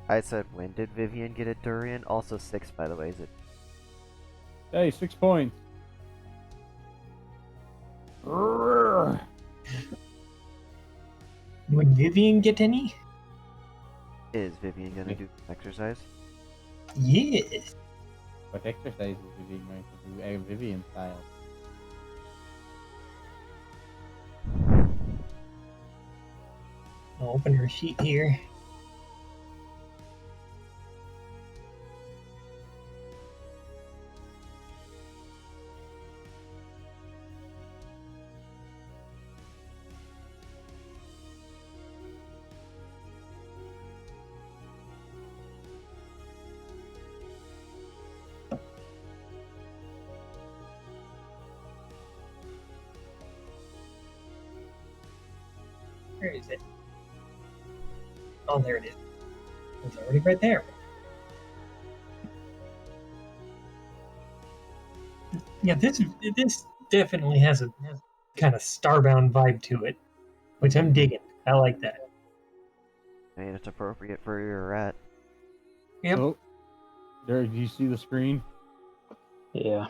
S2: I said, when did Vivian get a durian? Also 6, by the way. Is it?
S3: Hey, 6 points.
S1: Would Vivian get any?
S2: Is Vivian gonna do exercise?
S1: Yes.
S3: What exercise is Vivian going to do? A Vivian style.
S1: I'll open her sheet here. Where is it? Oh, there it is. It's already right there. Yeah, this definitely has a kind of Starbound vibe to it, which I'm digging. I like that.
S2: I mean, it's appropriate for your rat.
S1: Yep.
S3: Oh, there, do you see the screen?
S4: Yeah.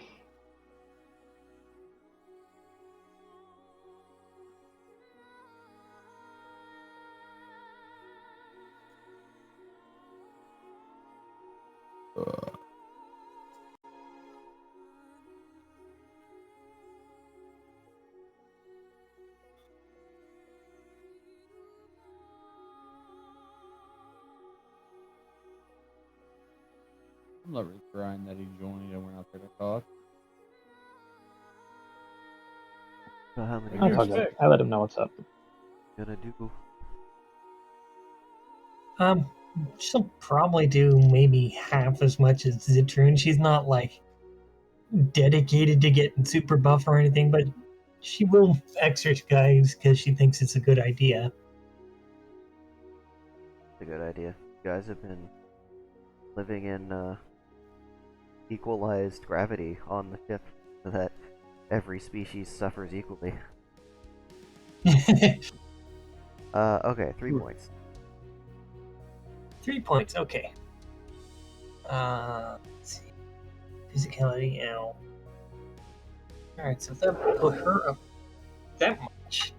S3: I'm not really crying that he joined and went out there to talk.
S2: So how many
S3: What do
S4: I
S3: you
S2: reps
S3: expect?
S4: I let him know what's up.
S2: you gonna do?
S1: She'll probably do maybe half as much as Zitrune. She's not like dedicated to getting super buff or anything, but she will exercise because she thinks it's a good idea.
S2: It's a good idea. You guys have been living in equalized gravity on the ship so that every species suffers equally. Okay, 3 points.
S1: 3 points, okay. Let's see. Physicality, ow. Alright, so that will put her up that much.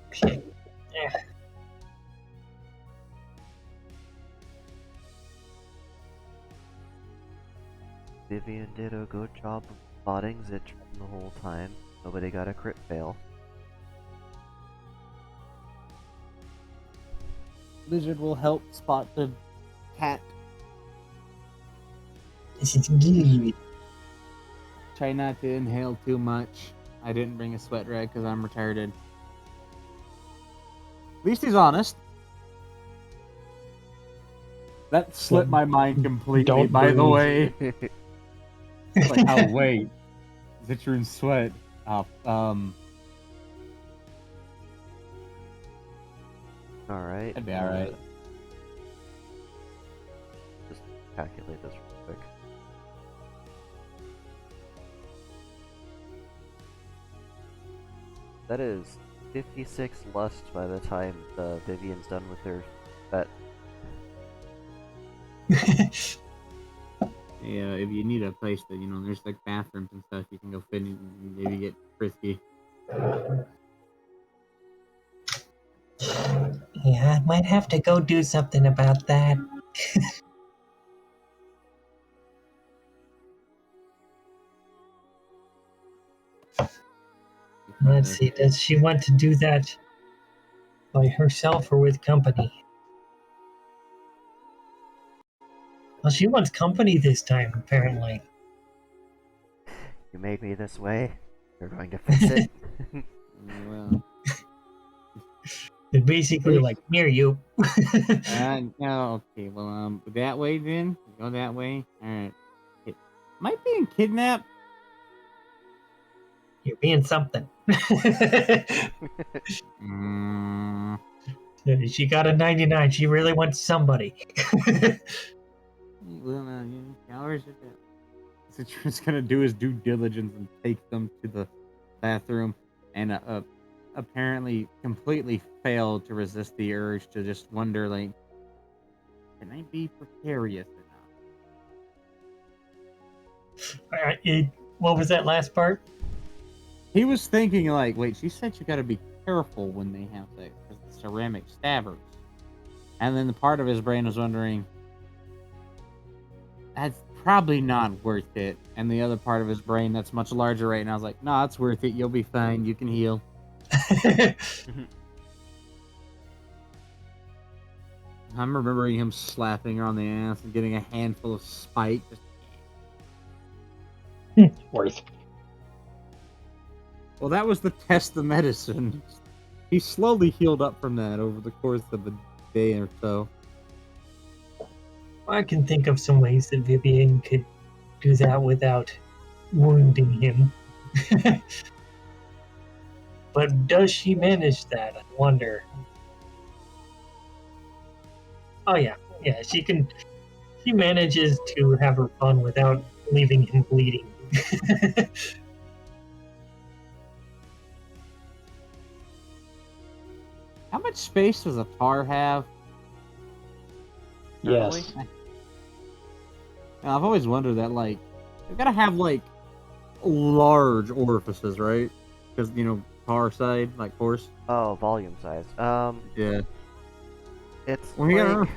S1: Okay. Yeah.
S2: Vivian did a good job of spotting Zitron the whole time. Nobody got a crit fail.
S3: Lizard will help spot the cat
S1: This is good.
S3: Try not to inhale too much. I didn't bring a sweat rag because I'm retarded. At least he's honest. That slipped my mind completely,
S4: Don't
S3: by the
S4: breathe.
S3: way. It's like, oh, wait. Zitron sweat. Oh,
S2: Alright.
S3: that'd be alright.
S2: Just calculate this real quick. That is 56 lust by the time Vivian's done with her bet.
S3: Yeah, if you need a place that, there's like bathrooms and stuff, you can go fit in and maybe get frisky.
S1: Yeah, I might have to go do something about that. Let's see, does she want to do that by herself or with company? Well, she wants company this time, apparently.
S2: You made me this way. You're going to fix it.
S3: Well,
S1: It's basically like, near you.
S3: no, okay, well, that way then? Go that way? Alright. It might be kidnapped.
S1: You're being something. She got a 99. She really wants somebody.
S3: Well, hours of it. Citron's gonna do his due diligence and take them to the bathroom, and apparently completely failed to resist the urge to just wonder, like, can I be precarious enough?
S1: What was that last part?
S3: He was thinking, like, wait, she said you gotta be careful when they have the ceramic stabbers. And then the part of his brain was wondering, that's probably not worth it. And the other part of his brain that's much larger right now is like, nah, it's worth it. You'll be fine. You can heal. I'm remembering him slapping her on the ass and getting a handful of spike.
S4: Worth.
S3: Well, that was the test of medicine. He slowly healed up from that over the course of a day or so.
S1: I can think of some ways that Vivian could do that without wounding him. But does she manage that? I wonder. Oh yeah, she can. She manages to have her fun without leaving him bleeding.
S3: How much space does a tar have?
S4: Yes.
S3: I've always wondered that, like, they've got to have, like, large orifices, right? Because, tar side, like horse.
S2: Oh, volume size.
S3: Yeah.
S2: It's
S3: Well, you
S2: like
S3: gotta-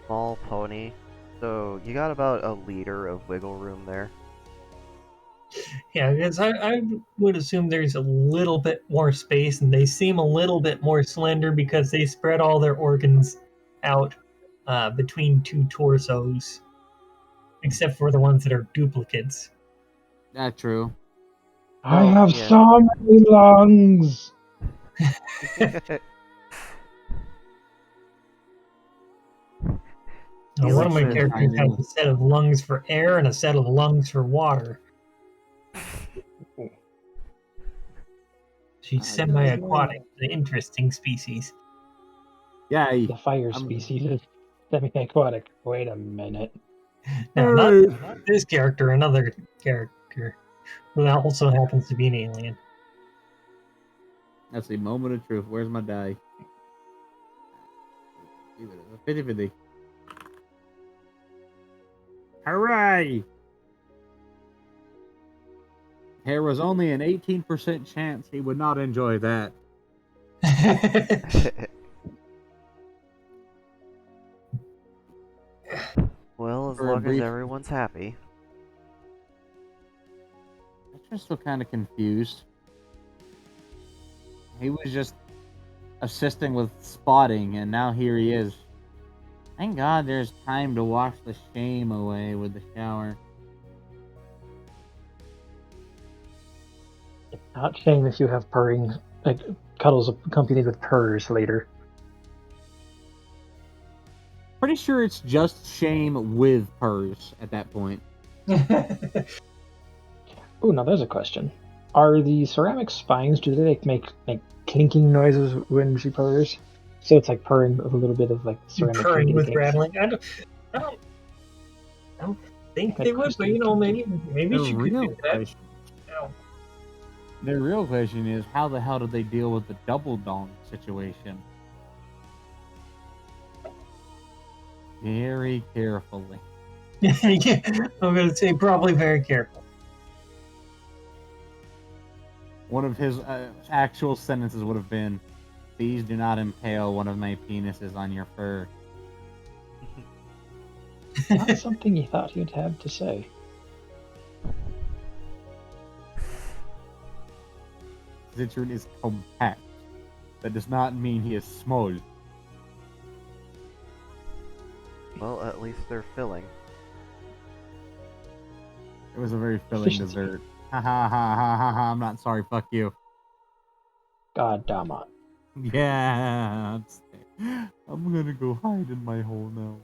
S2: small pony, so you got about a liter of wiggle room there.
S1: Yeah, because I would assume there's a little bit more space, and they seem a little bit more slender because they spread all their organs out between two torsos, except for the ones that are duplicates.
S3: That's true.
S4: I
S2: Oh,
S4: have
S2: yeah.
S4: so many lungs.
S2: He
S1: One of my
S2: likes it.
S1: characters has a set of lungs for air and a set of lungs for water. She's semi-aquatic, an interesting species.
S3: Yeah.
S4: The fire species is semi-aquatic. Wait a minute.
S1: Now, not this character, another character who also happens to be an alien.
S3: That's a moment of truth. Where's my die? 50-50. Hooray! There was only an 18% chance he would not enjoy that.
S2: Well, as
S3: For a
S2: long as
S3: brief-
S2: everyone's happy.
S3: I'm just still kind of confused. He was just assisting with spotting, and now here he is. Thank God there's time to wash the shame away with the shower.
S4: Not shame if you have purring, like cuddles accompanied with purrs later.
S3: Pretty sure it's just shame with purrs at that point.
S4: Oh, now there's a question. Are the ceramic spines, do they make clinking noises when she purrs? So it's like purring with a little bit of like ceramic
S1: Purring with
S4: clinkety
S1: rattling. I don't, I don't think
S4: That
S1: they would, but
S4: crystal
S1: maybe
S3: The
S1: she could do
S3: real
S1: that.
S3: question,
S1: Ow.
S3: the real question is, how the hell did they deal with the double dong situation? Very carefully.
S1: Yeah, I'm gonna say probably very careful.
S3: One of his actual sentences would have been, "Please do not impale one of my penises on your fur."
S4: Not something you thought you'd have to say.
S3: Zitron is compact. That does not mean he is small.
S2: Well, at least they're filling.
S3: It was a very filling
S4: Efficiency.
S3: dessert. Ha ha ha ha ha ha! I'm not sorry. Fuck you.
S4: God damn it.
S3: Yeah. I'm gonna go hide in my hole now.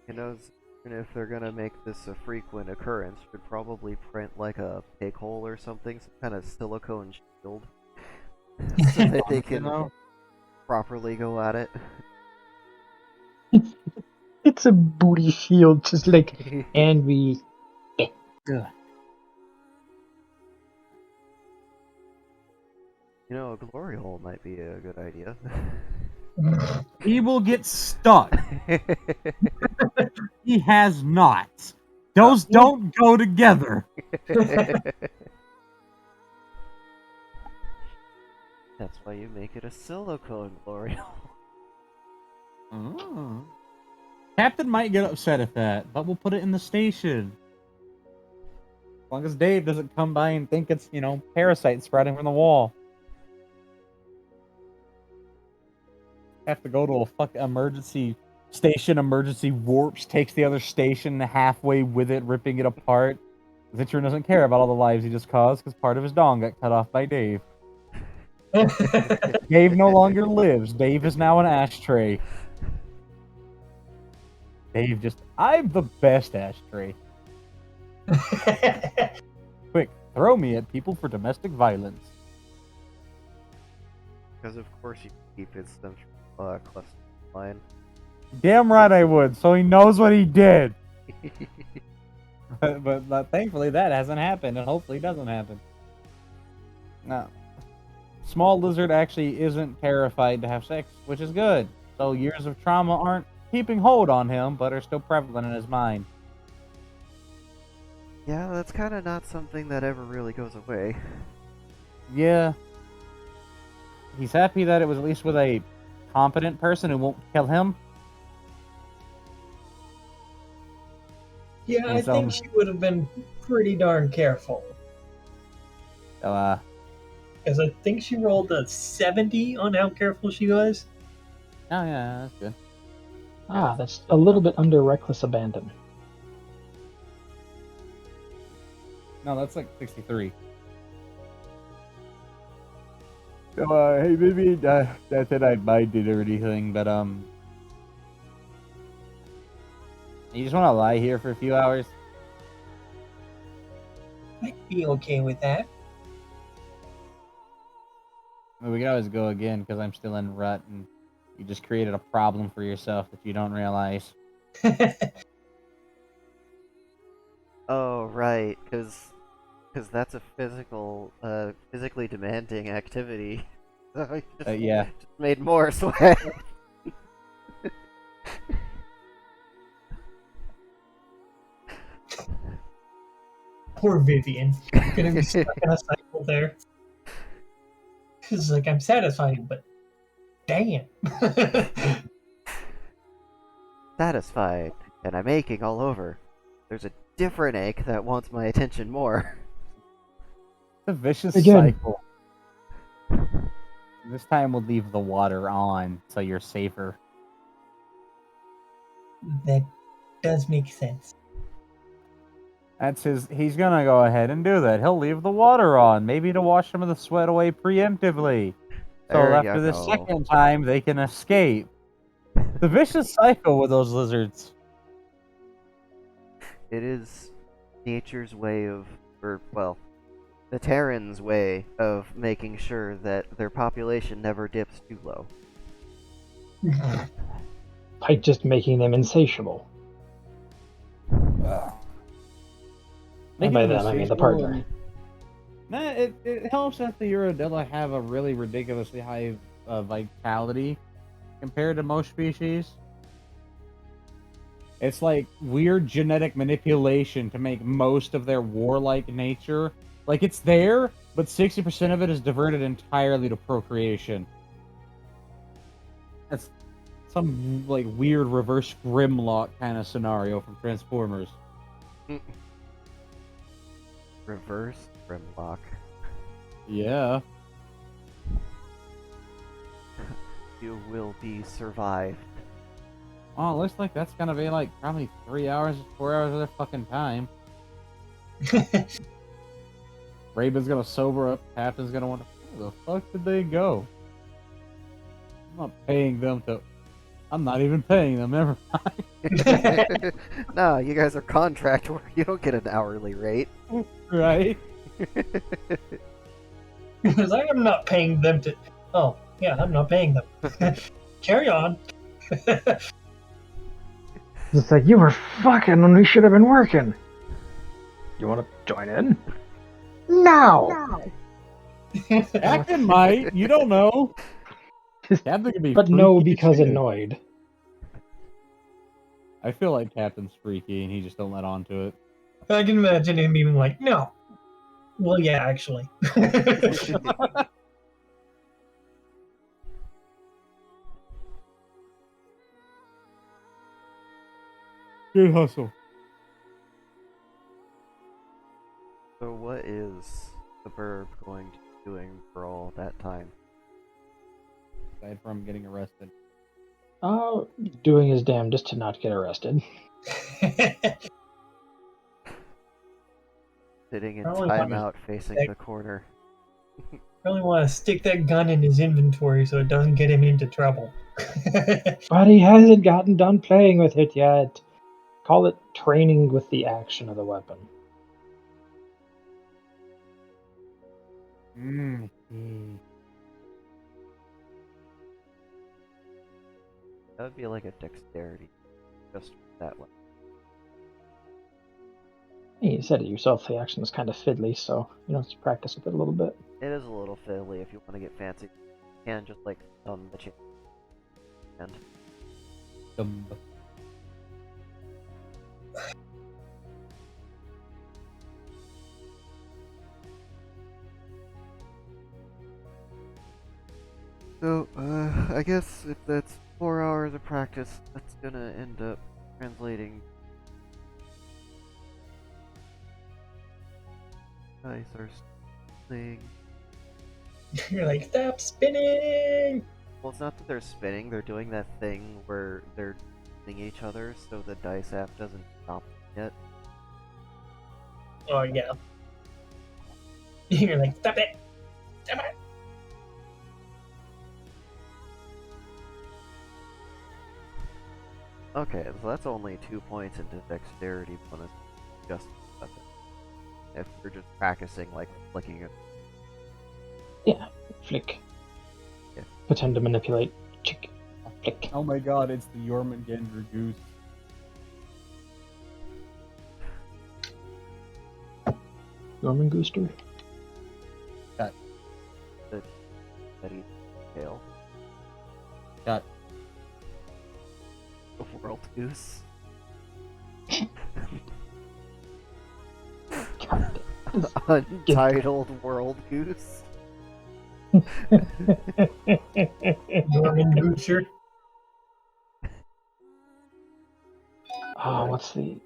S2: You know, if they're gonna make this a frequent occurrence, should probably print like a pig hole or something, some kind of silicone shield, so that they
S3: Honestly,
S2: can
S3: though,
S2: properly go at it.
S4: It's a booty shield, just like, and we.
S3: ugh.
S2: You know, a glory hole might be a good idea.
S3: He will get stuck. He has not. Those don't go together.
S2: That's why you make it a silicone glory hole.
S3: Oh. Captain might get upset at that, but we'll put it in the station. As long as Dave doesn't come by and think it's, parasites spreading from the wall. Have to go to a fucking emergency station, emergency warps, takes the other station halfway with it, ripping it apart. Zitron doesn't care about all the lives he just caused because part of his dong got cut off by Dave. Dave no longer lives. Dave is now an ashtray. Dave just, I'm the best ashtray. Quick, throw me at people for domestic violence.
S2: Because of course you keep his central cluster line.
S3: Damn right I would, so he knows what he did. But thankfully that hasn't happened, and hopefully doesn't happen. No. Small Lizard actually isn't terrified to have sex, which is good. So years of trauma aren't keeping hold on him, but are still prevalent in his mind.
S2: Yeah, that's kind of not something that ever really goes away.
S3: Yeah. He's happy that it was at least with a competent person who won't kill him.
S1: Yeah,
S3: And
S1: I
S3: so-
S1: think she would have been pretty darn careful.
S3: So,
S1: Because I think she rolled a 70 on how careful she was.
S3: oh yeah, that's good.
S4: That's a little bit under reckless abandon.
S3: No, that's like 63. So, hey, maybe that's it. I minded or anything, but you just want to lie here for a few hours?
S1: I'd be okay with that.
S3: I mean, we could always go again because I'm still in rut, and you just created a problem for yourself that you don't realize.
S2: Oh, right, because that's a physically demanding activity. So you just,
S3: Yeah.
S2: just made more sweat.
S1: Poor Vivian. Gonna be stuck in a cycle there. It's like, I'm satisfied, but damn.
S2: Satisfied, and I'm aching all over. There's a different ache that wants my attention more.
S3: It's a vicious
S4: Again.
S3: cycle. This time we'll leave the water on so you're safer.
S1: That does make sense.
S3: That's his. He's gonna go ahead and do that. He'll leave the water on, maybe to wash some of the sweat away preemptively. So
S2: There
S3: after
S2: you
S3: the
S2: go.
S3: second time, they can escape. The vicious cycle with those lizards.
S2: It is nature's way of, or well, the Terran's way of making sure that their population never dips too low.
S4: By just making them insatiable. And by them, I mean the partner.
S3: Nah, it helps that the Urodilla have a really ridiculously high vitality compared to most species. It's like weird genetic manipulation to make most of their warlike nature. Like, it's there, but 60% of it is diverted entirely to procreation. That's some, like, weird reverse Grimlock kind of scenario from Transformers.
S2: Reverse Grimlock.
S3: Yeah.
S2: You will be survived.
S3: Oh, it looks like that's gonna be, like, probably 3 hours, 4 hours of their fucking time. Raven's gonna sober up, Captain's gonna wonder, where the fuck did they go? I'm not paying them to... I'm not even paying them, never mind.
S2: No, you guys are contract work. You don't get an hourly rate.
S3: Right?
S1: Because I am not paying them to. Oh, yeah, I'm not paying them. Carry on.
S4: It's like, you were fucking when we should have been working. You want to join in? No!
S3: Captain might, you don't know. Captain can be
S4: But no,
S3: freaky as
S4: because
S3: shit.
S4: annoyed.
S3: I feel like Captain's freaky and he just don't let on to it.
S1: I can imagine him being like, no. Well, yeah, actually.
S3: Good hustle.
S2: So what is the burb going to be doing for all that time?
S3: Aside from getting arrested.
S4: Doing his damnedest to not get arrested.
S2: Sitting in
S1: Probably
S2: timeout facing the corner.
S1: Probably want to stick that gun in his inventory so it doesn't get him into trouble.
S4: But he hasn't gotten done playing with it yet. Call it training with the action of the weapon.
S2: That would be like a dexterity, just that one.
S4: You said it yourself, the action is kind of fiddly, so you know, just practice with it a little bit.
S2: It is a little fiddly if you want to get fancy. You can just like thumb the chain. And so, I guess if that's 4 hours of practice, that's gonna end up translating. Dice are spinning.
S1: You're like, stop spinning!
S2: Well, it's not that they're spinning, they're doing that thing where they're hitting each other so the dice app doesn't stop yet.
S1: Oh, yeah. You're like, stop it! Stop it!
S2: Okay, so that's only 2 points into dexterity bonus, just weapon. If you're just practicing, like, flicking it.
S4: Yeah, flick.
S2: Yeah.
S4: Pretend to manipulate. Chick. Flick.
S3: Oh my god, it's the Jormungandr goose.
S4: Jormungandr?
S2: That eats tail.
S3: Got
S2: The world goose. Untitled world goose.
S1: Norman Butcher.
S4: Oh, what's the...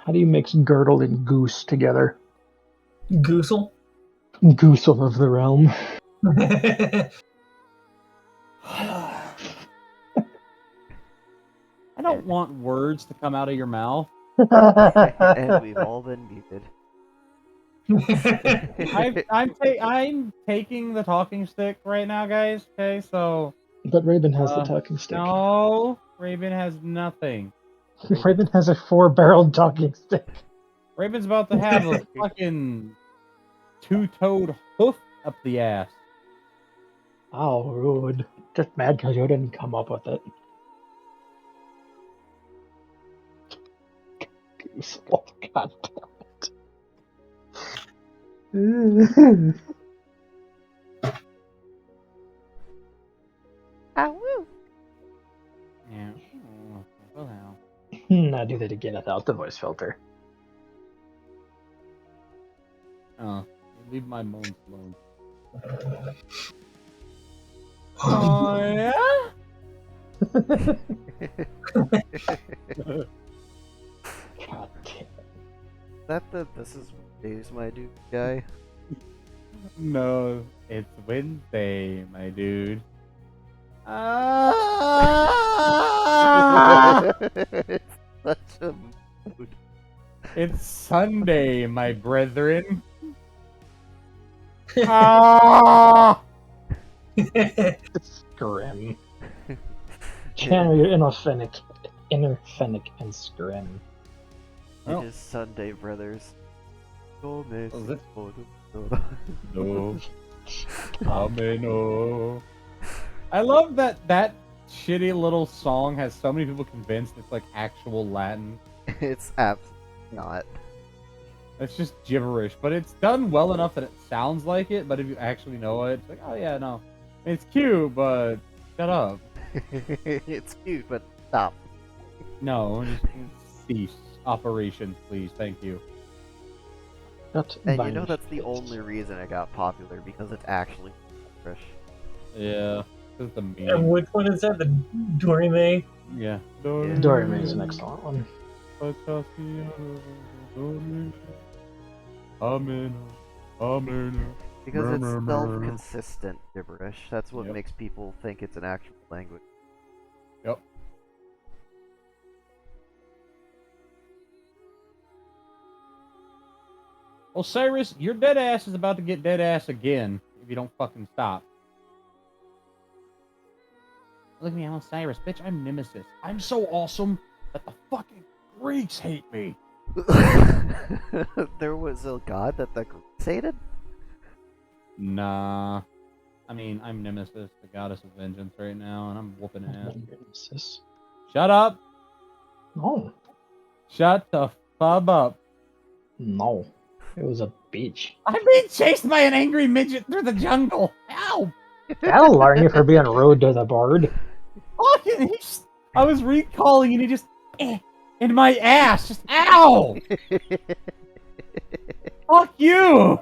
S4: How do you mix girdle and goose together?
S1: Goosel.
S4: Goosel of the realm.
S3: I don't want words to come out of your mouth.
S2: And we've all been muted.
S3: I'm taking the talking stick right now, guys. Okay, so
S4: But Raven has the talking stick.
S3: no, Raven has nothing.
S4: Raven has a 4-barreled talking stick.
S3: Raven's about to have a fucking two-toed hoof up the ass.
S4: Oh, rude. Just mad because you didn't come up with it. Oh, God damn it.
S2: Ah, woo!
S3: Yeah. Oh, well.
S4: Now do that again without the voice filter.
S3: Oh, leave my moans alone. Oh yeah.
S4: God damn.
S2: That the This Is Days My Dude guy?
S3: No, it's Wednesday, my dude.
S2: It's such a mood.
S3: It's Sunday, my brethren. Ah!
S4: It's grim. Channel your inner fennec and scrim.
S3: Oh.
S2: It is Sunday, brothers.
S3: Oh, is it?
S2: No.
S3: No. Ameno. I love that shitty little song has so many people convinced it's like actual Latin.
S2: It's absolutely not.
S3: It's just gibberish, but it's done well enough that it sounds like it, but if you actually know it, it's like, oh yeah, no. It's cute, but shut up.
S2: It's cute, but stop.
S3: No, just cease operations, please. Thank you.
S2: And you know that's the only reason it got popular, because it's actually Irish.
S3: Yeah. This is the
S1: And
S3: meme.
S1: which one is that? The Dorime?
S3: Yeah.
S4: Dorime is an excellent one.
S2: Because it's self-consistent gibberish. That's what makes people think it's an actual language.
S3: Yep. Osiris, your dead ass is about to get dead ass again if you don't fucking stop. Look at me, I'm Osiris. Bitch, I'm Nemesis. I'm so awesome that the fucking Greeks hate me.
S2: There was a god that the Greeks hated?
S3: Nah. I mean, I'm Nemesis, the goddess of vengeance right now, and I'm whooping ass.
S4: Nemesis.
S3: Shut up!
S4: No.
S3: Shut the fub up.
S4: No. It was a beach.
S3: I'm being chased by an angry midget through the jungle. Ow!
S4: That'll learn you for being rude to the bird.
S3: Fucking, I was recalling and he just in my ass. Just ow! Fuck you!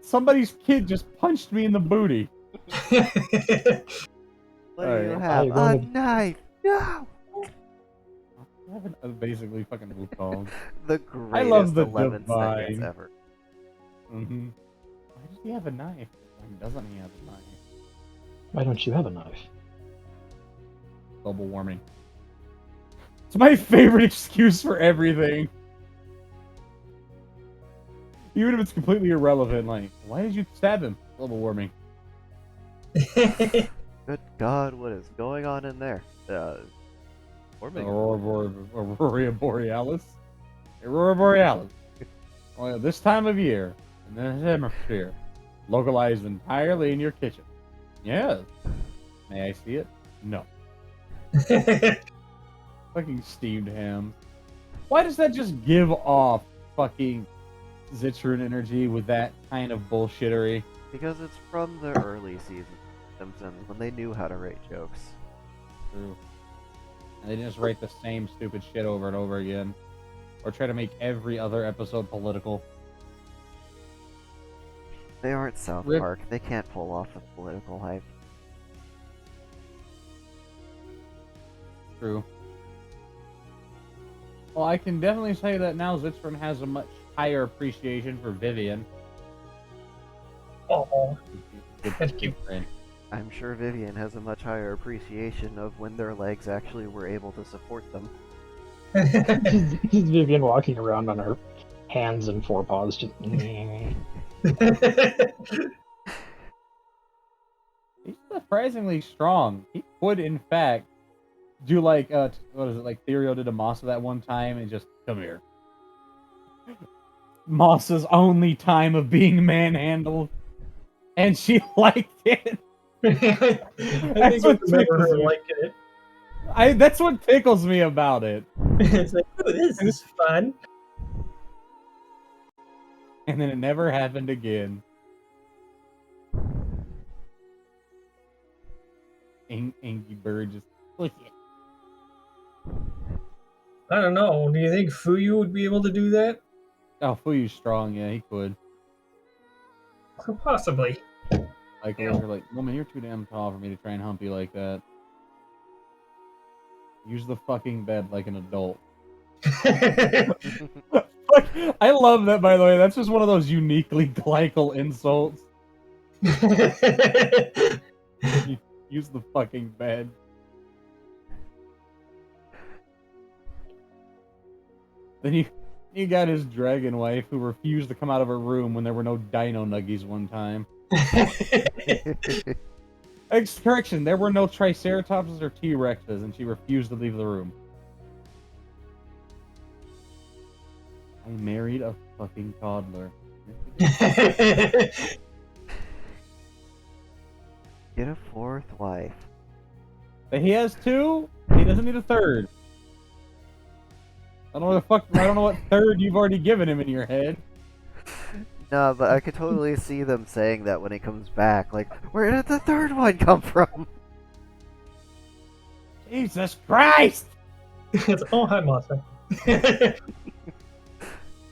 S3: Somebody's kid just punched me in the booty.
S2: What do you have? A knife! No!
S3: That's basically fucking Wukong.
S2: The greatest
S3: love the
S2: 11
S3: divine.
S2: seconds ever.
S3: Mm-hmm. Why does he have a knife? Why doesn't he have a knife?
S4: Why don't you have a knife?
S3: Global warming. It's my favorite excuse for everything. Even if it's completely irrelevant, like, why did you stab him? Global warming.
S2: Good God, what is going on in there? Warming.
S3: Aurora Borealis? Aurora Borealis. Well, this time of year, in the hemisphere, localized entirely in your kitchen. Yes. May I see it? No. Fucking steamed ham. Why does that just give off fucking Zitron energy with that kind of bullshittery?
S2: Because it's from the early seasons of Simpsons, when they knew how to write jokes.
S3: True. And they just write the same stupid shit over and over again. Or try to make every other episode political.
S2: They aren't South
S3: Rip.
S2: Park. They can't pull off the political hype.
S3: True. Well, I can definitely say that now Zitron has a much higher appreciation for Vivian.
S1: Oh,
S3: Good
S1: that's cute.
S3: friend.
S2: I'm sure Vivian has a much higher appreciation of when their legs actually were able to support them.
S4: Just Vivian walking around on her hands and forepaws, just.
S3: He's surprisingly strong. He would, in fact, do like what is it, like Therio did to Masa that one time, and just come here. Masa's only time of being manhandled, and she liked it.
S1: I think I
S3: That's what
S1: remember
S3: tickles
S1: her
S3: me.
S1: liking it.
S3: That's what tickles me about it.
S1: It's like, oh, this is fun.
S3: And then it never happened again. Angry Bird just look it.
S1: I don't know. Do you think Fuyu would be able to do that?
S3: Oh, Fuyu's strong. Yeah, he could.
S1: Possibly.
S3: Like,
S1: Yeah.
S3: you're like, woman, you're too damn tall for me to try and hump you like that. Use the fucking bed like an adult. I love that, by the way. That's just one of those uniquely glycal insults. Use the fucking bed. Then you got his dragon wife who refused to come out of her room when there were no dino nuggies one time. Correction, there were no Triceratopses or T-Rexes, and she refused to leave the room. I married a fucking toddler.
S2: Get a fourth wife.
S3: But he has two. He doesn't need a third. I don't know what third you've already given him in your head.
S2: No, but I could totally see them saying that when he comes back. Like, where did the third one come from?
S3: Jesus Christ!
S1: It's, oh, hi, Masa.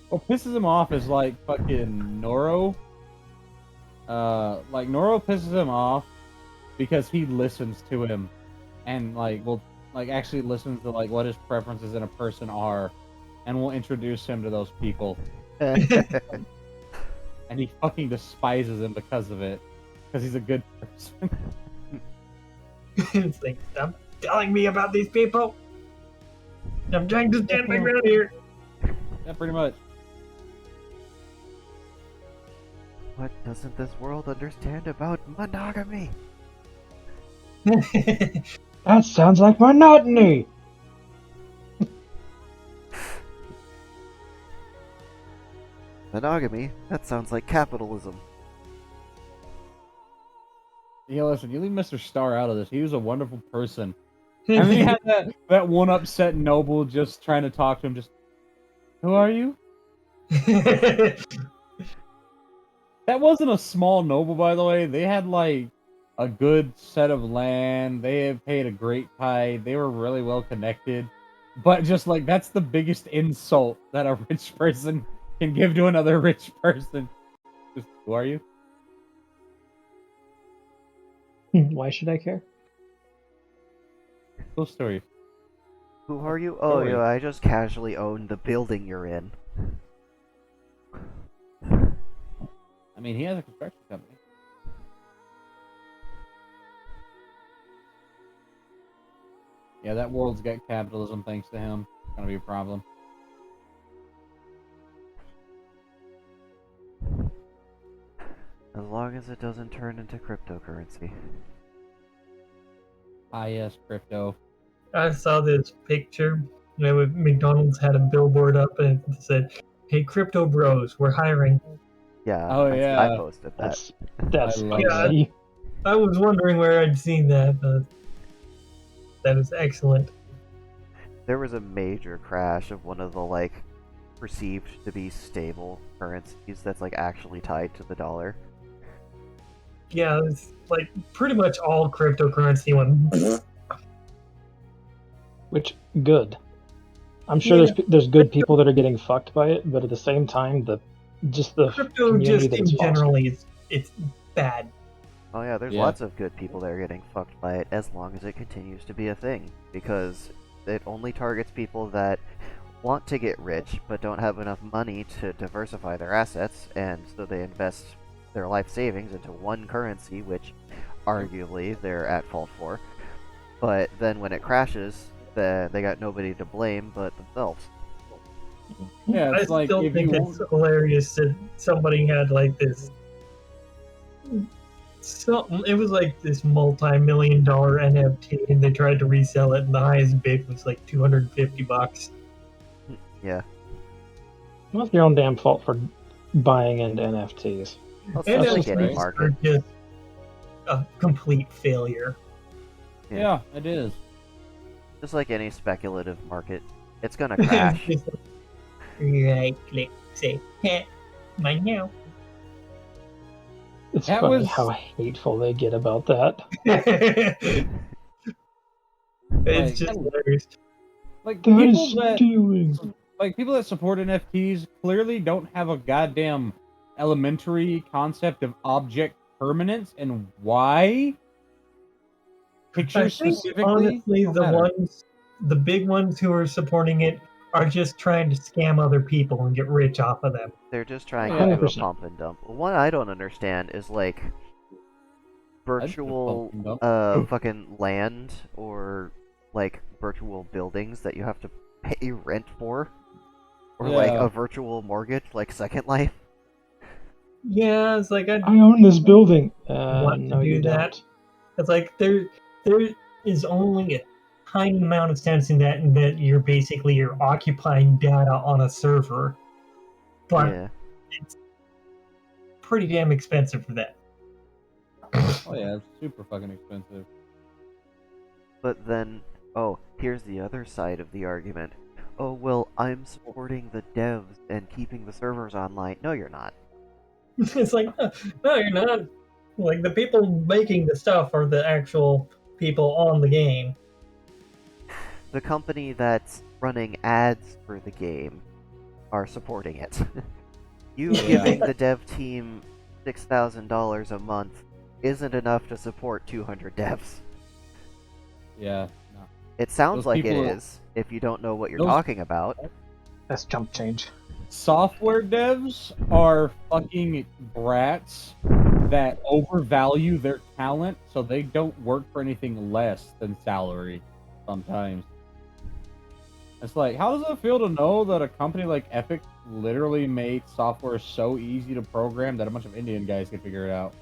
S3: What pisses him off is like fucking Noro. Like Noro pisses him off because he listens to him, and actually listens to like what his preferences in a person are, and will introduce him to those people. And he fucking despises him because of it, because he's a good person.
S1: It's like, stop telling me about these people. I'm trying to stand my ground here.
S3: Yeah, pretty much.
S2: What doesn't this world understand about monogamy?
S4: That sounds like monotony.
S2: Monogamy? That sounds like capitalism.
S3: Yeah, listen, you leave Mr. Star out of this. He was a wonderful person. And then he had that one upset noble just trying to talk to him. Just, who are you? That wasn't a small noble, by the way. They had like a good set of land. They had paid a great tithe. They were really well connected. But just like that's the biggest insult that a rich person can give to another rich person. Just, who are you?
S4: Why should I care?
S3: Cool story.
S2: Who are you? Oh,
S3: Story.
S2: yeah, I just casually own the building you're in.
S3: I mean, he has a construction company. Yeah, that world's got capitalism thanks to him. It's gonna be a problem.
S2: As long as it doesn't turn into cryptocurrency.
S3: Ah, yes, crypto.
S1: I saw this picture. McDonald's had a billboard up and it said, "Hey, crypto bros, we're hiring."
S2: Yeah,
S3: Oh,
S2: I
S3: yeah.
S2: posted that.
S4: That's
S3: I love
S4: spicy.
S1: I was wondering where I'd seen that, but that is excellent.
S2: There was a major crash of one of the, like, perceived to be stable currencies that's, like, actually tied to the dollar.
S1: Yeah, it's like pretty much all cryptocurrency went.
S4: Which good. I'm sure there's good people that are getting fucked by it, but at the same time, the
S1: Crypto
S4: community
S1: just
S4: that
S1: in
S4: it's
S1: general it's bad.
S2: Oh yeah, there's
S3: Yeah.
S2: lots of good people that are getting fucked by it as long as it continues to be a thing. Because it only targets people that want to get rich but don't have enough money to diversify their assets, and so they invest their life savings into one currency, which arguably they're at fault for. But then when it crashes, they got nobody to blame but themselves.
S3: Yeah,
S1: I
S3: it's like
S1: still
S3: if
S1: think
S3: you
S1: it's hilarious that somebody had like this. It was like this multi-million-dollar NFT, and they tried to resell it, and the highest bid was like $250.
S2: Yeah.
S4: Well, it's your own damn fault for buying into NFTs.
S2: Well, it's just like any
S1: NFTs
S2: market.
S1: are just a complete failure.
S3: yeah, it is.
S2: Just like any speculative market. It's gonna crash.
S1: It's just right click, say, mine now.
S4: It's
S3: That
S4: funny
S3: was-
S4: how hateful they get about that.
S1: It's
S3: Like,
S1: just hilarious.
S3: Like
S4: That
S3: people
S4: is
S3: that
S4: stealing.
S3: like people that support NFTs clearly don't have a goddamn elementary concept of object permanence and why
S1: I
S3: pictures
S1: think
S3: specifically.
S1: honestly,
S3: don't matter.
S1: the big ones who are supporting it are just trying to scam other people and get rich off of them.
S2: They're just trying
S3: Yeah.
S2: to do a
S4: 100%.
S2: pump and dump. One I don't understand is like
S3: I'd do a
S2: virtual
S3: pump and dump.
S2: fucking land or like virtual buildings that you have to pay rent for. Or like
S3: Yeah.
S2: a virtual mortgage like Second Life.
S1: Yeah, it's like I
S4: I own this building.
S1: want
S4: No,
S1: to
S4: you
S1: do that.
S4: don't.
S1: It's like there is only a tiny amount of sense in that, you're occupying data on a server, but
S2: Yeah.
S1: it's pretty damn expensive for that.
S3: Oh yeah, it's super fucking expensive.
S2: But then, oh, here's the other side of the argument. Oh, well, I'm supporting the devs and keeping the servers online. No, you're not.
S1: It's like, no, you're not. Like, the people making the stuff are the actual people on the game.
S2: The company that's running ads for the game are supporting it. You
S3: Yeah.
S2: giving the dev team $6,000 a month isn't enough to support 200 devs.
S3: Yeah. No.
S2: It sounds
S3: Those
S2: like it
S3: people-
S2: is, if you don't know what you're
S3: those-
S2: talking about.
S4: That's chump change.
S3: Software devs are fucking brats that overvalue their talent, so they don't work for anything less than salary sometimes. It's like, how does it feel to know that a company like Epic literally made software so easy to program that a bunch of Indian guys can figure it out?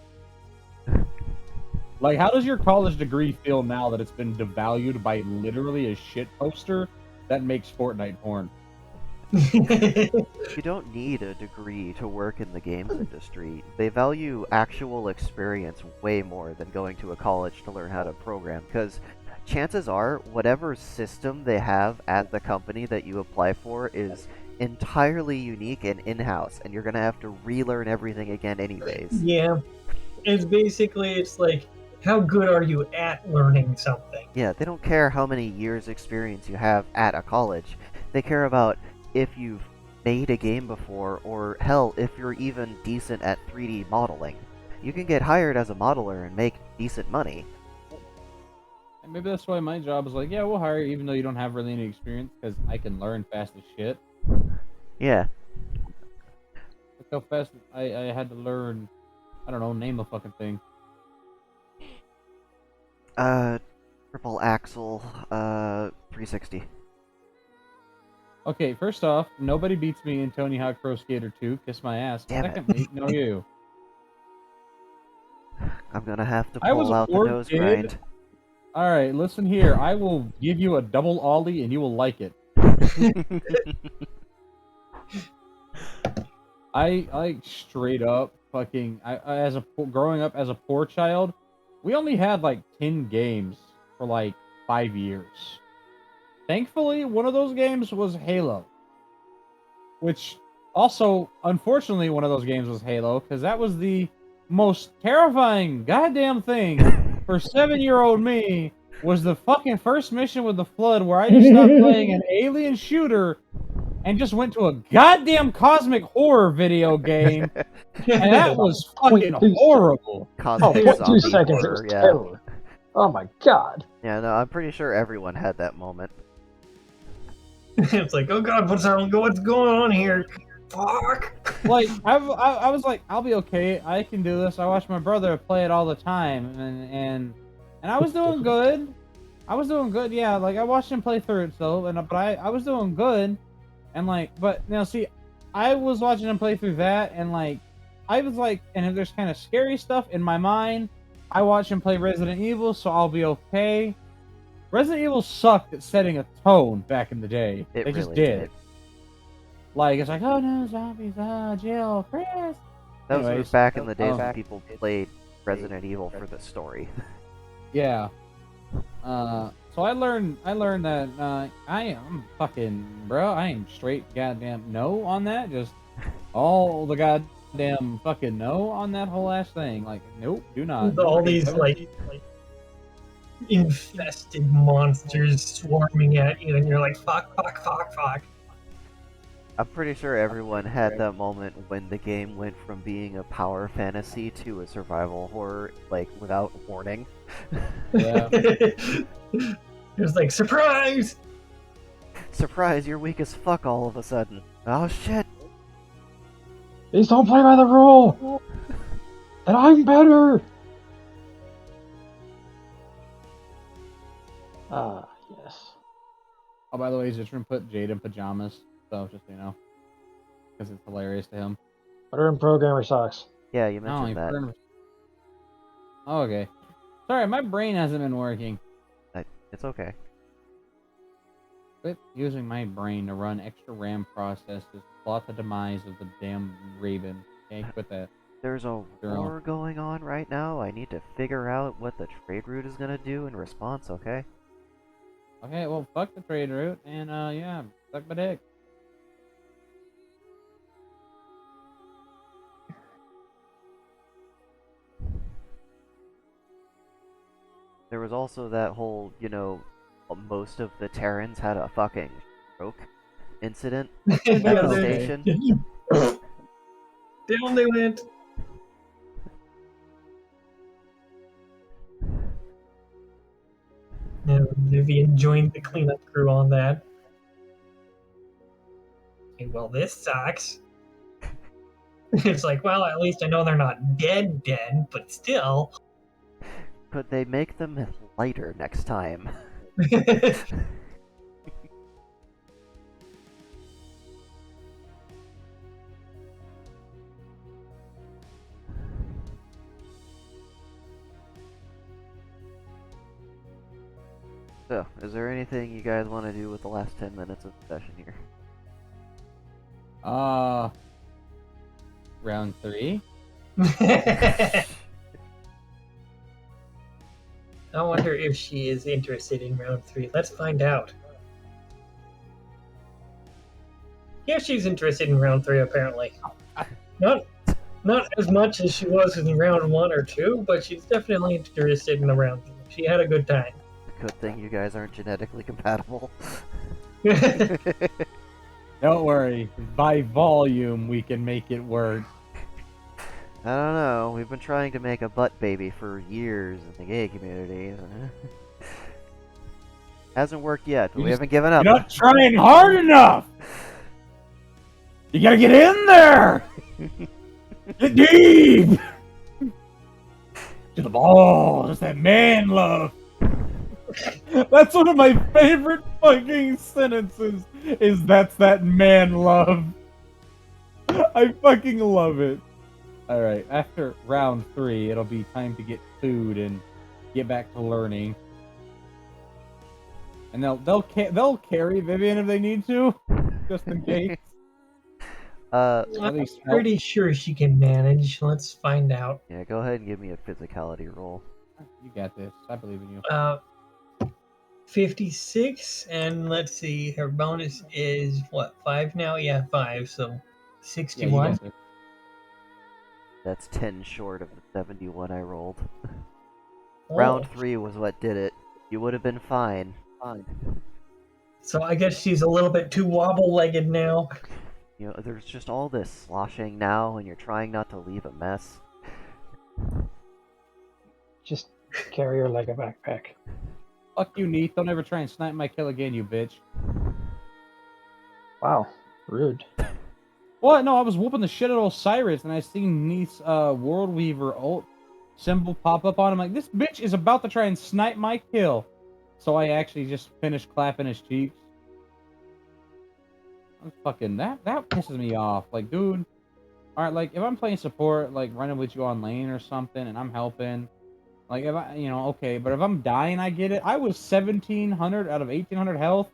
S3: Like, how does your college degree feel now that it's been devalued by literally a shit poster that makes Fortnite porn?
S2: You don't need a degree to work in the games industry. They value actual experience way more than going to a college to learn how to program, because chances are, whatever system they have at the company that you apply for is entirely unique and in-house, and you're gonna have to relearn everything again anyways.
S1: Yeah. It's like, how good are you at learning something?
S2: Yeah, they don't care how many years experience you have at a college. They care about if you've made a game before, or hell, if you're even decent at 3D modeling. You can get hired as a modeler and make decent money.
S3: And maybe that's why my job is like, yeah, we'll hire you even though you don't have really any experience, because I can learn fast as shit.
S2: Yeah.
S3: Look how fast I had to learn, I don't know, name a fucking thing.
S2: Triple axle, 360.
S3: Okay, first off, nobody beats me in Tony Hawk Pro Skater 2. Kiss my ass.
S2: Damn it.
S3: Secondly, no you.
S2: I'm gonna have to
S3: I was
S2: pull
S3: a
S2: out the
S3: poor
S2: nose
S3: kid.
S2: grind.
S3: Alright, listen here. I will give you a double ollie and you will like it. I like straight up fucking growing up as a poor child, we only had like 10 games for like 5 years. Thankfully, one of those games was Halo. Which also, unfortunately, one of those games was Halo, because that was the most terrifying goddamn thing for 7-year-old me, was the fucking first mission with the Flood, where I just stopped playing an alien shooter and just went to a goddamn cosmic horror video game, and that was fucking
S4: 0.2
S3: horrible.
S2: Cosmic
S4: 0.2
S2: zombie
S4: seconds, it
S2: horror,
S4: was
S2: yeah.
S4: terror. Oh my god.
S2: Yeah, no, I'm pretty sure everyone had that moment.
S1: It's like, oh god, what's going on here? Fuck.
S3: Like I was like, I'll be okay. I can do this. I watch my brother play it all the time, and I was doing good. I was doing good. Yeah, like I watched him play through it, so but I was doing good, and like, but now see, I was watching him play through that, and like, I was like, and if there's kind of scary stuff in my mind, I watch him play Resident Evil, so I'll be okay. Resident Evil sucked at setting a tone back in the day.
S2: It
S3: They just
S2: really
S3: did.
S2: did.
S3: Like, it's like, oh no, zombies, Jill, Chris.
S2: Those were
S3: Anyways,
S2: back in the days when people played Resident Evil for the story.
S3: yeah. So I learned that I am fucking bro. I am straight goddamn no on that. Just all the goddamn fucking no on that whole ass thing. Like, nope, do not.
S1: All these like infested monsters swarming at you, and you're like, fuck, fuck, fuck, fuck.
S2: I'm pretty sure everyone had that moment when the game went from being a power fantasy to a survival horror, like, without warning.
S3: Yeah.
S1: It was like, surprise!
S2: Surprise, you're weak as fuck all of a sudden. Oh shit!
S4: These don't play by the rule! And I'm better! Ah, yes.
S3: Oh, by the way, Zitron put Jade in pajamas, so just so you know, because it's hilarious to him.
S4: Put her in programmer socks.
S2: Yeah, you
S3: No,
S2: mentioned that.
S3: Oh, okay. Sorry, my brain hasn't been working.
S2: It's okay.
S3: Quit using my brain to run extra RAM processes, plot the demise of the damn Raven. Okay, quit that.
S2: There's a war going on right now. I need to figure out what the trade route is gonna do in response, okay?
S3: Okay, well, fuck the trade route, and yeah, suck my dick.
S2: There was also that whole, most of the Terrans had a fucking stroke incident at the station.
S1: Down they went. And Vivian joined the cleanup crew on that. Okay, well, this sucks. It's like, well, at least I know they're not dead, but still.
S2: Could they make them lighter next time? So, is there anything you guys want to do with the last 10 minutes of the session here?
S3: Round 3?
S1: I wonder if she is interested in round 3. Let's find out. Yeah, she's interested in round 3, apparently. Not as much as she was in round 1 or 2, but she's definitely interested in the round 3. She had a good time.
S2: Good thing you guys aren't genetically compatible.
S3: Don't worry, by volume we can make it work.
S2: I don't know, we've been trying to make a butt baby for years in the gay community. Hasn't worked yet, but we haven't given up.
S3: You're not trying hard enough! You gotta get in there! Get deep! To the ball, just that man love. That's one of my favorite fucking sentences, is that's that man love. I fucking love it. Alright, after round 3, it'll be time to get food and get back to learning. And they'll carry Vivian if they need to, just in case.
S1: I'm pretty sure she can manage. Let's find out.
S2: Yeah, go ahead and give me a physicality roll.
S3: You got this. I believe in you.
S1: 56, and let's see, her bonus is what, 5 now? Yeah, 5, so 61.
S3: Yeah,
S2: That's 10 short of the 71 I rolled.
S1: Oh.
S2: Round 3 was what did it. You would have been fine.
S1: So I guess she's a little bit too wobble-legged now.
S2: You know, there's just all this sloshing now, and you're trying not to leave a mess.
S4: Just carry her like a backpack.
S3: Fuck you, Neith. Don't ever try and snipe my kill again, you bitch.
S4: Wow, rude.
S3: What? No, I was whooping the shit out of Osiris, and I seen Neith's World Weaver ult symbol pop up on him. Like, this bitch is about to try and snipe my kill. So I actually just finished clapping his cheeks. I'm fucking that pisses me off. Like, dude, all right, like if I'm playing support, like running with you on lane or something, and I'm helping, like if I, okay, but if I'm dying, I get it. I was 1,700 out of 1,800 health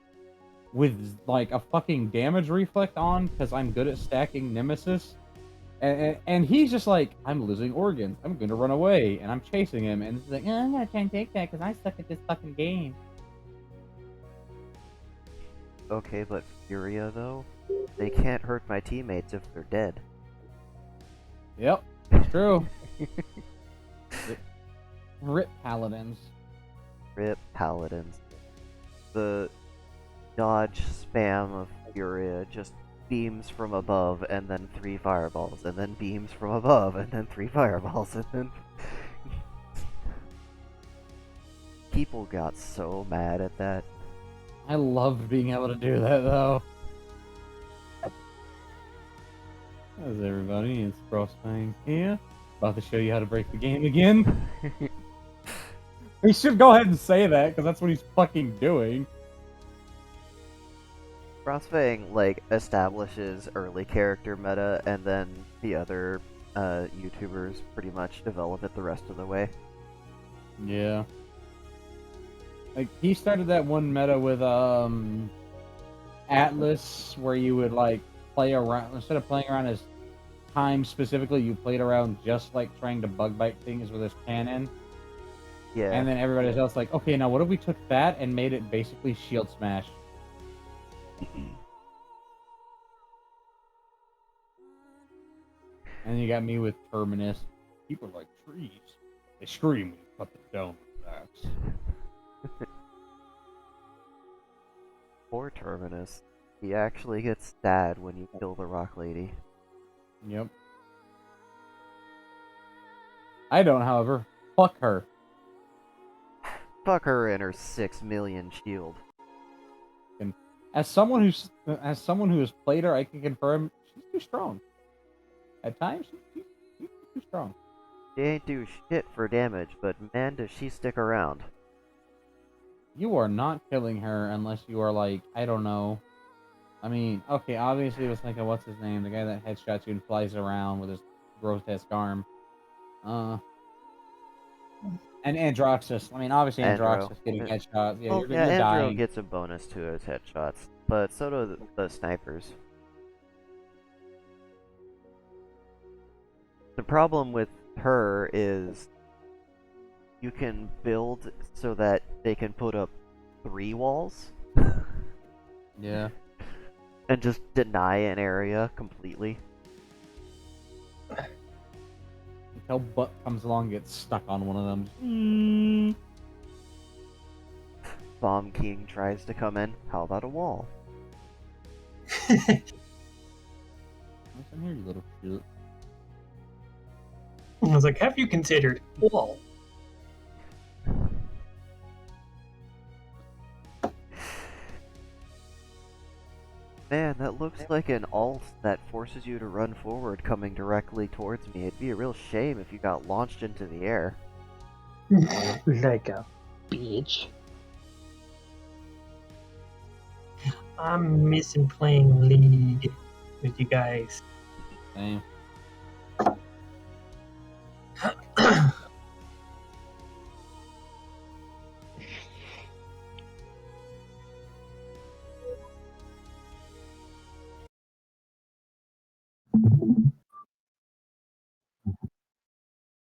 S3: with like a fucking damage reflect on because I'm good at stacking Nemesis. And he's just like, I'm losing organs. I'm going to run away. And I'm chasing him. And he's like, I'm going to try and take that because I suck at this fucking game.
S2: Okay, but Furia, though? They can't hurt my teammates if they're dead.
S3: Yep, it's true. Rip Paladins.
S2: Rip Paladins. The dodge spam of Furia just beams from above and then 3 fireballs, and then beams from above and then 3 fireballs, and then... People got so mad at that.
S3: I loved being able to do that, though. How's everybody? It's Frostbang here. About to show you how to break the game again. We should go ahead and say that, because that's what he's fucking doing.
S2: Frostfang, like, establishes early character meta, and then the other YouTubers pretty much develop it the rest of the way.
S3: Yeah. Like, he started that one meta with, Atlas, where you would, like, play around, instead of playing around as time specifically, you played around just, like, trying to bug bite things with his cannon.
S2: Yeah.
S3: And then everybody else like, okay, now what if we took that and made it basically shield smash? And you got me with Terminus. People are like trees. They scream when you cut them down with axe.
S2: Poor Terminus. He actually gets sad when you kill the Rock Lady.
S3: Yep. I don't, however. Fuck her.
S2: Fuck her and her 6 million shield.
S3: And as someone who has played her, I can confirm she's too strong. At times, she's too strong.
S2: She ain't do shit for damage, but man does she stick around.
S3: You are not killing her unless you are like, I don't know. I mean, okay, obviously it was like, what's his name? The guy that headshots you and flies around with his grotesque arm. And Androxus. I mean, obviously Androxus getting headshots. Yeah,
S2: well,
S3: you're
S2: Andro
S3: dying.
S2: gets a bonus to his headshots, but so do the snipers. The problem with her is you can build so that they can put up 3 walls.
S3: Yeah.
S2: And just deny an area completely.
S3: Until Butt comes along and gets stuck on one of them.
S2: Bomb King tries to come in. How about a wall?
S3: What's in here, you little shit?
S1: I was like, have you considered wall?
S2: Man, that looks like an alt that forces you to run forward coming directly towards me. It'd be a real shame if you got launched into the air.
S4: Like a bitch.
S1: I'm missing playing League with you guys.
S3: Same.